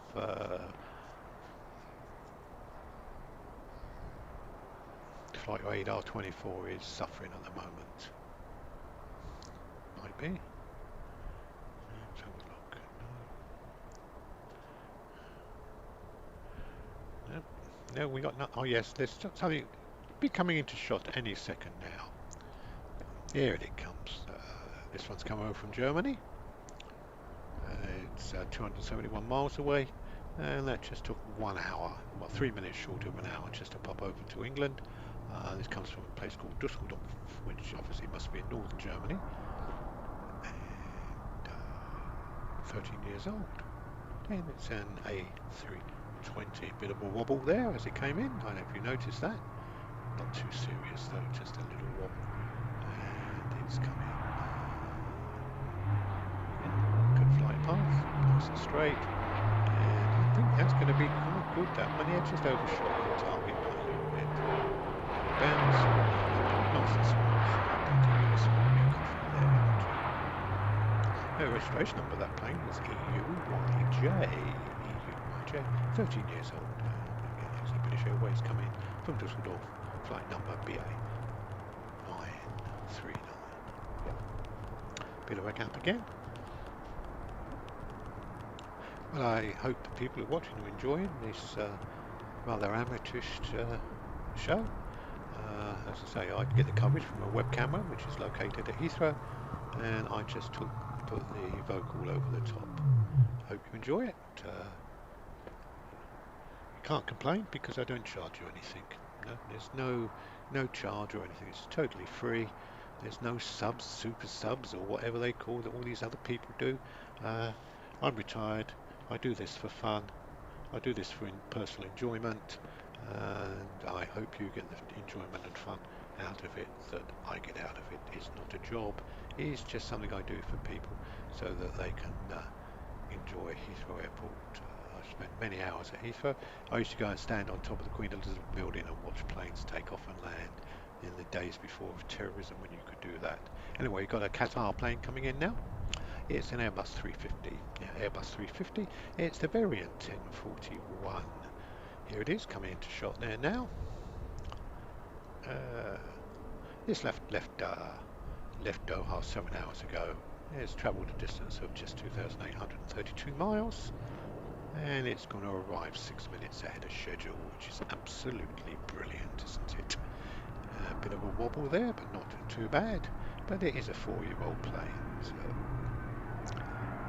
Speaker 2: Flight Radar 24 is suffering at the moment. Might be. Let's have a look. No, we got no. Oh yes, there's something be coming into shot any second now. Here it comes. This one's come over from Germany. It's 271 miles away, and that just took 1 hour, well 3 minutes short of an hour, just to pop over to England. This comes from a place called Dusseldorf, which obviously must be in northern Germany, and 13 years old. And it's an A320. Bit of a wobble there as it came in. I don't know if you noticed that. Not too serious though, just a little wobble. And it's coming. Good flight path, nice and straight. And I think that's going to be quite good. That one here just overshot the target by a little bit. Bounce, nice and smooth. The registration number of that plane was EUYJ. 13 years old. Again, it's a British Airways coming from Dusseldorf. Flight number BA 939. Bit of a gap again. Well, I hope the people who are watching are enjoying this rather amateurish show. As I say, I get the coverage from a web camera, which is located at Heathrow, and I just put the vocal over the top. Hope you enjoy it. Can't complain because I don't charge you anything. No, there's no charge or anything. It's totally free, There's no subs, super subs, or whatever they call that all these other people do. Uh, I'm retired. I do this for fun. I do this for personal enjoyment, and I hope you get the enjoyment and fun out of it that I get out of it. It's not a job. It's just something I do for people so that they can enjoy Heathrow Airport. I've spent many hours at Heathrow. I used to go and stand on top of the Queen Elizabeth building and watch planes take off and land in the days before of terrorism when you could do that. Anyway, you've got a Qatar plane coming in now. It's an Airbus 350. Yeah, Airbus 350. It's the variant 1041. Here it is coming into shot there now. Uh, this left Doha 7 hours ago. It's travelled a distance of just 2,832 miles, and it's going to arrive 6 minutes ahead of schedule, which is absolutely brilliant, isn't it? A bit of a wobble there, but not too bad. But it is a 4-year-old plane, so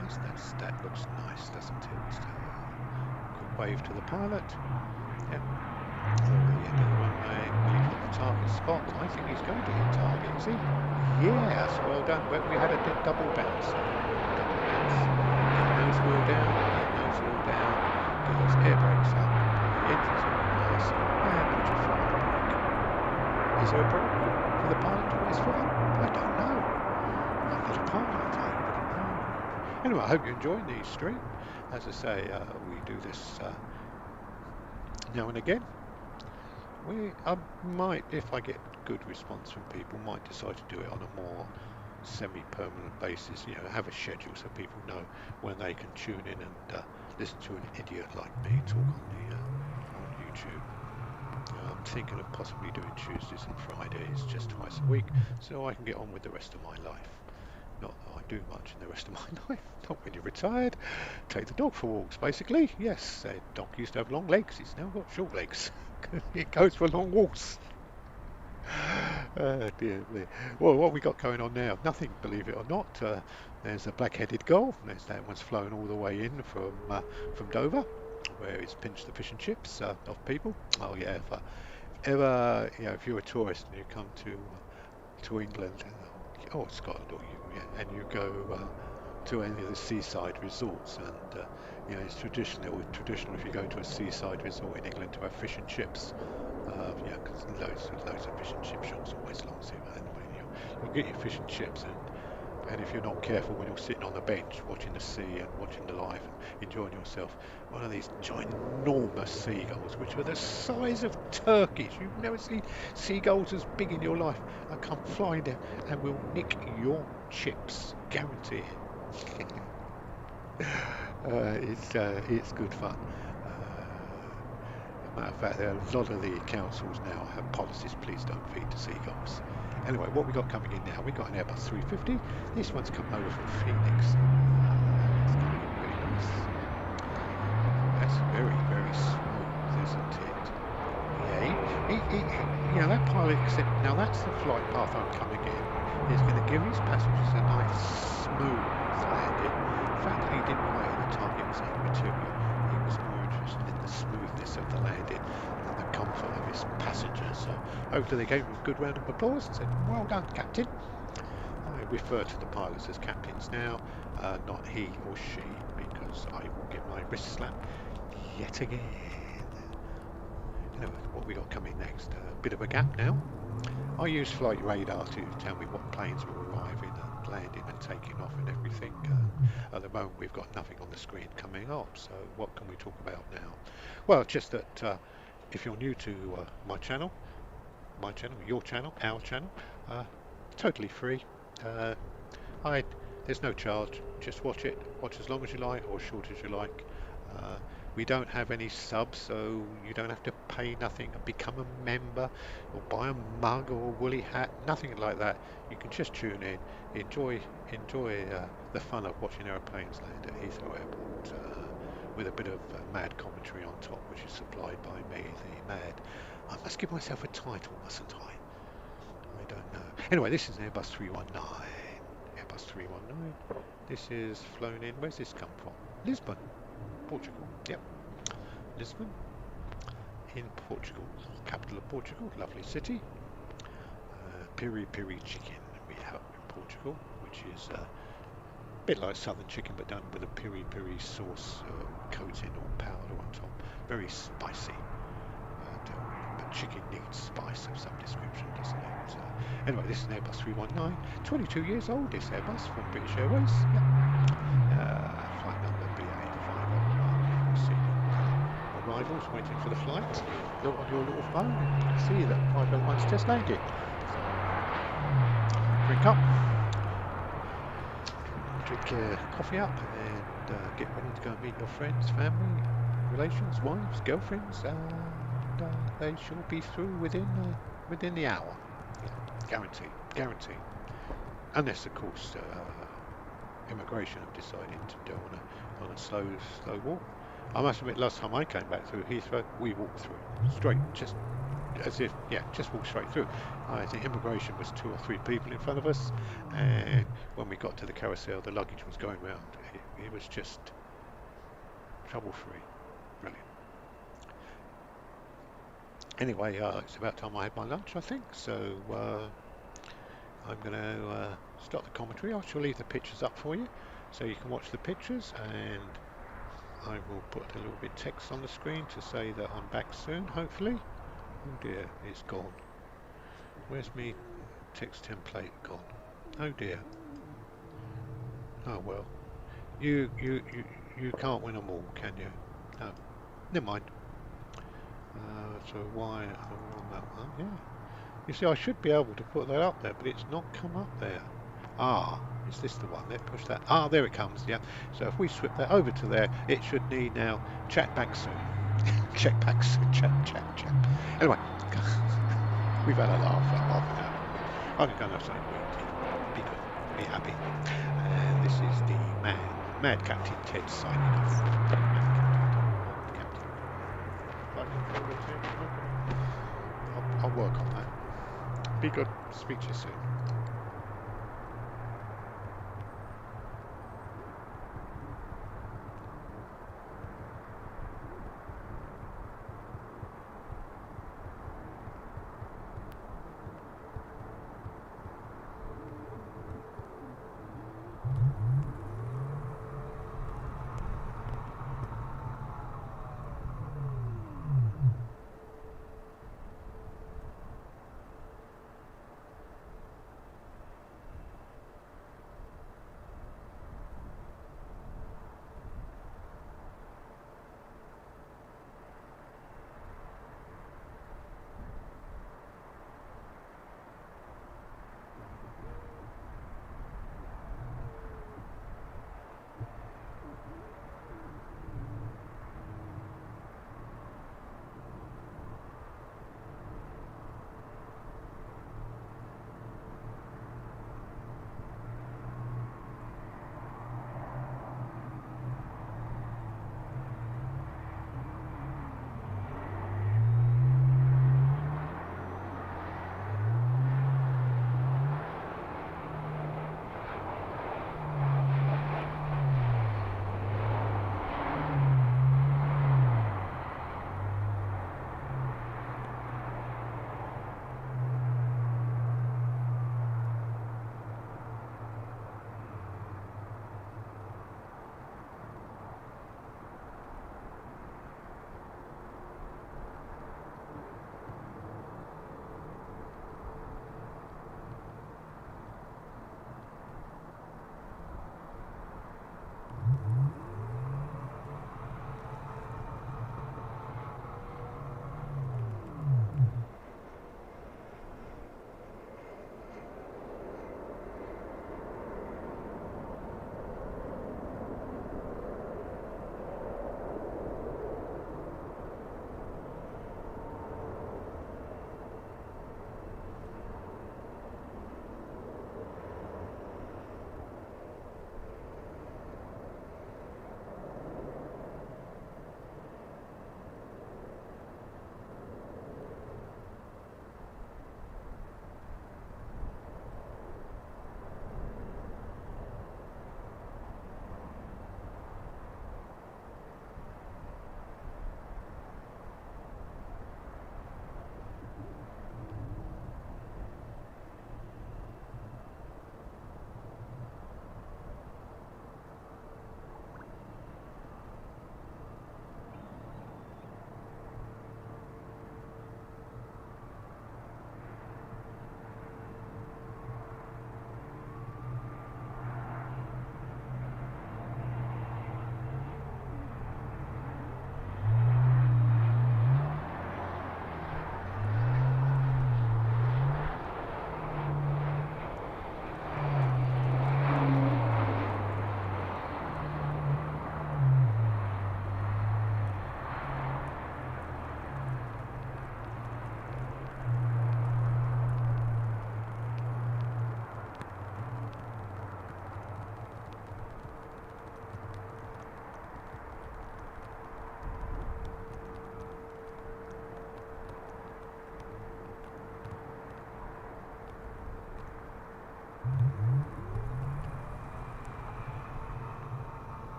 Speaker 2: yes, that looks nice, doesn't it? Quick wave to the pilot. Yep. Over the end of the runway. Will he hit the target spot? I think he's going to hit target, is he? Yes, well done. But we had a double bounce. Double bounce. Get nose wheel down. Get nose wheel down. Get those air brakes up. Put the engines in reverse. And put your foot on the brake. Is there a brake for the pilot to put his foot on? I don't know. I'm not a pilot. I wouldn't know. Anyway, I hope you're enjoying the stream. As I say, we do this now and again. I might, if I get good response from people, might decide to do it on a more semi-permanent basis. You know, have a schedule so people know when they can tune in and listen to an idiot like me talk on YouTube. I'm thinking of possibly doing Tuesdays and Fridays just twice a week, so I can get on with the rest of my life. Not that I do much in the rest of my life. Not when you're retired. Take the dog for walks, basically. Yes, the dog used to have long legs. He's now got short legs. It goes for long walks. Dear me. Well, what we got going on now? Nothing, believe it or not. There's a black-headed gull. There's that one's flown all the way in from Dover, where it's pinched the fish and chips off people. Oh yeah, if ever, you know, if you're a tourist and you come to England, or Scotland, or and you go to any of the seaside resorts, and you know, it's traditional if you go to a seaside resort in England to have fish and chips. Yeah, because loads of fish and chip shops always along there. Anyway, you'll get your fish and chips, and if you're not careful when you're sitting on the bench watching the sea and watching the life and enjoying yourself, one of these ginormous seagulls, which are the size of turkeys. You've never seen seagulls as big in your life, and come flying down and will nick your chips, guarantee it. It's good fun. Matter of fact, a lot of the councils now have policies, please don't feed the seagulls. Anyway, what we got coming in now? We got an Airbus 350. This one's coming over from Phoenix. It's coming in really nice. That's very, very smooth, isn't it? Yeah, you know, that pilot said, now that's the flight path I'm coming in. He's going to give his passengers a nice, smooth landing. The fact that he didn't wait at the target was immaterial. He was more interested in the smoothness of the landing and the comfort of his passengers. So hopefully they gave him a good round of applause and said, well done, Captain. I refer to the pilots as captains now, not he or she, because I will get my wrist slapped yet again. Anyway, what we got coming next? A bit of a gap now. I use flight radar to tell me what planes will arrive in and landing and taking off and everything. At the moment we've got nothing on the screen coming up, so what can we talk about now? Well, just that if you're new to my channel, your channel, our channel, totally free. There's no charge, just watch it, watch as long as you like or as short as you like. We don't have any subs, so you don't have to pay nothing and become a member or buy a mug or a woolly hat, nothing like that. You can just tune in, enjoy the fun of watching aeroplanes land at Heathrow Airport with a bit of mad commentary on top, which is supplied by me, the mad. I must give myself a title, mustn't I? I don't know. Anyway, this is an Airbus 319. Airbus 319. This is flown in. Where's this come from? Lisbon. Portugal. Yep. Lisbon in Portugal, capital of Portugal, lovely city. Piri piri chicken. out in Portugal, which is a bit like southern chicken but done with a piri piri sauce coating or powder on top. Very spicy. But chicken needs spice of some description, doesn't it? Anyway, this is an Airbus 319, 22 years old, this Airbus from British Airways. Yep. Flight number BA501. See arrivals waiting for the flight. Look on your little phone and you can see that 501's just landed. Drink up, drink your coffee up, and get ready to go and meet your friends, family, relations, wives, girlfriends, and they shall be through within the hour. Yeah, guaranteed. Unless, of course, immigration have decided to do on a slow walk. I must admit, last time I came back through Heathrow, we walked through straight, just as if, just walked straight through. The immigration was 2 or 3 people in front of us, and when we got to the carousel, the luggage was going round. It was just trouble-free. Brilliant. Anyway, it's about time I had my lunch, I think, so I'm going to start the commentary. I shall leave the pictures up for you so you can watch the pictures, and I will put a little bit of text on the screen to say that I'm back soon, hopefully. Oh dear, it's gone. Where's me text template gone? Oh dear. Oh well. You can't win them all, can you? No. Never mind. So why on that one? Yeah. You see, I should be able to put that up there, but it's not come up there. Ah, is this the one? Let's push that. Ah, there it comes. Yeah. So if we swip that over to there, it should need now chat back soon. Check back soon. Chat. Anyway, we've had a laugh for half an hour. I can go and have something to eat. Be good. Be happy. And this is the Mad Captain Ted signing off. Captain. I'll work on that. Be good. Speak to you soon.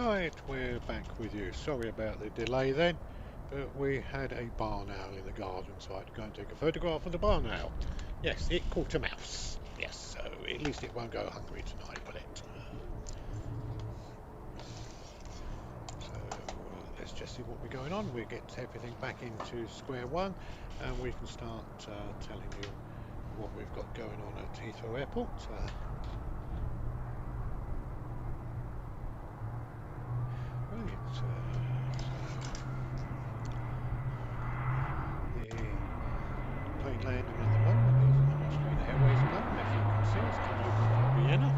Speaker 2: Right, we're back with you. Sorry about the delay then, but we had a barn owl in the garden, so I had to go and take a photograph of the barn owl. Yes, it caught a mouse. Yes, so at least it won't go hungry tonight, will it? So let's just see what we're going on. We get everything back into square one, and we can start telling you what we've got going on at Heathrow Airport. Right, so the plane landing at the moment is an Austrian Airways plane, as you can see, it's coming over from Vienna.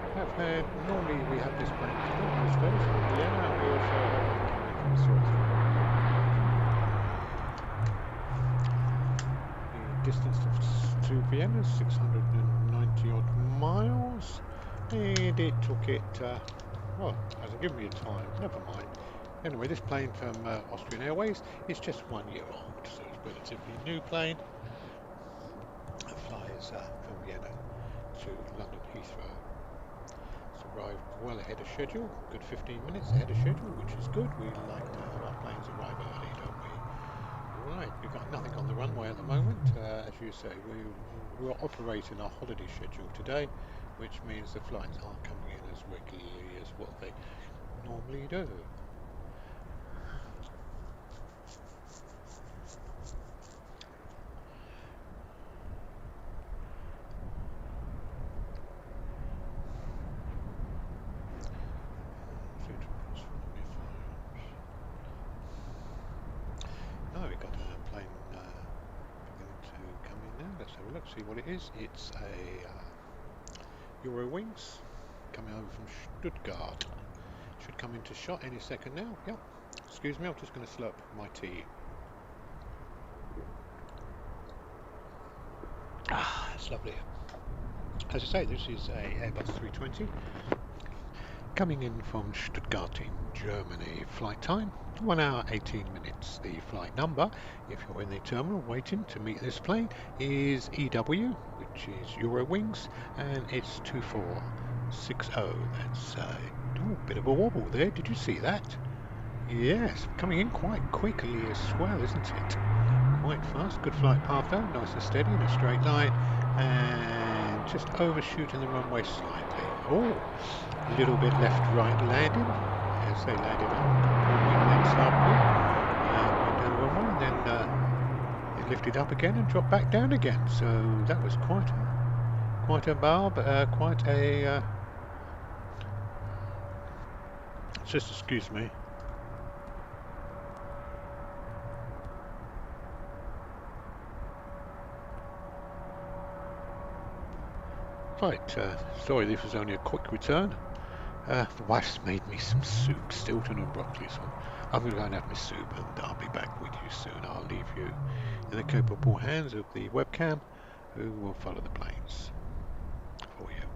Speaker 2: We have had, normally we have this plane coming most days from Vienna, and we also have one coming from Salzburg. The distance to Vienna is 690 odd miles, and it took it, well, hasn't given me a time, never mind. Anyway, this plane from Austrian Airways is just 1 year old, so it's a relatively new plane. It flies from Vienna to London Heathrow. It's arrived well ahead of schedule, good 15 minutes ahead of schedule, which is good. We like to have our planes arrive early, don't we? Right, we've got nothing on the runway at the moment. As you say, we're operating our holiday schedule today, which means the flights aren't coming in as regularly as what they normally do. No, we've got a plane beginning to come in now. Let's have a look, see what it is. It's a Eurowings coming over from Stuttgart. Should come into shot any second now. Yep. Excuse me, I'm just going to slurp my tea. Ah, it's lovely. As I say, this is a Airbus 320 coming in from Stuttgart in Germany. Flight time 1 hour 18 minutes. The flight number, if you're in the terminal waiting to meet this plane, is EW, which is Eurowings, and it's 2460. That's a bit of a wobble there. Did you see that? Yes, coming in quite quickly as well, isn't it? Quite fast. Good flight path though, nice and steady in a straight line, and just overshooting the runway slightly. Oh, a little bit left-right landing as they landed on wing, then started went down the runway, and then it lifted up again and dropped back down again. So that was quite a barb, quite a. Just excuse me. Right, sorry, this was only a quick return. The wife's made me some soup, Stilton and broccoli, so I'm going to go and have my soup, and I'll be back with you soon. I'll leave you in the capable hands of the webcam, who will follow the planes for you.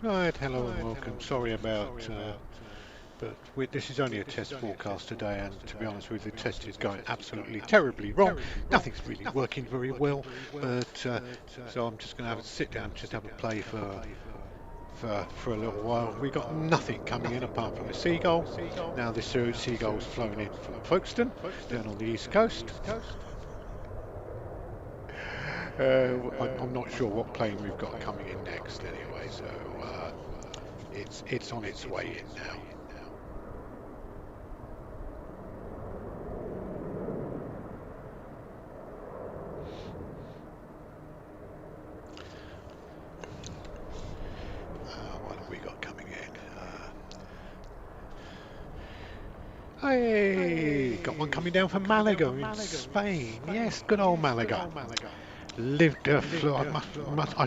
Speaker 2: Right, hello and welcome. Sorry about, this is only a test forecast today, and to be honest with you, the test is going absolutely terribly wrong. Nothing's really working very well, but so I'm just going to have a sit down, just have a play for a little while. We got nothing coming in apart from a seagull. Now this seagull's flown in from Folkestone, down on the east coast. I'm not sure what plane we've got coming in next anyway, so it's on its way in now. What have we got coming in? Hey, got one coming down from Malaga in Spain. Yes, good old Malaga. Lived, I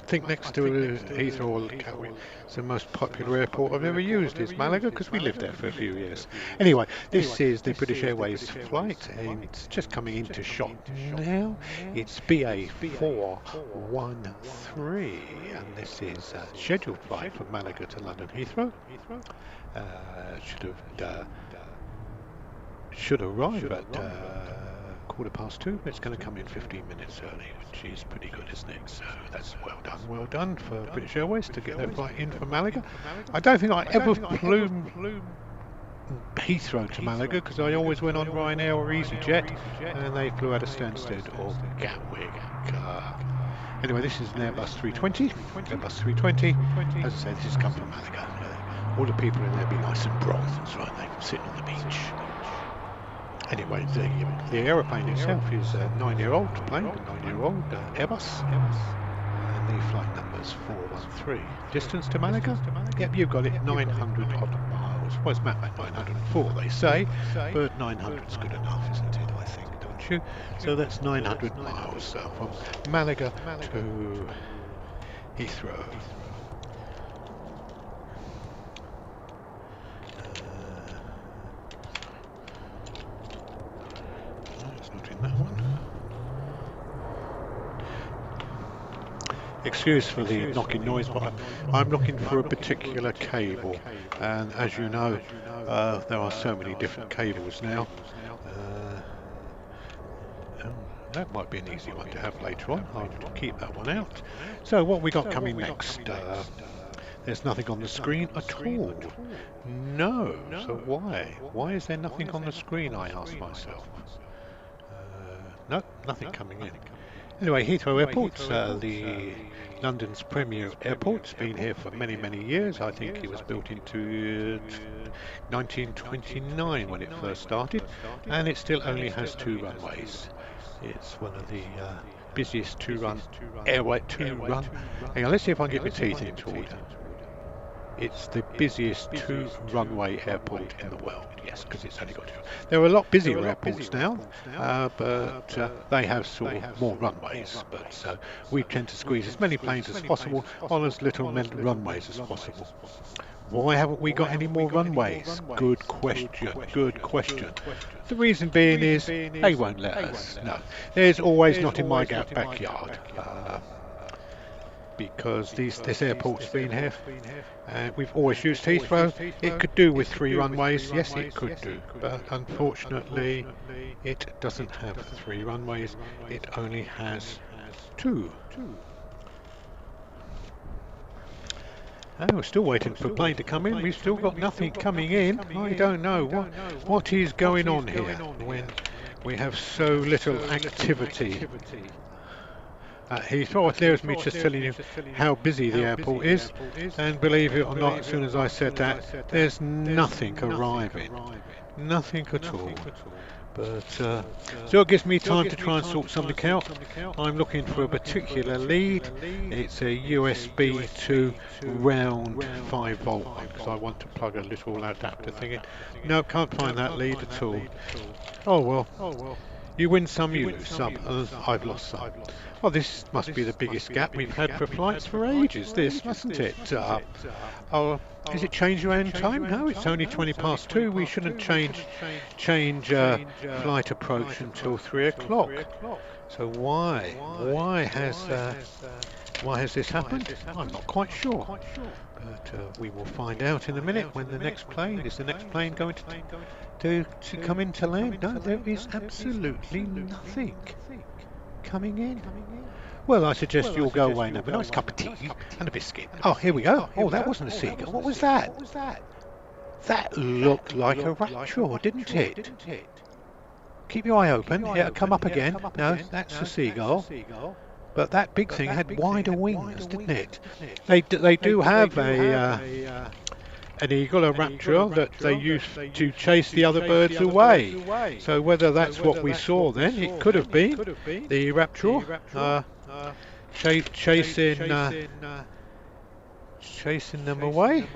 Speaker 2: think next to Heathrow or Gatwick. It's the most popular airport I've ever used is Malaga because we lived there for a few years. Anyway, this is the British Airways flight and it's just coming into shot now. It's BA 413 and this is a scheduled flight from Malaga to London Heathrow. Should arrive at 2:15, but it's going to come in 15 minutes early, which is pretty good, isn't it? So that's well done for British Airways to get their flight in from Malaga. I don't think I ever flew Heathrow to Malaga because I always went on Ryanair or EasyJet, and they flew out of Stansted or Gatwick. Anyway, this is an Airbus 320. Airbus 320. As I said, this has come from Malaga. All the people in there be nice and bronzed, right? They sitting on the beach. Anyway, the aeroplane itself is a 9-year-old plane, a 9-year-old Airbus, and the flight number is 413. Distance to Malaga? Yep, you've got it, 900 odd miles. Well, it's mapped at 904, they say, but 900's good enough, isn't it, I think, don't you? So that's 900 miles from Malaga to Heathrow. That one. Excuse for the knocking noise, but I'm looking for a particular cable, and as you know, there are so many different cables now. That might be an easy one to have later on. I'll keep that one out. So what we got coming next? There's nothing on the screen at all. No. So why? Why is there nothing on the screen, I ask myself. No, nothing coming in. Anyway, Heathrow Airport, the London's premier airport. It's been here for many, many years. I think it was built into 1929 when it first started, and it still only has 2 runways. It's one of the busiest two-run. Hang on, let's see if I can get my teeth into order. It's the busiest 2-runway airport in the world. Yes, because it's only got 2. There are a lot busier airports now, but they have sort of more runways. But we tend to squeeze as many planes as possible on as little runways as possible. Why haven't we got any more runways? Good question. Good question. The reason being is they won't let us. No, there's always not in my backyard. Because this airport's been here, and we've always used Heathrow. It could do with 3 runways, yes it could do, but unfortunately it doesn't have 3 runways, it only has 2. We're still waiting for a plane to come in, we've still got nothing coming in. I don't know what is going on here when we have so little activity at Heathrow. There's me just telling you how busy the airport is, and believe it or not, as soon as I said that, there's nothing arriving, nothing at all. But so it gives me time to try and sort something out. I'm looking for a particular lead. It's a USB to round 5-volt one because I want to plug a little adapter thing in. No, can't find that lead at all. Oh well. You win some, you lose some. I've lost some. Oh, this must be the biggest gap we've had for flights for ages, this, mustn't it? Is it change your own time? No, it's only 2:20. We shouldn't change flight approach until 3 o'clock. So why has Why has this happened? I'm not quite sure. But we will find out in a minute when the next plane, is the next plane going to come into land? No, there is absolutely nothing coming in. Well, I suggest you all go away and have a nice cup of tea and a biscuit. Oh, here we go. Oh, that wasn't a seagull. What was that? That looked like a rapture, didn't it? Keep your eye open. It'll come up again. No, that's a seagull. But that big thing had wider wings, didn't it? They do have an eagle, a rapture, that they use to chase the other birds away. So whether that's what we saw then, it could have been the rapture chasing chasing them away.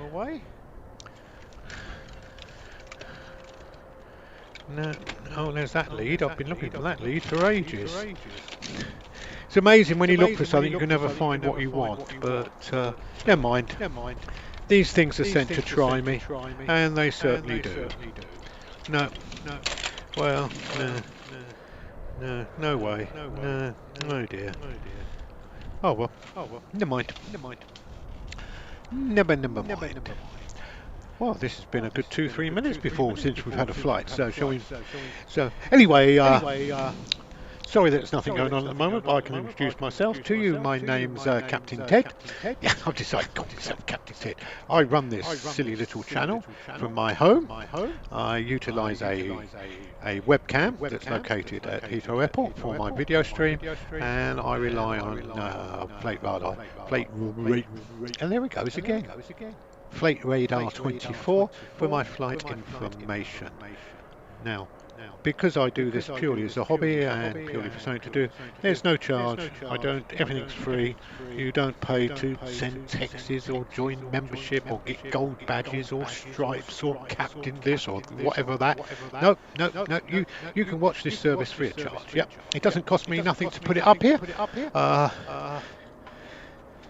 Speaker 2: No, oh, there's that lead. I've been looking for that lead for ages. It's amazing when you look for something, you can never find what you want. But never mind. These things are sent to try me, and they certainly do. No, well, no way. No, oh dear. Oh well, never mind. Never mind. Well, this has been a good 2-3 minutes before since we've had a flight. So shall we? So anyway, sorry that there's nothing going on at the moment, but I can introduce myself to you. My name's Captain Ted. Yeah, I've decided to call myself Captain Ted. I run this silly little channel from my home. I utilise a webcam that's located at Heathrow Airport for my video stream, and I rely on Flight Radar, and there it goes again. Flight Radar 24 for my flight information. Now, because I do this purely as a hobby and purely for something to do, there's no charge. Everything's free. You don't pay to send texts or join membership or get gold badges or stripes or captain this or whatever that. No. You can watch this service free of charge. Yep. It doesn't cost me nothing to put it up here.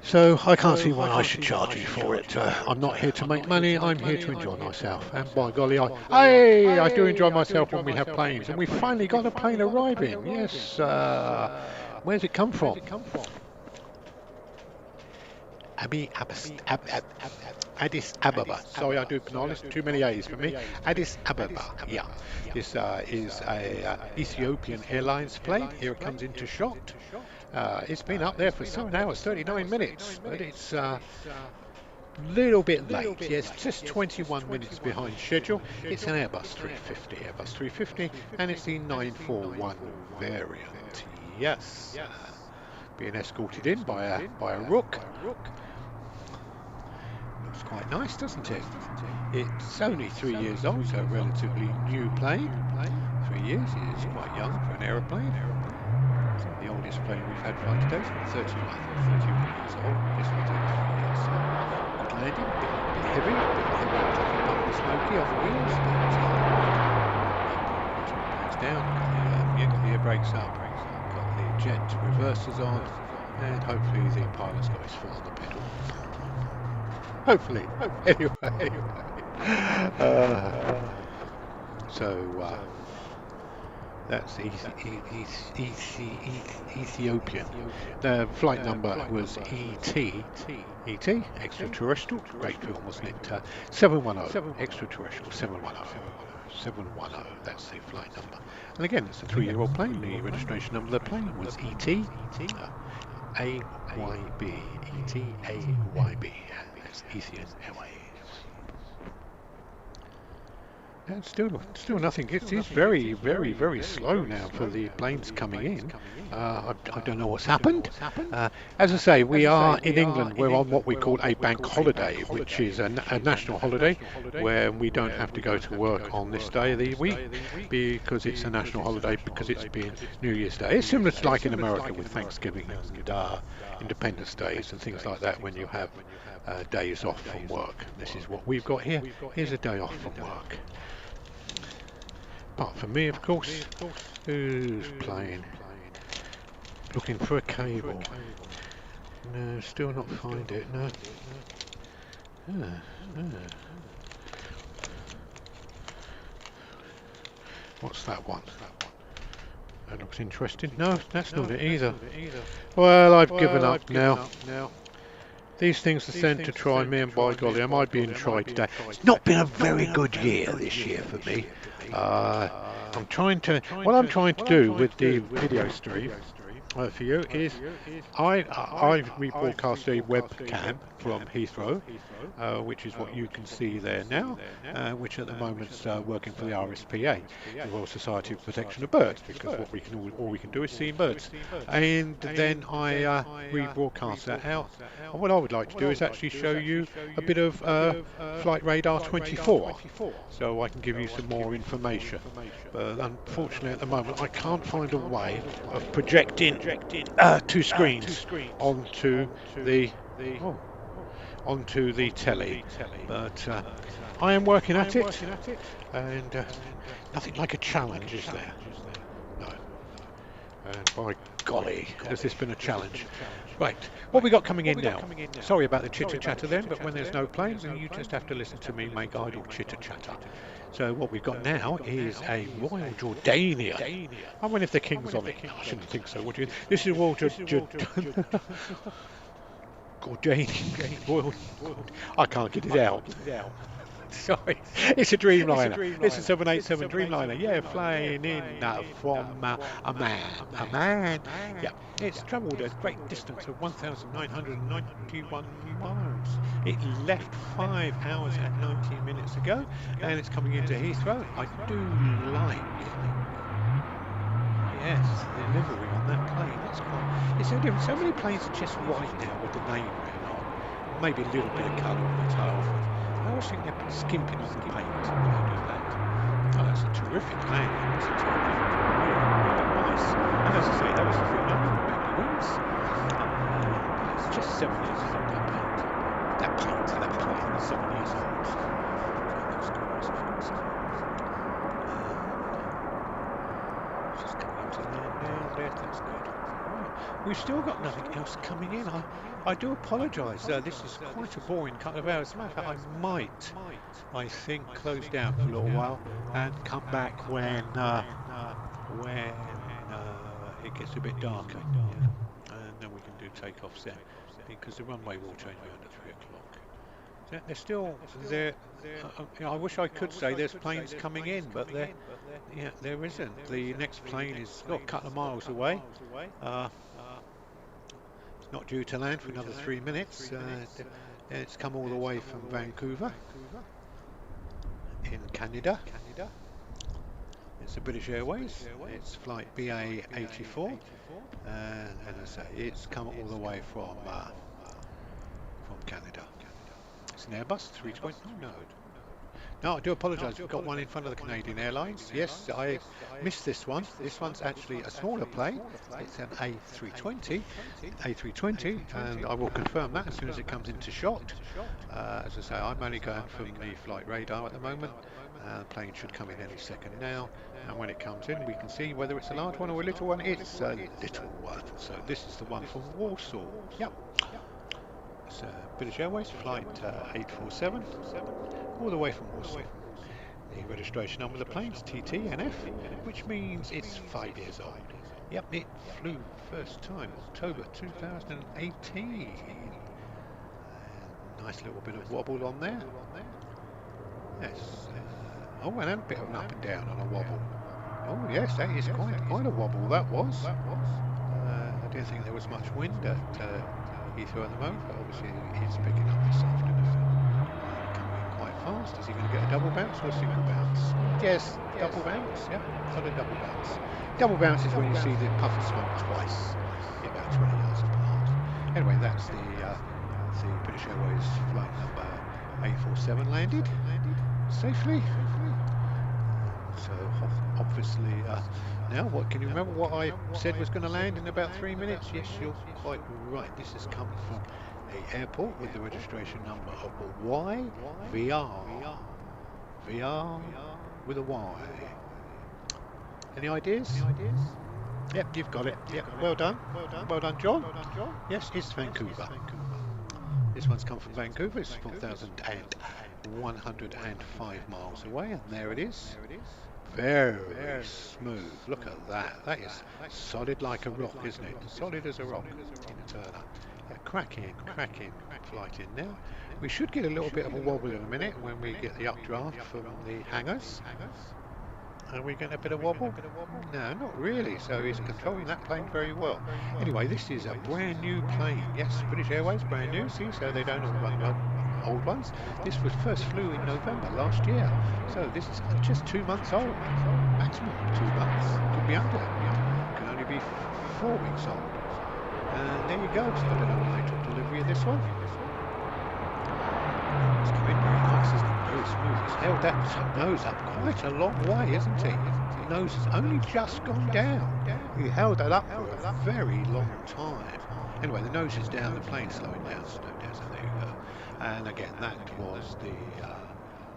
Speaker 2: So I can't see why I should charge you for it. I'm not here to make money, I'm here to enjoy myself. And by golly, I do enjoy myself when we have planes. And we finally got a plane arriving. Yes. Where's it come from? Addis Ababa. Sorry, I do pronounce too many A's for me. Addis Ababa. Yeah. This is a Ethiopian Airlines plane. Here it comes into shot. It's been up there for 7 hours, 39 minutes, but it's a little bit late. Yes, just 21 minutes behind schedule. It's an Airbus 350, and it's the 941 variant. Yes, being escorted in by a rook. Looks quite nice, doesn't it? It's only 3 years old, so a relatively new plane. 3 years is quite young for an aeroplane. The oldest plane we've had flying today is 31 years old. This will take 3 years. Good landing, a bit heavy, puffy smoky on the wheels, but it's down. Got the air brakes up, got the jet reversers on, and hopefully the pilot's got his foot on the pedal. Hopefully. Anyway. That's Ethiopian. The flight number was ET, extraterrestrial. Great film, wasn't it? 710, extraterrestrial, 710. That's the flight number. And again, it's a 3-year-old plane. The registration number of the plane was ET AYB. That's Ethiopian Airways. Yeah, still nothing. It is very, very, very slow now for the planes coming in. I don't know what's happened. As I say, we are in England. We're on what we call a bank holiday, which is a national holiday where we don't have to go to work on this day of the week because it's a national holiday because it's been New Year's Day. It's similar to like in America with Thanksgiving and Independence Days and things like that when you have days off from work. This is what we've got here. Here's a day off from work. Apart from me, of course. Who's playing? Looking for a cable. No, still not find it. No. What's that one? That looks interesting. No, that's not it either. Well, I've given up now. These things are sent to try me, and by golly, am I being tried today? It's not been a very good year this year for me. I'm trying to. What I'm trying to do with the video stream for you is I rebroadcast a webcam from Heathrow, which is what you can see there now, which at the moment's working for the RSPA, the Royal Society of Protection of Birds, because what we can all we can do is see birds, and then I rebroadcast that out. And what I would like to do is actually show you a bit of Flight Radar 24, so I can give you some more information. But unfortunately, at the moment, I can't find a way of projecting two screens onto the oh, onto the telly. But I am working at it, and nothing like a challenge, is there? No. And by golly, has this been a challenge? Right, what we got coming in now? Sorry about the chitter chatter then, but when there's no planes, then you just have to listen to me make idle chitter chatter. So what we've got now is a Royal Jordanian. I wonder if the King's on it. No, I shouldn't think so, would you? This is Royal Jordanian. Royal. I can't get it out. Sorry, it's a Dreamliner. It's a 787 Dreamliner. Yeah, flying in from Amman. Yeah, it's travelled a great distance of 1,991 miles. It left 5 hours and 19 minutes ago, and it's coming into Heathrow. I do like, yes, the livery on that plane. That's quite. It's so different. So many planes are just white now with the name written on. Maybe a little bit of colour on the tail. I always think they're skimping on the paint when they do that. Oh, that's a terrific landing. It's a terrific, really nice. And as I say, that was the thing I from Bendy Wings. It's just 7 years old, that paint. That plane is 7 years old. That's good. Just coming into land now. That's good. We've still got nothing else coming in. I do apologise. This is quite a boring couple of hours. As a matter of fact, I might, I think, close down for a little while and come back when it gets a bit darker. Yeah. And then we can do takeoffs then, because the runway will change around at 3 o'clock. They're still there. I wish I could say there's planes coming in, but there isn't. The next plane is a couple of miles away. It's not due to land for another 3 minutes. It's come all the way from Vancouver in Canada. It's a British Airways. It's flight BA84, and as I say, it's come all the way from Canada. It's an Airbus 320. No, I do apologise. We've got one in front of the Canadian Airlines. Yes, I missed this one. This one's actually a smaller plane. It's an A320, and I will confirm that as soon as it comes into shot. As I say, I'm only going from the flight radar at the moment. The plane should come in any second now, and when it comes in, we can see whether it's a large one or a little one. It's a little one. So this is the one from Warsaw. Yep. It's British Airways flight 847, all the way from Warsaw. The registration number of the plane is TTNF, which means it's 5 years old. Yep, it flew first time October 2018. Nice little bit of wobble on there. Yes. Oh, and a bit of an up and down on a wobble. Oh yes, that is quite a wobble. That was. I didn't think there was much wind at Heathrow at the moment, but obviously he's picking up this afternoon. Coming in quite fast. Is he going to get a double bounce or a single bounce? Yes, double bounce. Yeah, got a double bounce. Double bounce is when you see the puff of smoke twice, about 20 yards apart. Anyway, that's the British Airways flight number 847 landed safely. So obviously now, what can you remember what I said was going to land in about 3 minutes? Yes, you're quite right. This has come from an airport with the registration number of YVR. VR with a Y. Any ideas? Yep, you've got it. Yep, well done. Well done, John. Yes, it's Vancouver. This one's come from Vancouver. It's 4,105 miles away, and there it is. Very smooth. Look at that. That is solid like a rock, isn't it? Solid as a rock. Tina Turner. Yeah, cracking flight in there. We should get a little bit of a wobble in a minute when we get the updraft from the hangars. Are we getting a bit of wobble? No, not really. So he's controlling that plane very well. Anyway, this is a brand new plane. Yes, British Airways, brand new. See, so they don't all run the old ones. This was first flew in November last year. So this is just 2 months old. Maximum 2 months. Could be under. Can only be 4 weeks old. And there you go. So I don't know when they took delivery of this one. It's coming very nice, isn't it? Very smooth. He's held that nose up quite a long way, isn't he? The nose has only just gone down. He held that up for a very long time. Anyway, the nose is down, the plane's slowing down, so there you go. And again, that was the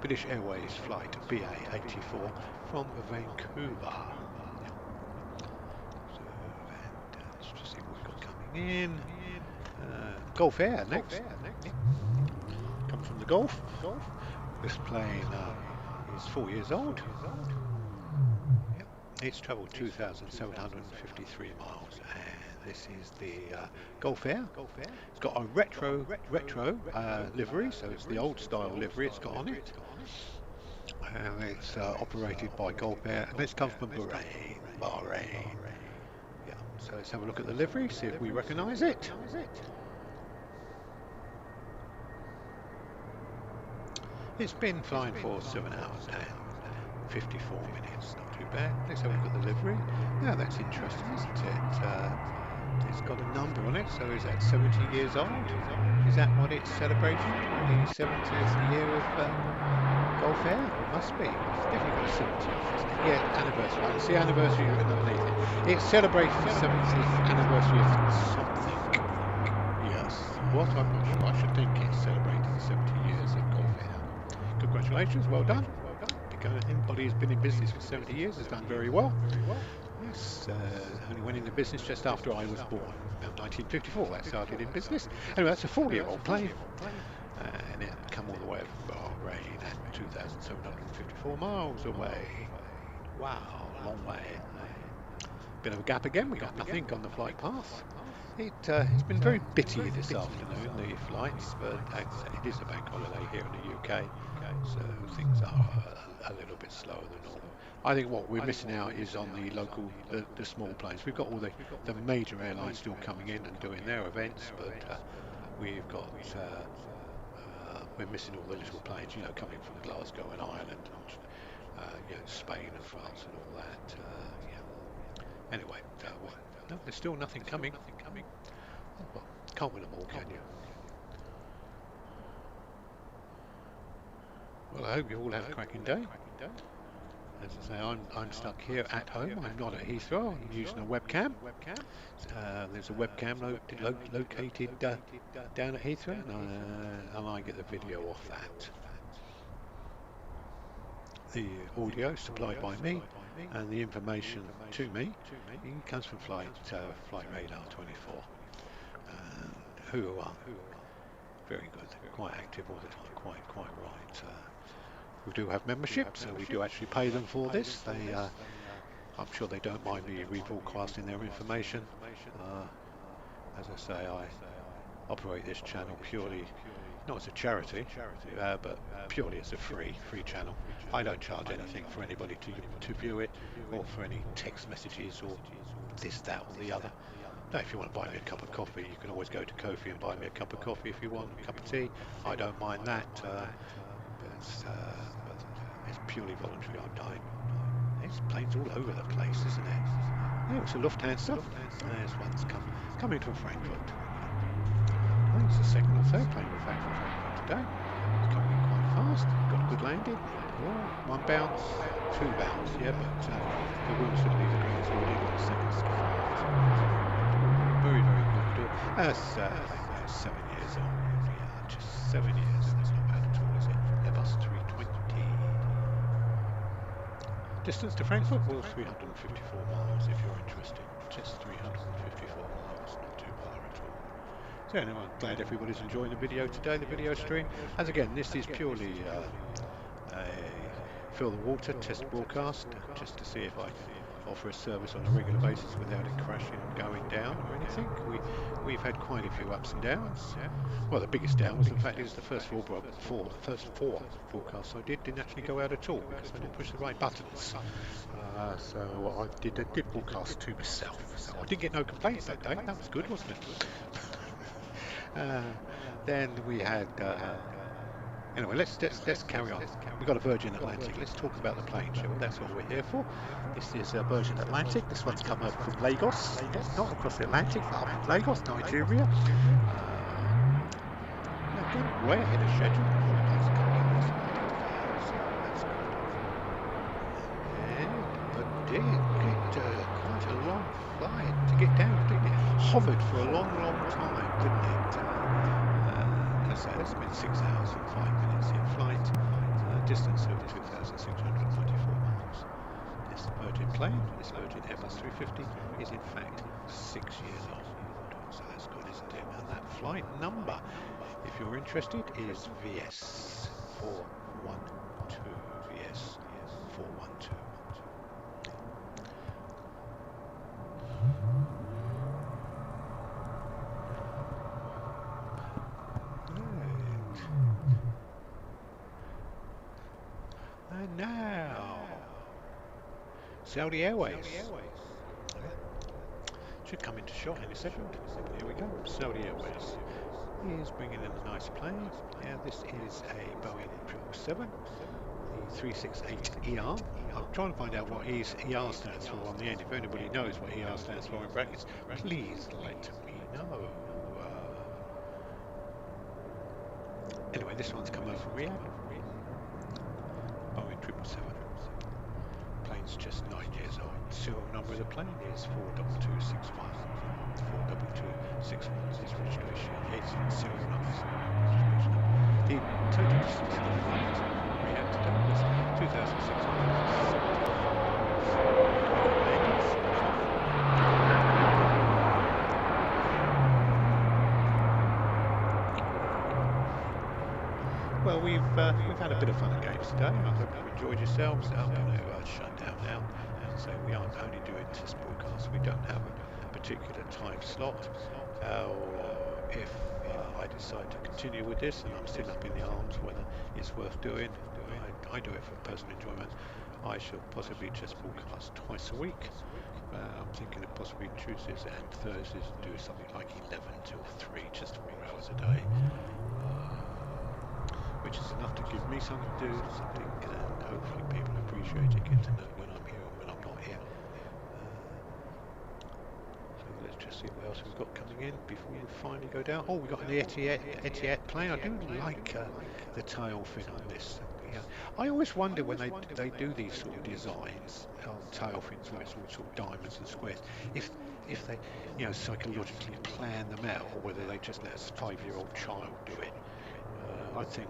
Speaker 2: British Airways flight BA-84 from Vancouver. So, and let's just see what we've got coming in. Gulf Air next. Comes from the Gulf. This plane is 4 years old. Yep. It's travelled 2,753 miles, and this is the Gulf Air. It's got a retro livery, so it's the old style livery it's got on it. And it's operated by Gulf Air, and it's come from Bahrain. Yeah. So let's have a look at the livery, see if we recognise it. It's been flying for 7 hours and 54 minutes, not too bad. Let's have a look at the livery. Now that's interesting, isn't it? It's got a number on it, so is that 70 years old? Is that what it's celebrating? The 70th year of Gulf Air? It must be. It's definitely got a 70th, isn't it? Yeah, anniversary. It's the anniversary written underneath it. It's celebrating the 70th anniversary of something. Yes. What? I'm not sure. I should think it's celebrating the 70 years of Gulf Air. Congratulations, well done. Anybody who's been in business for 70 years has done very well. Yes, only went into business just after I was born, about 1954. That started in business. Anyway, that's a 4-year-old plane, and it come all the way from Bahrain at 2,754 miles away. Wow, long way. Bit of a gap again. We got nothing on the flight path. It's been very bitty this afternoon, the flights, but it is a bank holiday here in the UK, so things are a little bit slower than normal. I think what we're missing out is on the local, the small planes. We've got all the major airlines still coming in and doing their events, but we've got we're missing all the little planes, you know, coming from Glasgow and Ireland, and you know, Spain and France and all that. Yeah. Anyway, no, there's still nothing coming. Well, can't win them all, can you? Well, I hope you all have a cracking day. As I say, I'm stuck here at home. I'm not at Heathrow. I'm using a webcam. There's a webcam located down at Heathrow, and I get the video off that. The audio supplied by me, and the information to me comes from Flight Radar 24, who are very good, quite active all the time, quite right. We do have membership, so we do actually pay them for this. I'm sure they don't mind me rebroadcasting their information. As I say, I operate this channel purely, not as a charity, but purely as a free channel. I don't charge anything for anybody to view it, or for any text messages, or this, that, or the other. Now, if you want to buy me a cup of coffee, you can always go to Ko-fi and buy me a cup of coffee if you want, a cup of tea. I don't mind that, but it's purely voluntary. There's planes all over the place, isn't it? Yeah, it's a Lufthansa. There's one's coming from Frankfurt. I think it's the second or third plane we've had from Frankfurt today. It's coming in quite fast. Got a good landing. Yeah, 1 bounce, 2 bounce. Yeah, but the wheels should leave the ground slowly on the second skip. Very good. That's 7 years old. Yeah, just 7 years. That's not bad at all, is it? Airbus 320. Distance to Frankfurt, well, 354 miles if you're interested. Just 354 miles, not too far at all. So anyway, I'm glad everybody's enjoying the video today, the video stream. As again, this is purely a Fill the water, test broadcast, just to see if I can offer a service on a regular basis without it crashing and going down or anything. We've had quite a few ups and downs. Well, the biggest down was the fact is the first four broadcasts I didn't actually go out at all because I didn't push the right buttons. So I did broadcast to myself. So I didn't get no complaints that day. That was good, wasn't it? Then we had. Anyway, let's carry on. We've got a Virgin Atlantic. Let's talk about the plane, shall we? That's what we're here for. This is a Virgin Atlantic. This one's come over from Lagos. Yes, not across the Atlantic, but up from Lagos, Nigeria. Again, way ahead of schedule. But did get quite a long flight to get down, didn't it? Hovered for a long, long time, didn't it? It's been 6 hours and 5 minutes in flight, distance of 2,694 miles. This Virgin plane, this Virgin Airbus 350, is in fact 6 years old. So that's good, isn't it? And that flight number, if you're interested, is VS 412. VS 412. And now, Saudi Airways. Should come into shot in a second. Here we go. Saudi Airways is bringing in a nice plane. Yeah, this is a Boeing 777, the 368ER. I'm trying to find out what ER stands for on the end. If anybody knows what ER stands for in brackets, please let me know. Anyway, this one's come over from Riyadh. Boeing 777. Plane's just 9 years old. Serial number of the plane is 42261. 42261 is its registration. It's serial number. The total distance of the flight Riyadh to Dover is 2,600. Well, we've had a bit of fun and games today. I hope you enjoyed yourselves. I'm going to shut down now and say we aren't only doing test broadcasts. We don't have a particular time slot. If I decide to continue with this and I'm still up in the arms whether it's worth doing, I do it for personal enjoyment. I shall possibly just broadcast twice a week. I'm thinking of possibly Tuesdays and Thursdays and do something like 11 till 3, just 4 hours a day. Which is enough to give me something to do, and hopefully people appreciate it, get to know when I'm here and when I'm not here. So let's just see what else we've got coming in before we finally go down. Oh, we've got an Etihad plane. I do like the tail fin on this. Yeah. I always wonder when they do these sort of designs on tail fins where it's all sort of diamonds and squares, if they psychologically plan them out or whether they just let a 5-year-old child do it. I think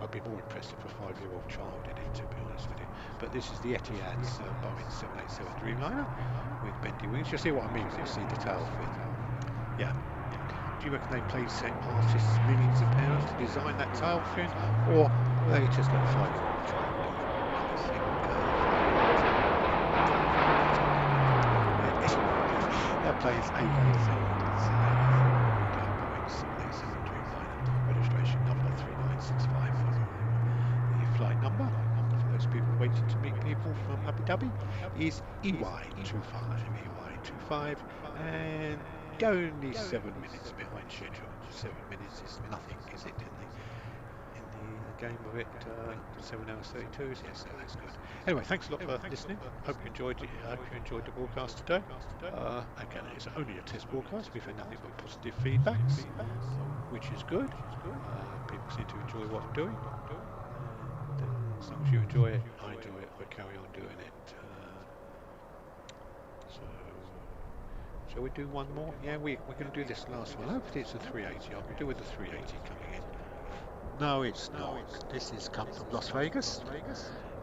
Speaker 2: I'd be more impressed if a 5-year-old child did it, to be honest with you. But this is the Etihad's Boeing 787 Dreamliner with bendy wings. You'll see what I mean when you see the tail fin. Yeah. Do you reckon they paid same artists millions of pounds to design that tail fin, or they just let a 5-year-old child do it? I think that plane's 8 years old. Flight number for those people waiting to meet people from Abu Dhabi is EY25, EY25, and only 7 minutes behind schedule. 7 minutes is nothing, is it? In the game of it, 7 hours 32. Yes, so that's good. Anyway, thanks a lot for listening. Hope you enjoyed it. Hope you enjoyed the broadcast today. Again, it's only a test broadcast. We've had nothing but positive feedbacks, which is good. People seem to enjoy what I'm doing. As long as you enjoy it, I enjoy it, we'll carry on doing it. So, shall we do one more? Yeah, we're going to do this last one. Hopefully it's a 380. I can do with the 380 coming in. No, it's not. This is come from Las Vegas.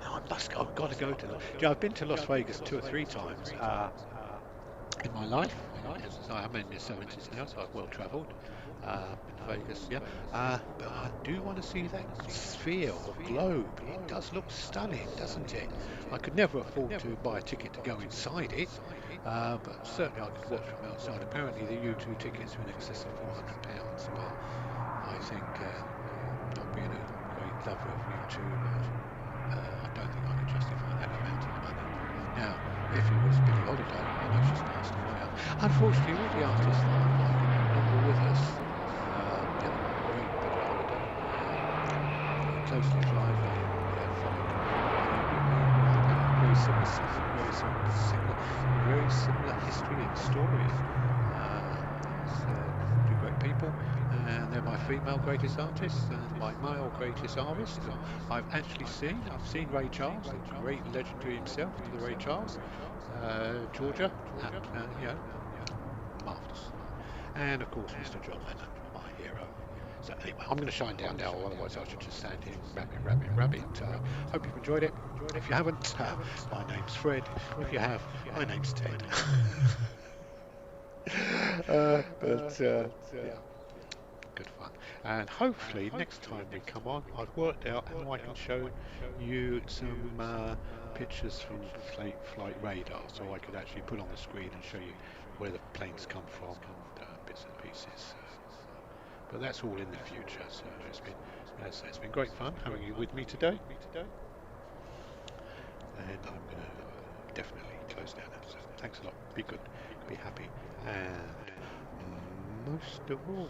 Speaker 2: Now I've got to go to I've been to Las Vegas 2 or 3 times. in my life. As I say, I'm in my 70s now, so I've well travelled. Been to Vegas, yeah. But I do want to see that sphere or globe. It does look stunning, doesn't it? I could never afford to buy a ticket to go inside it, but certainly I could watch from outside. Apparently, the U2 tickets are in excess of £400, but I think, not being a great lover of U2, I don't think I could justify that amount of money. Now, if it was Billie Holiday, I know she's nice enough now. Unfortunately, all the artists that I like are no longer with us. The great Billie Holiday, closely Clive, followed right now. Very similar sound, very similar history and story. These two great people, and they're my female greatest artists and my male greatest artist. And I've seen Ray Charles, the great legendary himself, to the Ray Charles, Georgia, marvelous. And of course, Mr. John Lennon, my hero. So anyway, I'm going to shine down now, otherwise I should just stand here rabbit. Hope you've enjoyed it. If you haven't, my name's Fred. If you have, my name's Ted. Yeah, good fun. And hopefully next time we come on, I've worked out how I can show you some pictures from flight radar, so I could actually put on the screen and show you where the planes come from and bits and pieces. But that's all in the future. So it's been great fun having you with me today, and I'm going to definitely close down now. So thanks a lot. Be good, be happy, and most of all,